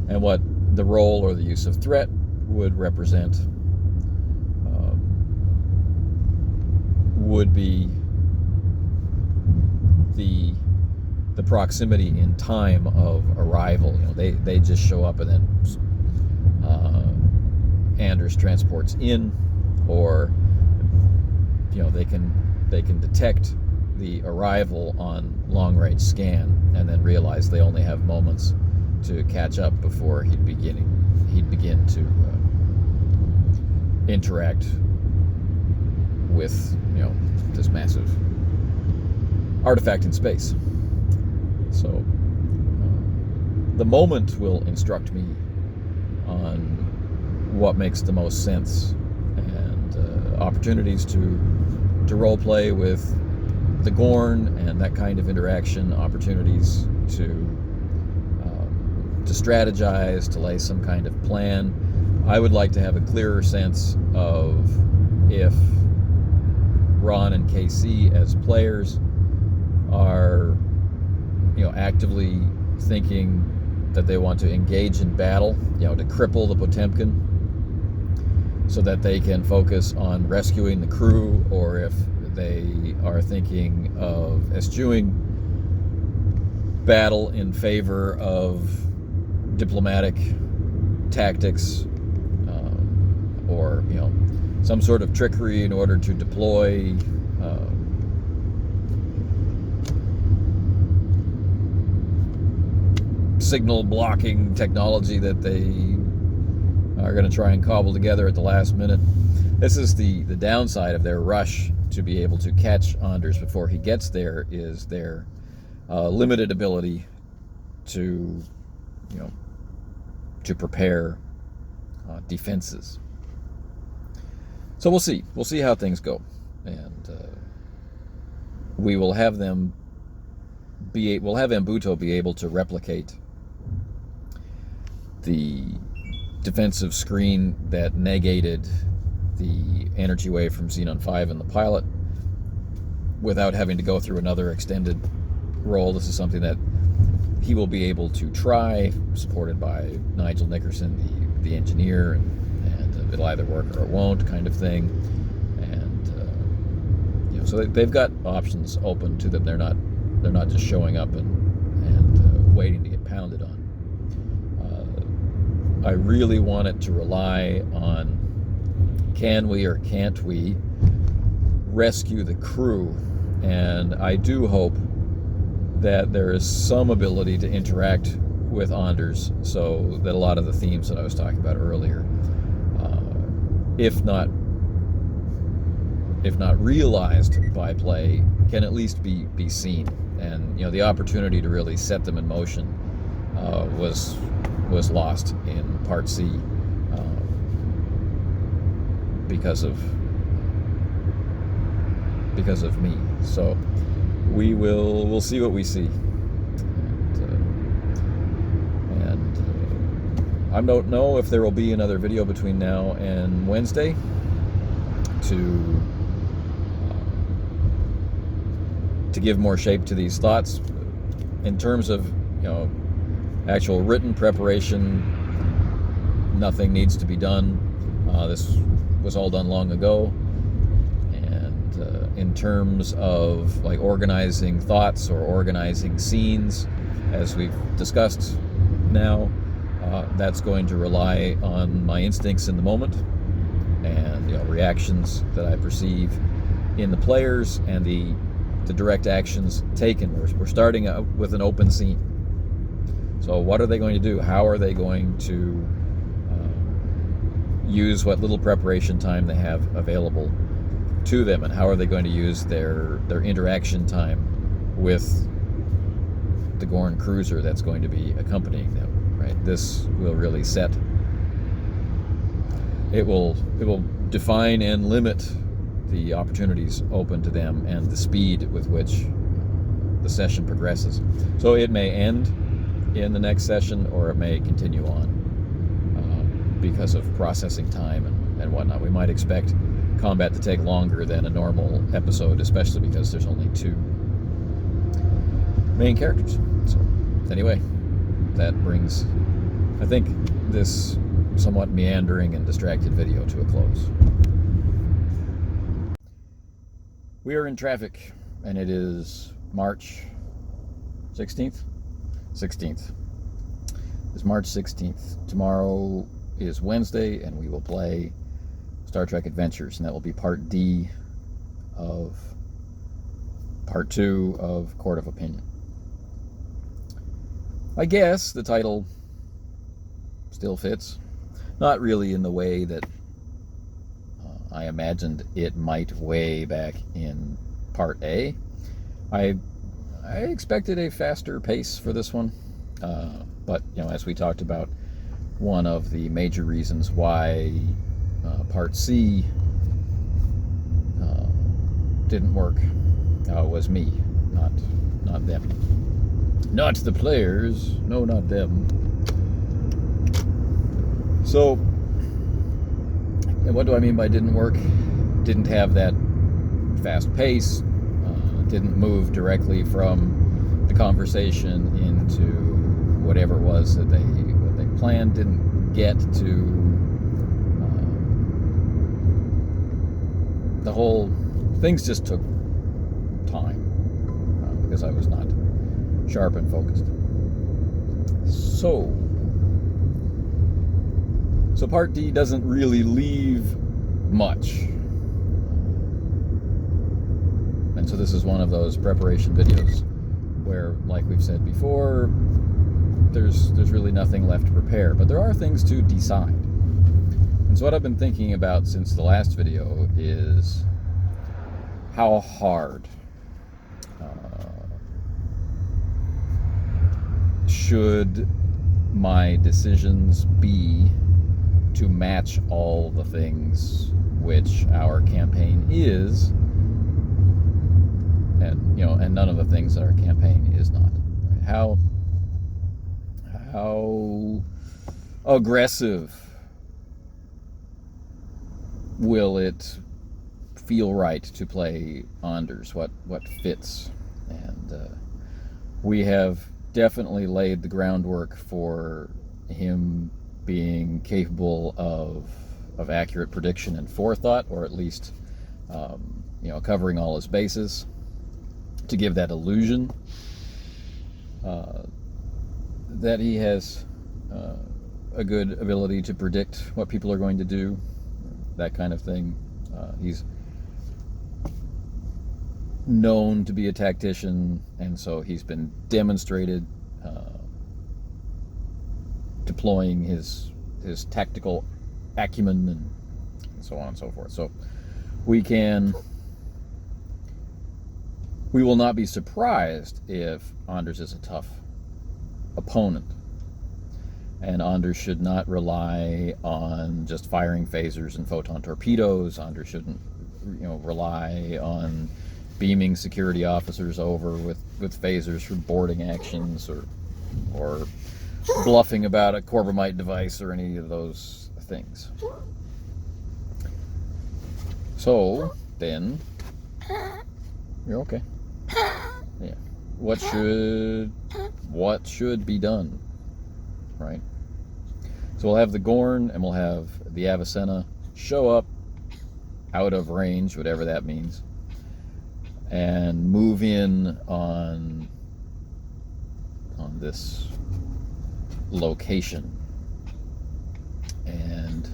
And what the role or the use of threat would represent would be the proximity in time of arrival. They just show up and then Anders transports in, or they can detect the arrival on long-range scan and then realize they only have moments to catch up before he'd begin to interact with this massive artifact in space. So the moment will instruct me on what makes the most sense, and opportunities to role play with the Gorn and that kind of interaction, opportunities to strategize, to lay some kind of plan. I would like to have a clearer sense of if Ron and KC as players are actively thinking that they want to engage in battle, to cripple the Potemkin so that they can focus on rescuing the crew, or if they are thinking of eschewing battle in favor of diplomatic tactics, or some sort of trickery in order to deploy signal blocking technology that they are going to try and cobble together at the last minute. This is the downside of their rush to be able to catch Anders before he gets there, is their limited ability to prepare defenses. So we'll see how things go, and we will have them we'll have Mbuto be able to replicate the defensive screen that negated the energy wave from Xenon 5 in the pilot without having to go through another extended role. This is something that he will be able to try, supported by Nigel Nickerson, the engineer, and it'll either work or it won't, kind of thing. And so they've got options open to them. They're not just showing up and waiting to get pounded on. I really want it to rely on, can we or can't we rescue the crew? And I do hope that there is some ability to interact with Anders, so that a lot of the themes that I was talking about earlier, if not realized by play, can at least be seen. And the opportunity to really set them in motion was lost in Part C because of me. So we'll see what we see. I don't know if there will be another video between now and Wednesday to give more shape to these thoughts. In terms of actual written preparation, nothing needs to be done. This was all done long ago. And in terms of organizing thoughts or organizing scenes, as we've discussed now, that's going to rely on my instincts in the moment and reactions that I perceive in the players and the direct actions taken. We're starting out with an open scene. So what are they going to do? How are they going to use what little preparation time they have available to them, and how are they going to use their interaction time with the Gorn cruiser that's going to be accompanying them, right? This will really set, it will define and limit the opportunities open to them and the speed with which the session progresses. So it may end in the next session, or it may continue on because of processing time and whatnot. We might expect combat to take longer than a normal episode, especially because there's only 2 main characters. So anyway, that brings, I think, this somewhat meandering and distracted video to a close. We are in traffic, and it is March 16th? 16th. It's March 16th. Tomorrow is Wednesday, and we will play Star Trek Adventures, and that will be part D of part 2 of Court of Opinion. I guess the title still fits. Not really in the way that I imagined it might way back in part A. I expected a faster pace for this one, but as we talked about, one of the major reasons why part C didn't work was me, not them. Not the players. No, not them. So, what do I mean by didn't work? Didn't have that fast pace. Didn't move directly from the conversation into whatever it was that they planned. Didn't get to the whole. Things just took time because I was not sharp and focused. So part D doesn't really leave much. And so this is one of those preparation videos where, like we've said before, there's really nothing left to prepare, but there are things to decide. And so what I've been thinking about since the last video is how hard should my decisions be to match all the things which our campaign is, and none of the things that our campaign is not. Right? How aggressive will it feel right to play Anders? What fits? And we have definitely laid the groundwork for him being capable of accurate prediction and forethought, or at least covering all his bases to give that illusion that he has a good ability to predict what people are going to do, that kind of thing. He's known to be a tactician, and so he's been demonstrated deploying his tactical acumen and so on and so forth. So we will not be surprised if Anders is a tough opponent, and Anders should not rely on just firing phasers and photon torpedoes. Anders shouldn't rely on beaming security officers over with phasers for boarding actions, or bluffing about a Corbomite device or any of those things. So then, you're okay. Yeah. What should be done, right? So we'll have the Gorn and we'll have the Avicenna show up out of range, whatever that means, and move in on this location. And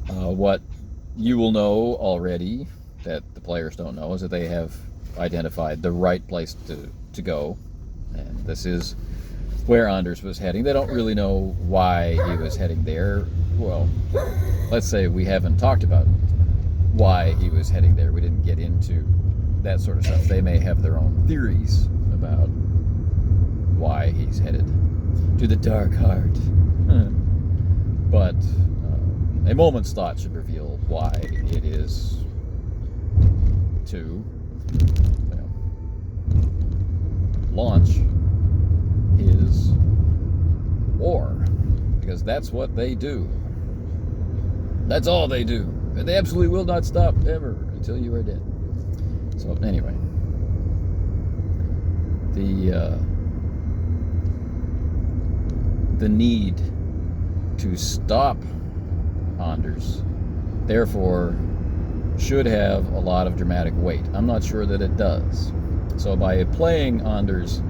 what you will know already that the players don't know is that they have identified the right place to go, and this is where Anders was heading. They don't really know why he was heading there. well, let's say we haven't talked about why he was heading there. We didn't get into that sort of stuff. They may have their own theories about why he's headed to the dark heart. But a moment's thought should reveal why it is to launch his war, because that's what they do. That's all they do. And they absolutely will not stop ever until you are dead. So anyway, the need to stop Anders, therefore, should have a lot of dramatic weight. I'm not sure that it does. So by playing Anders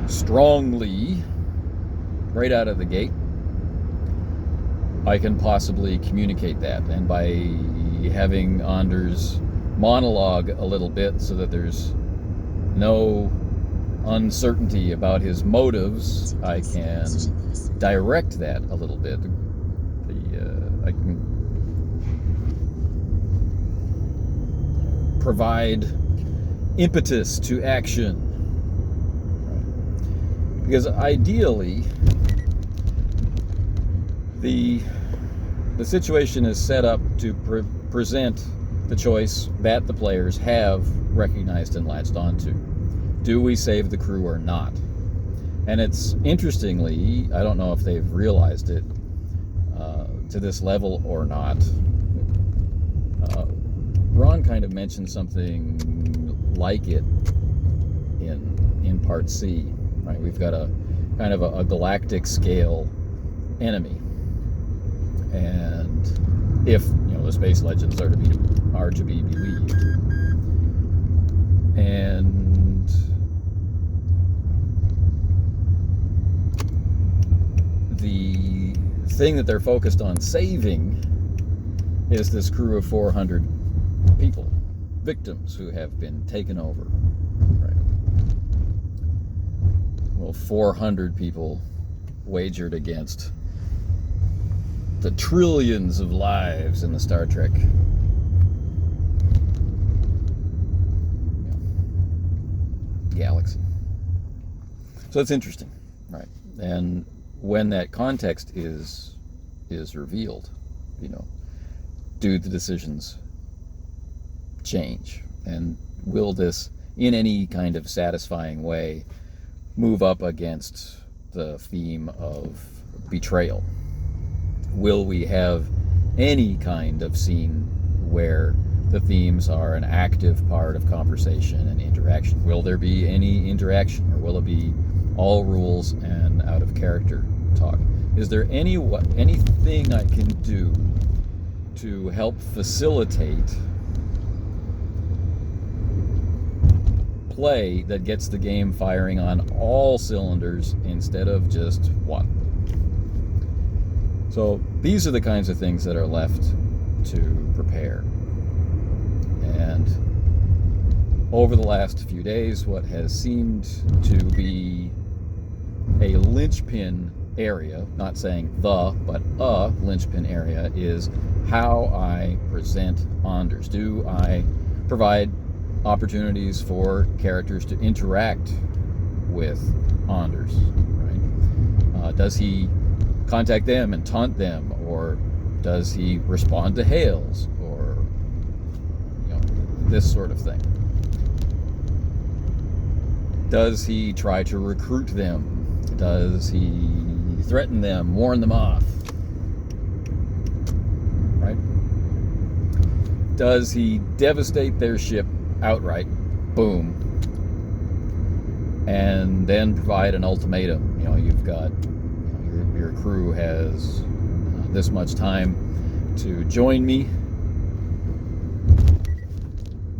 strongly right out of the gate, I can possibly communicate that. And by having Anders monologue a little bit so that there's no uncertainty about his motives, I can direct that a little bit. I can provide impetus to action. Because ideally, the situation is set up to present the choice that the players have recognized and latched onto. Do we save the crew or not? And it's interestingly, I don't know if they've realized it to this level or not. Ron kind of mentioned something like it in part C. Right, we've got a kind of a galactic scale enemy, and if the space legends are to be believed, and the thing that they're focused on saving is this crew of 400 people, victims who have been taken over. Right. Well, 400 people wagered against the trillions of lives in the Star Trek galaxy. So it's interesting, right? And when that context is revealed, do the decisions change? And will this, in any kind of satisfying way, move up against the theme of betrayal? Will we have any kind of scene where the themes are an active part of conversation and interaction? Will there be any interaction, or will it be all rules and out of character talk? Is there anything I can do to help facilitate play that gets the game firing on all cylinders instead of just one? So these are the kinds of things that are left to prepare. And over the last few days, what has seemed to be a linchpin area, not saying the, but a linchpin area, is how I present Anders. Do I provide opportunities for characters to interact with Anders? Right? Does he contact them and taunt them, or does he respond to hails, or this sort of thing? Does he try to recruit them? Does he threaten them, warn them off? Right? Does he devastate their ship outright? Boom. And then provide an ultimatum. You've got your crew has this much time to join me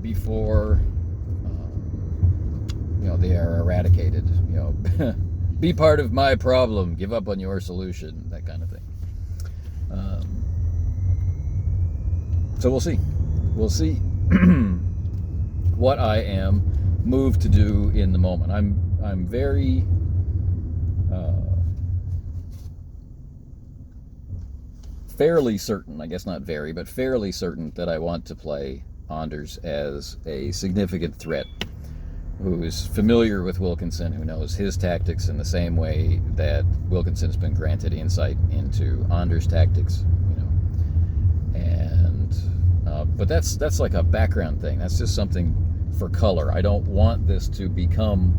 before they are eradicated. Be part of my problem, give up on your solution, that kind of thing. So we'll see what I am moved to do in the moment. I'm very fairly certain, I guess not very, but fairly certain that I want to play Anders as a significant threat who's familiar with Wilkinson, who knows his tactics in the same way that Wilkinson has been granted insight into Anders' tactics, And but that's like a background thing. That's just something for color. I don't want this to become,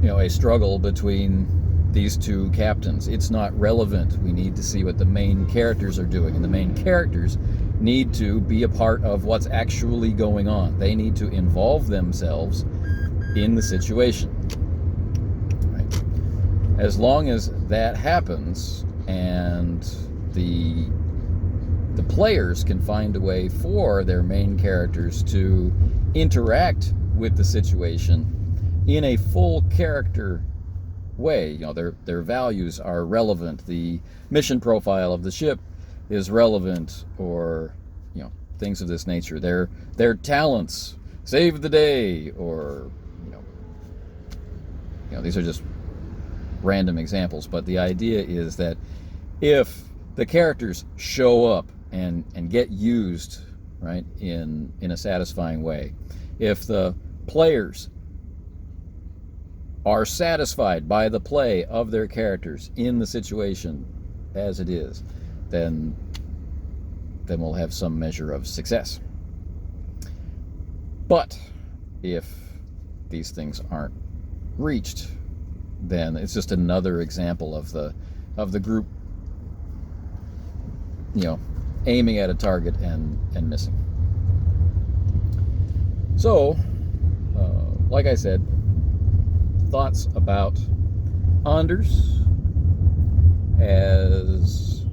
a struggle between these two captains. It's not relevant. We need to see what the main characters are doing, and the main characters need to be a part of what's actually going on. They need to involve themselves in the situation. Right? As long as that happens and the players can find a way for their main characters to interact with the situation in a full character way, their values are relevant, the mission profile of the ship is relevant, or things of this nature, their talents, save the day, or these are just random examples, but the idea is that if the characters show up and get used, right, in a satisfying way, if the players are satisfied by the play of their characters in the situation as it is, then we'll have some measure of success. But if these things aren't reached, then it's just another example of the group aiming at a target and missing. So like I said, thoughts about Anders as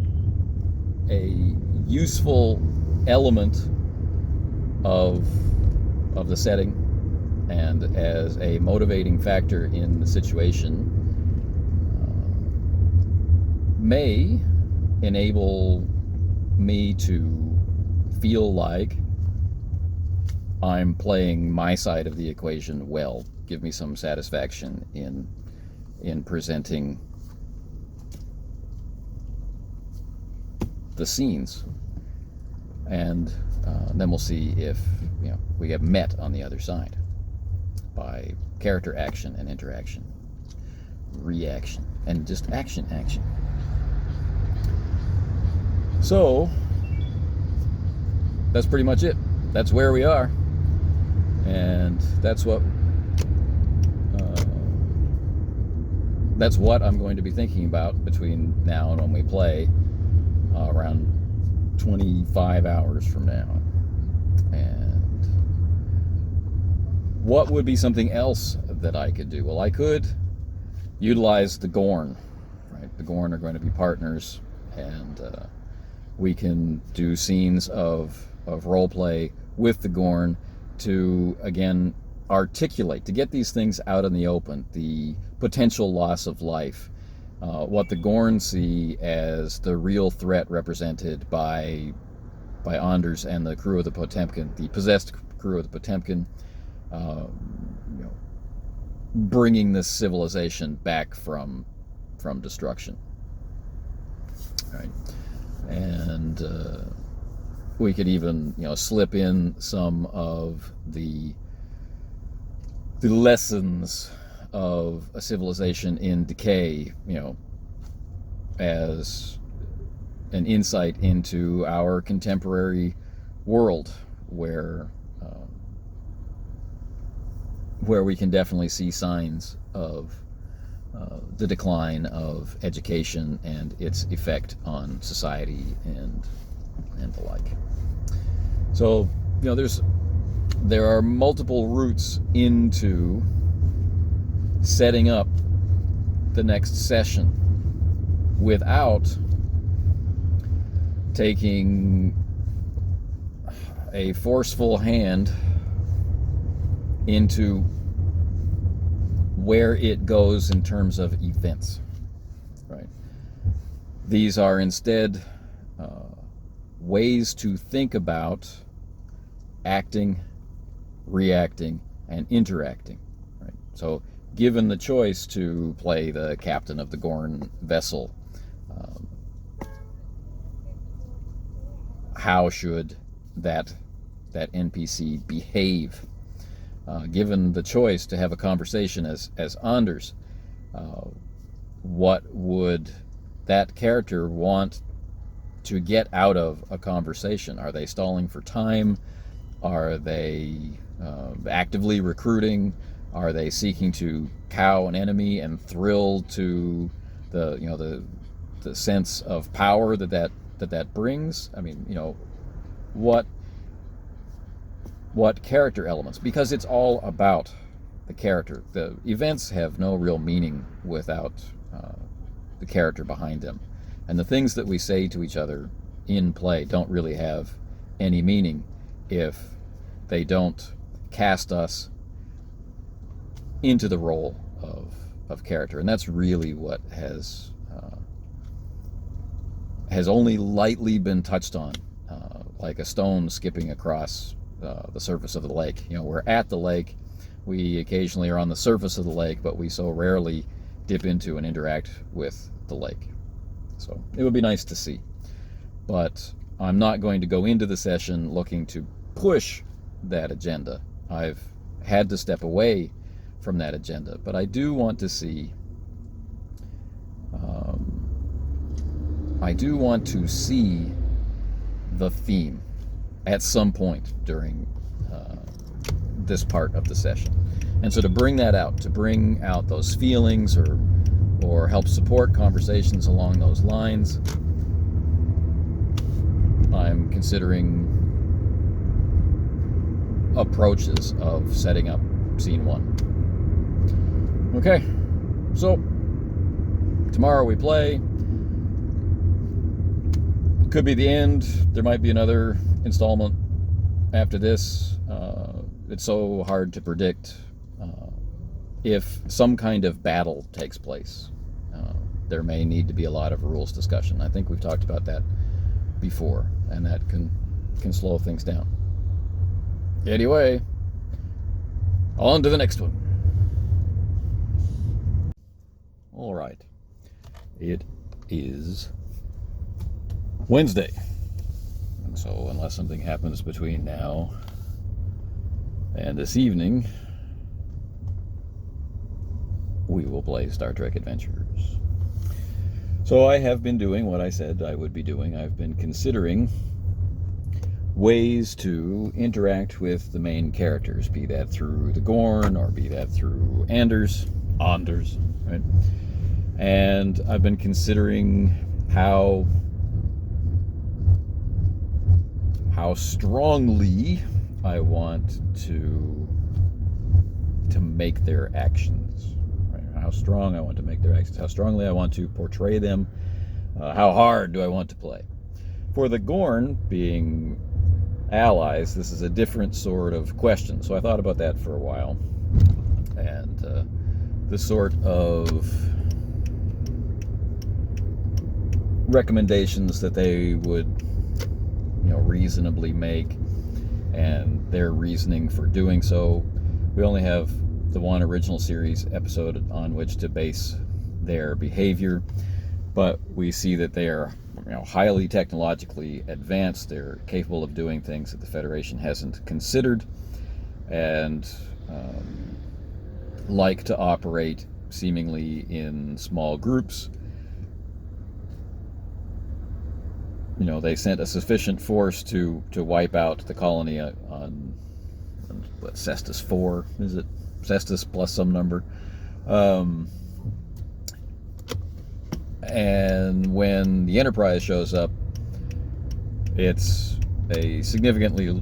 a useful element of the setting and as a motivating factor in the situation may enable me to feel like I'm playing my side of the equation well, give me some satisfaction in presenting the scenes, and then we'll see if we get met on the other side by character action and interaction, reaction, and just action. So that's pretty much it. That's where we are, and that's what I'm going to be thinking about between now and when we play, around 25 hours from now. And what would be something else that I could do? Well, I could utilize the Gorn. Right? The Gorn are going to be partners, and we can do scenes of role play with the Gorn to, again, articulate, to get these things out in the open, the potential loss of life, what the Gorn see as the real threat represented by Anders and the crew of the Potemkin, the possessed crew of the Potemkin, bringing this civilization back from destruction. Right? And we could even slip in some of the lessons of a civilization in decay, as an insight into our contemporary world, where we can definitely see signs of the decline of education and its effect on society and the like. So there are multiple routes into setting up the next session without taking a forceful hand into where it goes in terms of events. Right? These are instead ways to think about acting, reacting, and interacting. Right? So, given the choice to play the captain of the Gorn vessel, how should that NPC behave. Given the choice to have a conversation as Anders, what would that character want to get out of a conversation? Are they stalling for time? Are they actively recruiting? Are they seeking to cow an enemy and thrill to the sense of power that brings? I mean, what character elements? Because it's all about the character. The events have no real meaning without the character behind them. And the things that we say to each other in play don't really have any meaning if they don't cast us into the role of character. And that's really what has only lightly been touched on, like a stone skipping across the surface of the lake. We're at the lake. We occasionally are on the surface of the lake, but we so rarely dip into and interact with the lake. So it would be nice to see. But I'm not going to go into the session looking to push that agenda. I've had to step away from that agenda, but I do want to see the theme at some point during this part of the session. And so to bring out those feelings or help support conversations along those lines, I'm considering approaches of setting up scene 1. Okay, so tomorrow we play. Could be the end. There might be another installment after this. It's so hard to predict if some kind of battle takes place. There may need to be a lot of rules discussion. I think we've talked about that before, and that can slow things down. Anyway, on to the next one. All right. It is Wednesday. And so unless something happens between now and this evening, we will play Star Trek Adventures. So I have been doing what I said I would be doing. I've been considering ways to interact with the main characters, be that through the Gorn or be that through Anders, right? And I've been considering how strongly I want to make their actions, right? How strong I want to make their actions, how strongly I want to portray them, how hard do I want to play. For the Gorn being allies, this is a different sort of question. So I thought about that for a while, and the sort of recommendations that they would reasonably make, and their reasoning for doing so. We only have the one original series episode on which to base their behavior, but we see that they are highly technologically advanced. They're capable of doing things that the Federation hasn't considered, and like to operate seemingly in small groups. They sent a sufficient force to wipe out the colony on Cestus 4, is it? Cestus plus some number. And when the Enterprise shows up, it's a significantly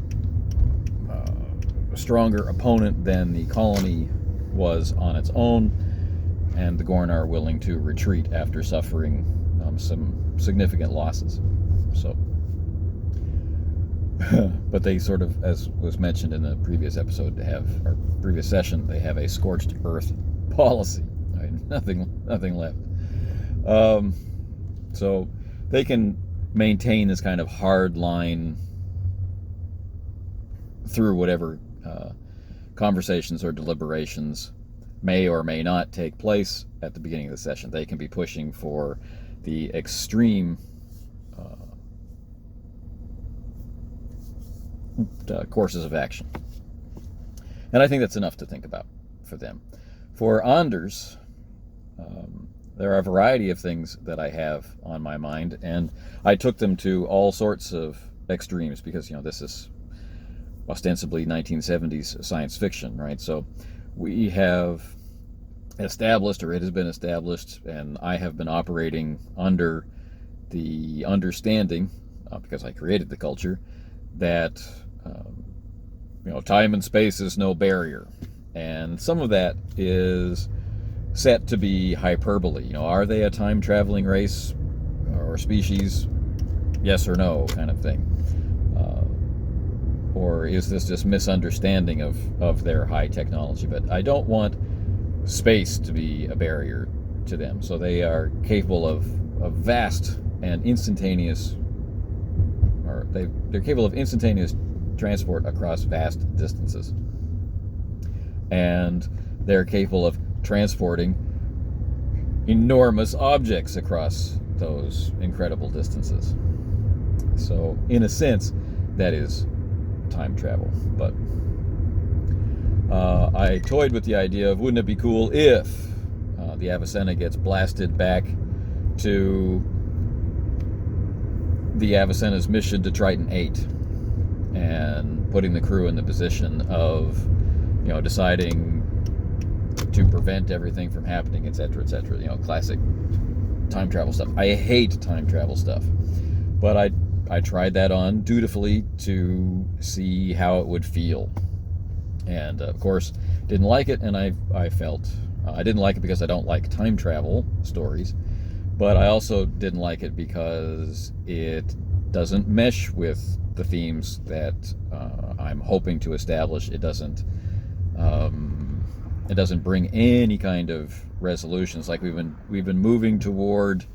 stronger opponent than the colony was on its own, and the Gorn are willing to retreat after suffering some significant losses. So, but they sort of, as was mentioned in the previous episode, previous session, they have a scorched earth policy. Right? Nothing left. So they can maintain this kind of hard line through whatever conversations or deliberations may or may not take place at the beginning of the session. They can be pushing for the extreme courses of action. And I think that's enough to think about for them. For Anders, there are a variety of things that I have on my mind, and I took them to all sorts of extremes because, this is ostensibly 1970s science fiction, right? So we have established, or it has been established, and I have been operating under the understanding, because I created the culture, that time and space is no barrier. And some of that is set to be hyperbole. Are they a time-traveling race or species? Yes or no, kind of thing. Or is this just misunderstanding of their high technology? But I don't want space to be a barrier to them. So they are capable of vast and instantaneous, or they're capable of instantaneous transport across vast distances. And they're capable of transporting enormous objects across those incredible distances. So, in a sense, that is time travel. But I toyed with the idea of, wouldn't it be cool if the Avicenna gets blasted back to the Avicenna's mission to Triton 8 and putting the crew in the position of, deciding to prevent everything from happening, etc., etc. Classic time travel stuff. I hate time travel stuff, but I tried that on dutifully to see how it would feel, and of course didn't like it. And I felt I didn't like it because I don't like time travel stories, but I also didn't like it because it doesn't mesh with the themes that I'm hoping to establish. It doesn't bring any kind of resolutions. Like we've been moving toward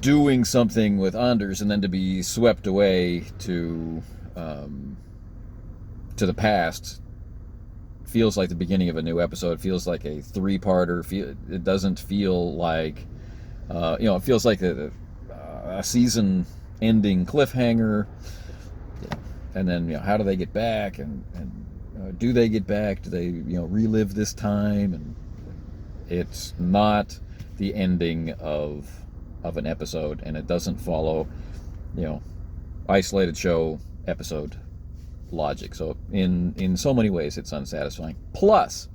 doing something with Anders, and then to be swept away to the past feels like the beginning of a new episode. It feels like a three-parter. It doesn't feel like it feels like a season-ending cliffhanger. And then how do they get back? And do they get back? Do they relive this time? And it's not the ending of an episode, and it doesn't follow isolated show episode logic. So in so many ways it's unsatisfying. Plus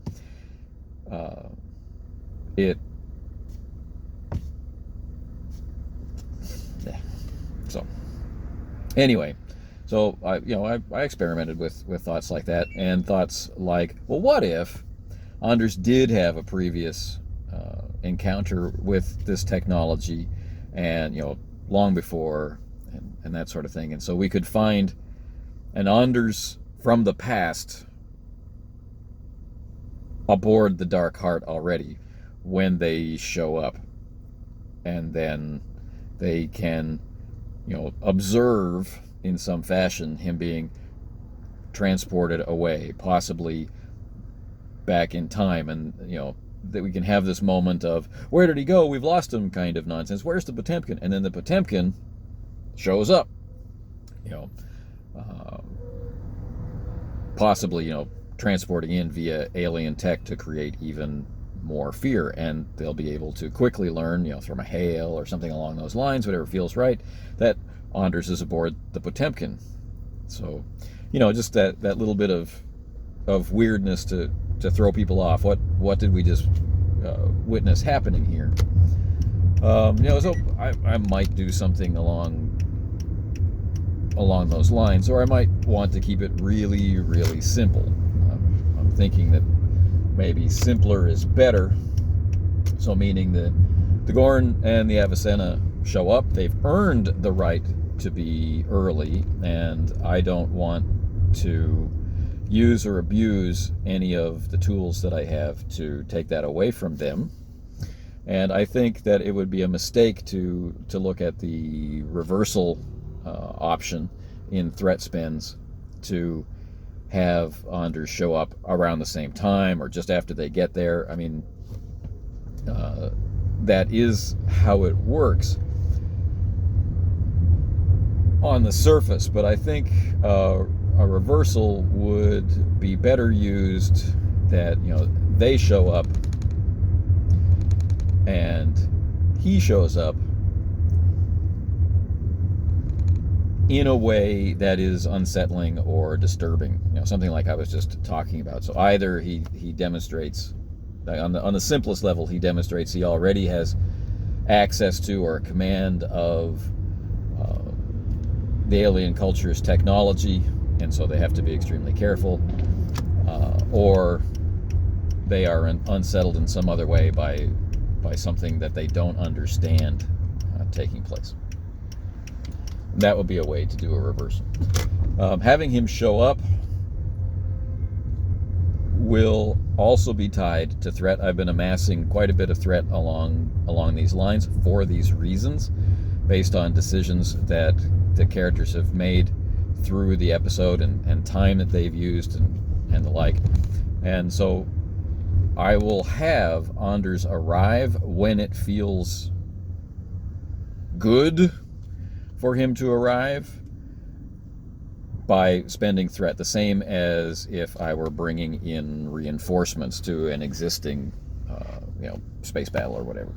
so anyway, so I experimented with thoughts like that, and thoughts like, well, what if Anders did have a previous encounter with this technology, and long before, and that sort of thing, and so we could find an Anders from the past aboard the Dark Heart already when they show up, and then they can observe in some fashion him being transported away, possibly back in time, and that we can have this moment of, where did he go? We've lost him kind of nonsense. Where's the Potemkin? And then the Potemkin shows up, possibly transporting in via alien tech to create even more fear, and they'll be able to quickly learn, from a hail or something along those lines, whatever feels right, that Anders is aboard the Potemkin. So, just that little bit of weirdness to throw people off. What did we just witness happening here? So I might do something along those lines, or I might want to keep it really, really simple. I'm thinking that maybe simpler is better. So meaning the Gorn and the Avicenna show up. They've earned the right to be early, and I don't want to use or abuse any of the tools that I have to take that away from them. And I think that it would be a mistake to look at the reversal option in threat spins, to have Anders show up around the same time or just after they get there. I mean, that is how it works. on the surface, but I think a reversal would be better used, that, you know, they show up and he shows up in a way that is unsettling or disturbing, you know, something like I was just talking about. So either he demonstrates, on the simplest level, he demonstrates he already has access to or command of the alien culture's technology, and so they have to be extremely careful, or they are unsettled in some other way by something that they don't understand taking place. That would be a way to do a reversal. Having him show up will also be tied to threat. I've been amassing quite a bit of threat along these lines for these reasons, based on decisions that the characters have made through the episode and time that they've used and the like. And so I will have Anders arrive when it feels good for him to arrive, by spending threat, the same as if I were bringing in reinforcements to an existing space battle or whatever.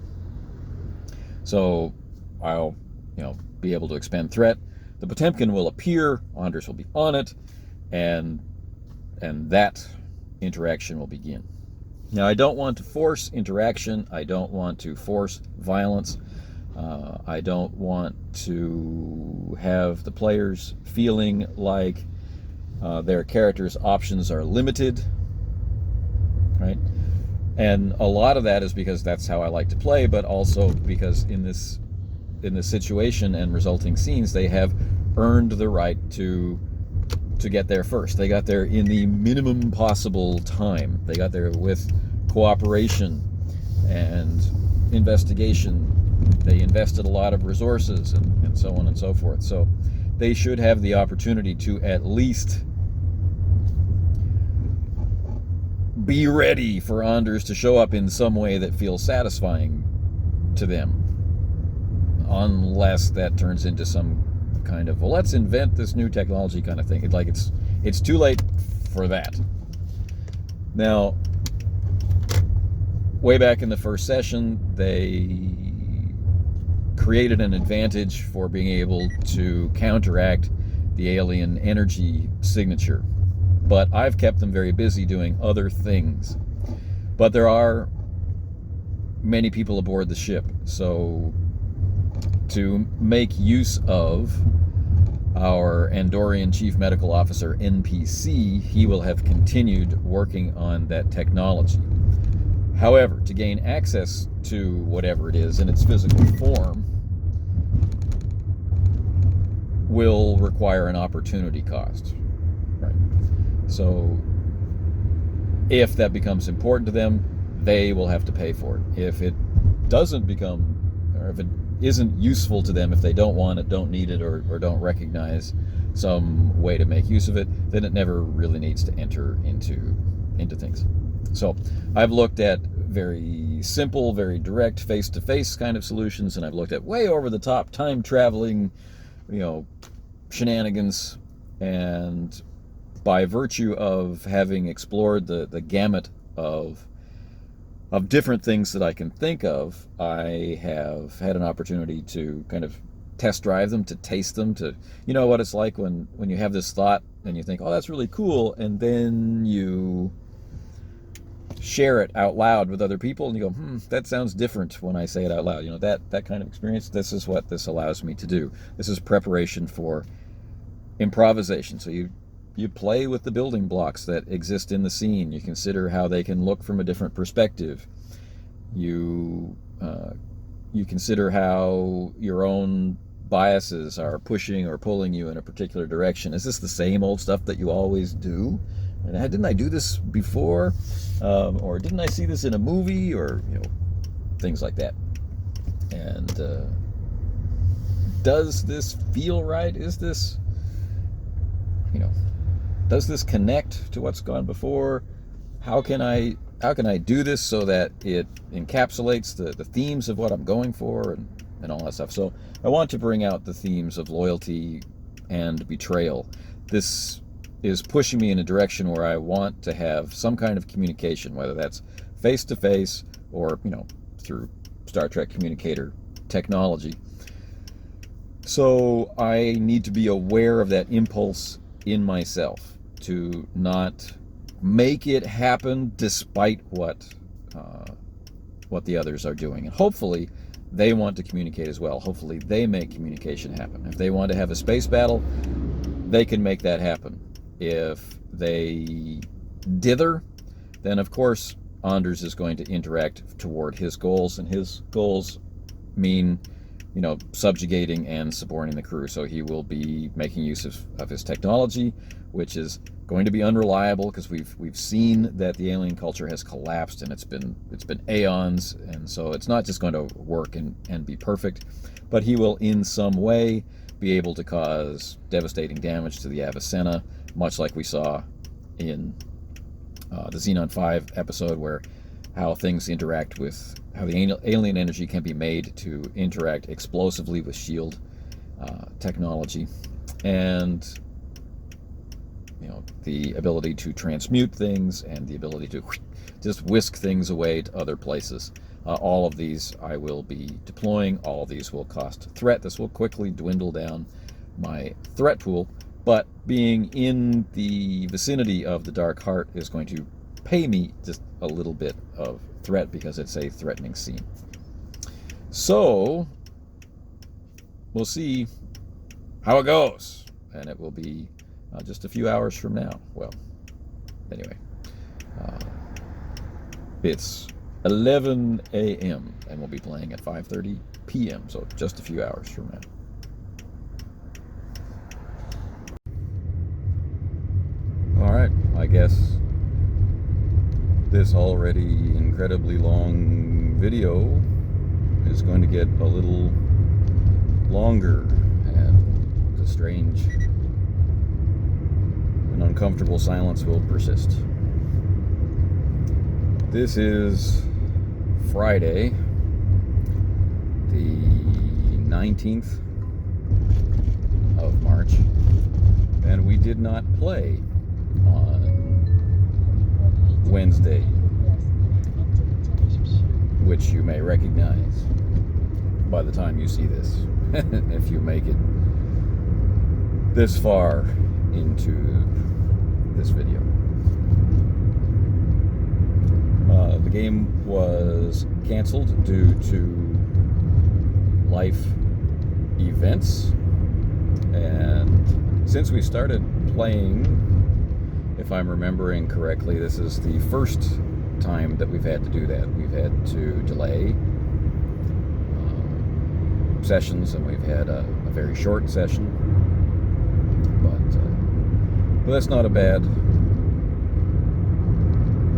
So I'll be able to expend threat. The Potemkin will appear, Anders will be on it, and that interaction will begin. Now, I don't want to force interaction. I don't want to force violence. I don't want to have the players feeling like their characters' options are limited, right? And a lot of that is because that's how I like to play, but also because in this situation and resulting scenes, they have earned the right to get there first. They got there in the minimum possible time. They got there with cooperation and investigation. They invested a lot of resources and so on and so forth. So they should have the opportunity to at least be ready for Anders to show up in some way that feels satisfying to them. Unless that turns into some kind of, well, let's invent this new technology kind of thing. It's too late for that. Now, way back in the first session, they created an advantage for being able to counteract the alien energy signature. But I've kept them very busy doing other things. But there are many people aboard the ship, so to make use of our Andorian Chief Medical Officer NPC, he will have continued working on that technology. However, to gain access to whatever it is in its physical form will require an opportunity cost. Right. So if that becomes important to them, they will have to pay for it. If it doesn't become, or if it isn't useful to them, if they don't want it, don't need it, or don't recognize some way to make use of it, then it never really needs to enter into things. So I've looked at very simple, very direct, face-to-face kind of solutions, and I've looked at way over-the-top, time-traveling, shenanigans. And by virtue of having explored the gamut of different things that I can think of, I have had an opportunity to kind of test drive them, to taste them, to, what it's like when you have this thought and you think, oh, that's really cool, and then you share it out loud with other people and you go, that sounds different when I say it out loud. That kind of experience, this is what this allows me to do. This is preparation for improvisation. So you play with the building blocks that exist in the scene. You consider how they can look from a different perspective. You consider how your own biases are pushing or pulling you in a particular direction. Is this the same old stuff that you always do? And didn't I do this before? Or didn't I see this in a movie? Or things like that. And does this feel right? Is this, does this connect to what's gone before? How can I do this so that it encapsulates the themes of what I'm going for and all that stuff? So I want to bring out the themes of loyalty, and betrayal. This is pushing me in a direction where I want to have some kind of communication, whether that's face-to-face or, through Star Trek communicator technology. So I need to be aware of that impulse in myself to not make it happen despite what the others are doing. And hopefully they want to communicate as well. Hopefully they make communication happen. If they want to have a space battle, they can make that happen. If they dither, then of course Anders is going to interact toward his goals, and his goals mean, subjugating and suborning the crew. So he will be making use of his technology, which is going to be unreliable, because we've seen that the alien culture has collapsed, and it's been aeons, and so it's not just going to work and be perfect, but he will in some way be able to cause devastating damage to the Avicenna, much like we saw in the Xenon 5 episode, where how things interact with, how the alien energy can be made to interact explosively with shield technology, and the ability to transmute things, and the ability to just whisk things away to other places. All of these I will be deploying. All of these will cost threat. This will quickly dwindle down my threat pool, but being in the vicinity of the Dark Heart is going to pay me just a little bit of threat, because it's a threatening scene. So we'll see how it goes, and it will be just a few hours from now. Well, anyway, it's 11 a.m. and we'll be playing at 5:30 p.m., so just a few hours from now. All right, I guess this already incredibly long video is going to get a little longer, and the strange and uncomfortable silence will persist. This is Friday, the 19th of March, and we did not play on Wednesday, which you may recognize by the time you see this, if you make it this far into this video. The game was canceled due to life events, and since we started playing, if I'm remembering correctly, this is the first time that we've had to do that. We've had to delay sessions, and we've had a very short session, but that's not a bad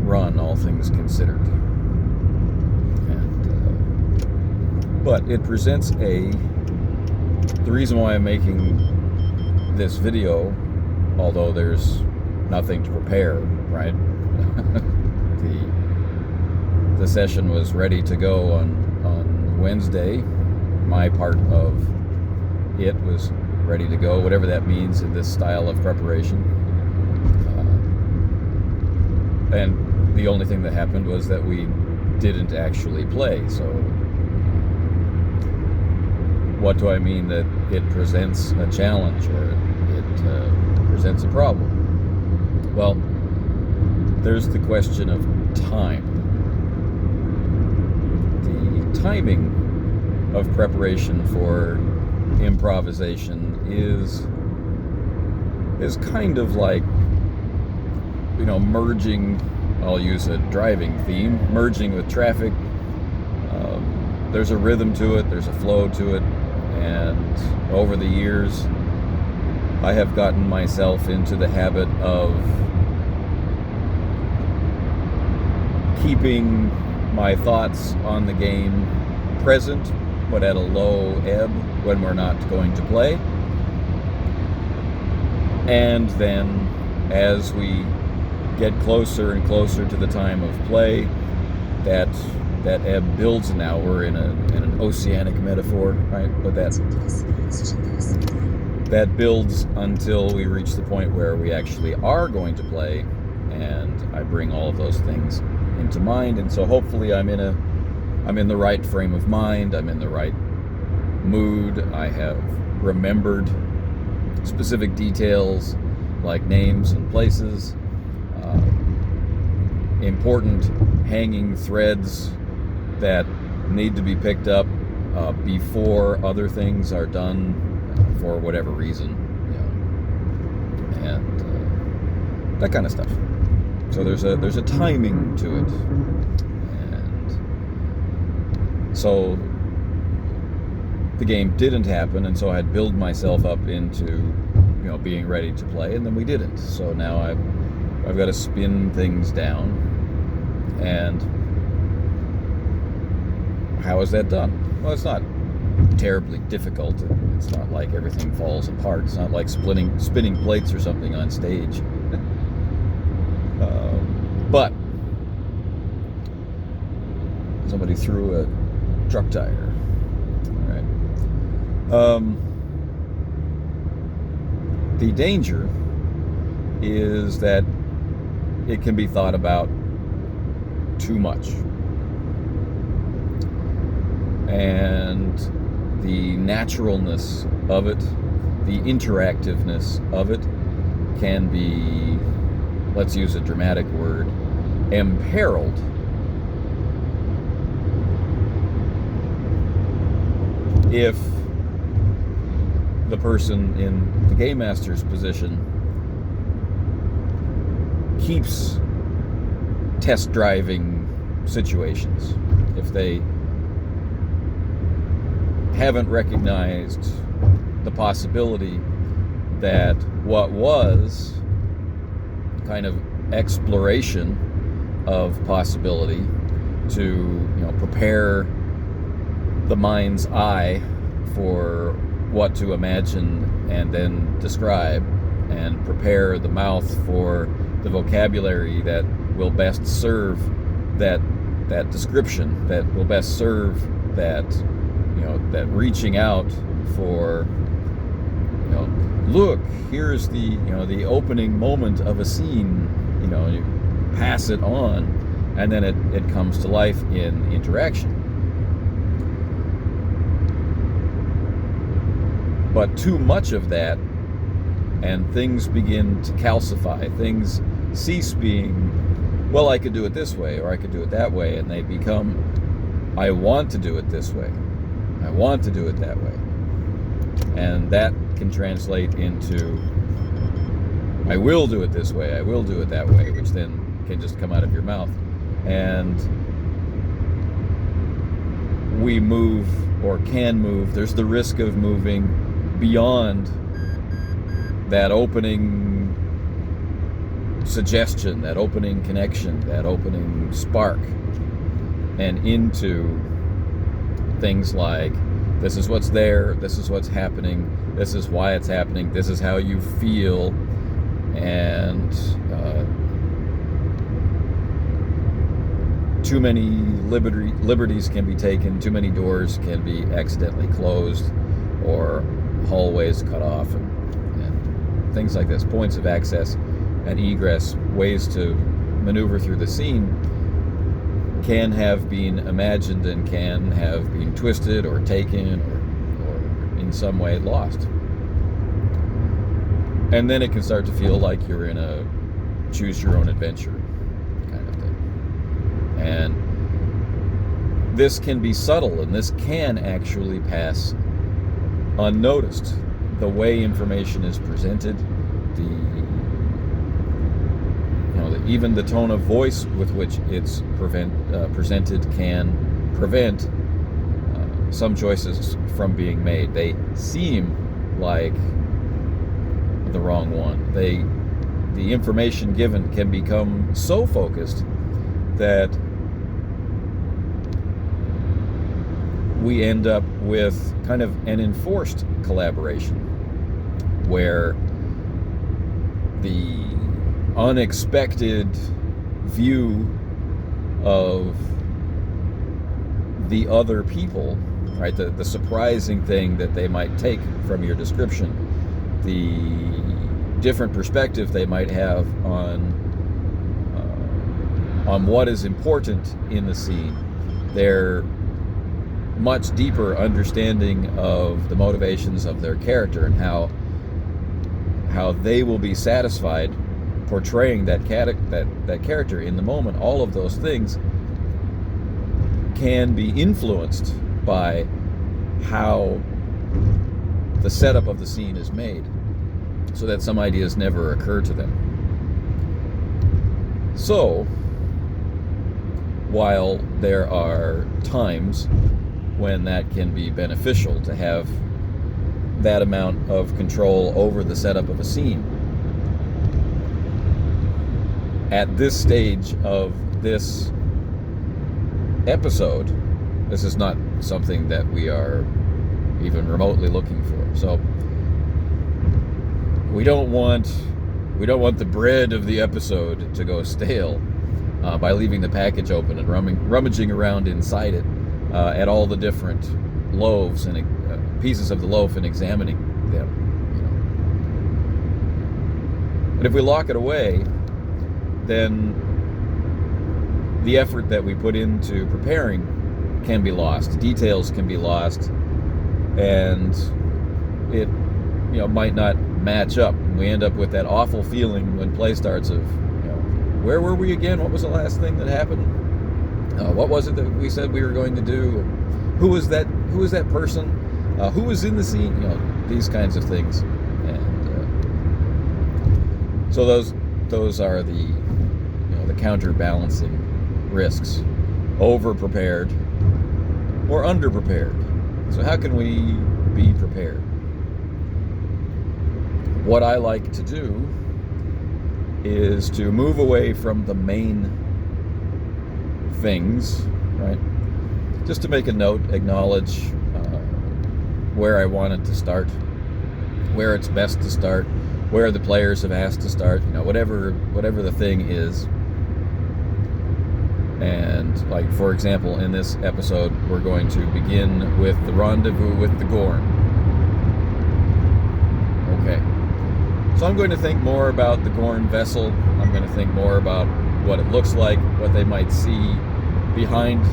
run, all things considered. And but it presents the reason why I'm making this video, although there's nothing to prepare, right? the session was ready to go on Wednesday. My part of it was ready to go, whatever that means in this style of preparation. And the only thing that happened was that we didn't actually play. So what do I mean that it presents a challenge, or it presents a problem? Well, there's the question of time. The timing of preparation for improvisation is kind of like, merging, I'll use a driving theme, merging with traffic. There's a rhythm to it, there's a flow to it, and over the years I have gotten myself into the habit of keeping my thoughts on the game present, but at a low ebb when we're not going to play. And then as we get closer and closer to the time of play, that ebb builds. Now we're in an oceanic metaphor, right? But that builds until we reach the point where we actually are going to play, and I bring all of those things into mind. And so hopefully I'm in the right frame of mind, I'm in the right mood, I have remembered specific details like names and places, important hanging threads that need to be picked up before other things are done for whatever reason, and that kind of stuff. So there's a timing to it, and so the game didn't happen, and so I'd build myself up into being ready to play, and then we didn't. So now I've got to spin things down, and how is that done? Well, it's not terribly difficult. It's not like everything falls apart. It's not like spinning plates or something on stage. But somebody threw a truck tire. All right. The danger is that it can be thought about too much. And the naturalness of it, the interactiveness of it, can be, let's use a dramatic word, imperiled if the person in the game master's position keeps test driving situations. If they haven't recognized the possibility that what was kind of exploration of possibility to prepare the mind's eye for what to imagine and then describe, and prepare the mouth for the vocabulary that will best serve that description, that will best serve that that reaching out for look, here's the the opening moment of a scene, you pass it on, and then it comes to life in interaction. But too much of that, and things begin to calcify, things cease being, well, I could do it this way or I could do it that way, and they become, I want to do it this way, I want to do it that way. And that can translate into, I will do it this way, I will do it that way, which then can just come out of your mouth. And we move, or can move, there's the risk of moving beyond that opening suggestion, that opening connection, that opening spark, and into things like, this is what's there, this is what's happening, this is why it's happening, this is how you feel, and too many liberties can be taken, too many doors can be accidentally closed, or hallways cut off, and things like this, points of access and egress, ways to maneuver through the scene, can have been imagined and can have been twisted or taken or in some way lost. And then it can start to feel like you're in a choose your own adventure kind of thing. And this can be subtle, and this can actually pass unnoticed. The way information is presented, even the tone of voice with which it's presented can prevent some choices from being made. They seem like the wrong one. The information given can become so focused that we end up with kind of an enforced collaboration where the unexpected view of the other people, right, the surprising thing that they might take from your description, the different perspective they might have on what is important in the scene, their much deeper understanding of the motivations of their character and how they will be satisfied portraying that character in the moment. All of those things can be influenced by how the setup of the scene is made, so that some ideas never occur to them. So, while there are times when that can be beneficial to have that amount of control over the setup of a scene, at this stage of this episode, this is not something that we are even remotely looking for. So we don't want the bread of the episode to go stale by leaving the package open and rummaging around inside it at all the different loaves and pieces of the loaf and examining them. But if we lock it away, then the effort that we put into preparing can be lost. Details can be lost, and it might not match up. We end up with that awful feeling when play starts of, where were we again? What was the last thing that happened? What was it that we said we were going to do? Who was that person? Who was in the scene? These kinds of things. And so those are the counterbalancing risks: over prepared or under prepared. So how can we be prepared? What I like to do is to move away from the main things, right? Just to make a note, acknowledge where I wanted to start, where it's best to start, where the players have asked to start, whatever the thing is. And, like, for example, in this episode, we're going to begin with the rendezvous with the Gorn. Okay. So I'm going to think more about the Gorn vessel. I'm going to think more about what it looks like, what they might see behind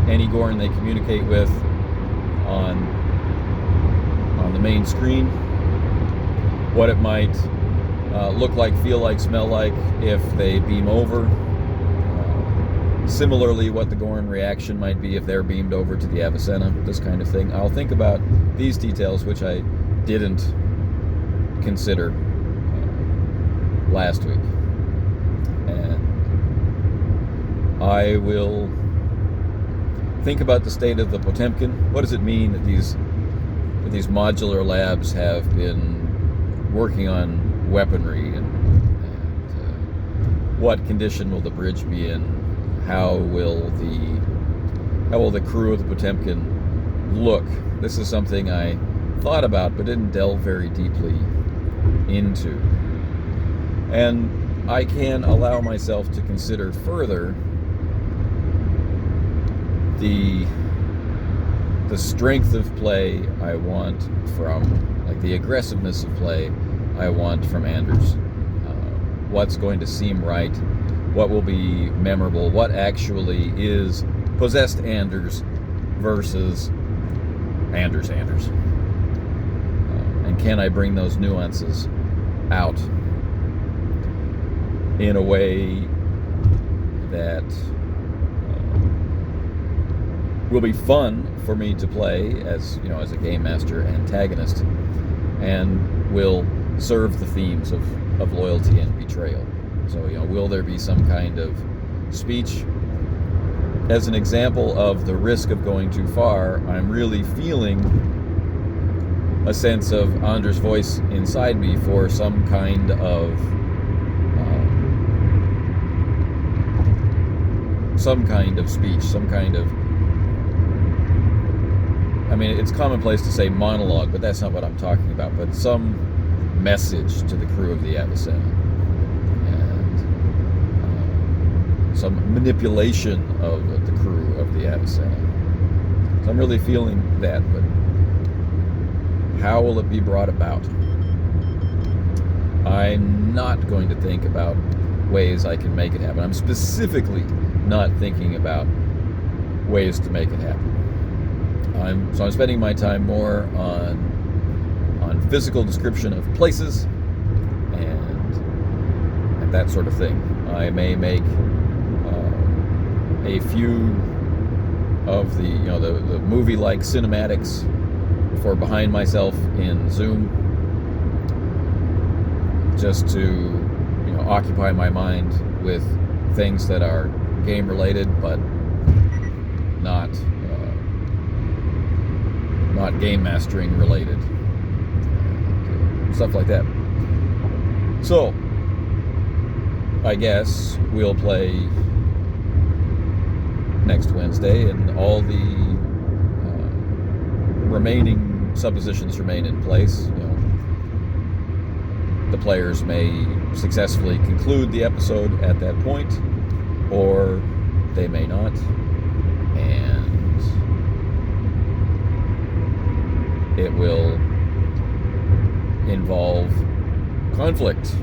any Gorn they communicate with on the main screen, what it might look like, feel like, smell like if they beam over. Similarly, what the Gorn reaction might be if they're beamed over to the Avicenna, this kind of thing. I'll think about these details, which I didn't consider last week. And I will think about the state of the Potemkin. What does it mean that these modular labs have been working on weaponry, and what condition will the bridge be in? How will the crew of the Potemkin look? This is something I thought about but didn't delve very deeply into. And I can allow myself to consider further the strength of play I want from, like, the aggressiveness of play I want from Anders. What's going to seem right? What will be memorable? What actually is possessed Anders versus Anders? And can I bring those nuances out in a way that will be fun for me to play as a game master antagonist, and will serve the themes of loyalty and betrayal? So, will there be some kind of speech? As an example of the risk of going too far, I'm really feeling a sense of Anders' voice inside me for some kind of speech, some kind of, it's commonplace to say monologue, but that's not what I'm talking about, but some message to the crew of the Avicenna, and some manipulation of the crew of the Avicenna. So I'm really feeling that, but how will it be brought about? I'm not going to think about ways I can make it happen. I'm specifically not thinking about ways to make it happen. I'm spending my time more on physical description of places and that sort of thing. I may make a few of the the movie-like cinematics for behind myself in Zoom, just to occupy my mind with things that are game related but not game mastering related, stuff like that. So I guess we'll play next Wednesday, and all the remaining suppositions remain in place. The players may successfully conclude the episode at that point, or they may not, and it will involve conflict.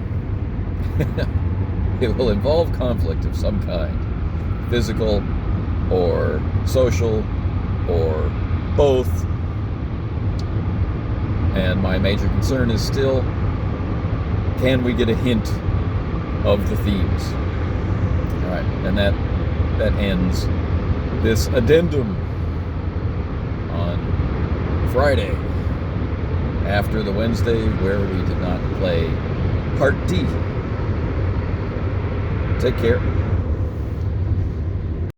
It will involve conflict of some kind, physical or social or both. And my major concern is still, can we get a hint of the themes? All right, and that ends this addendum on Friday, after the Wednesday where we did not play Part D. Take care.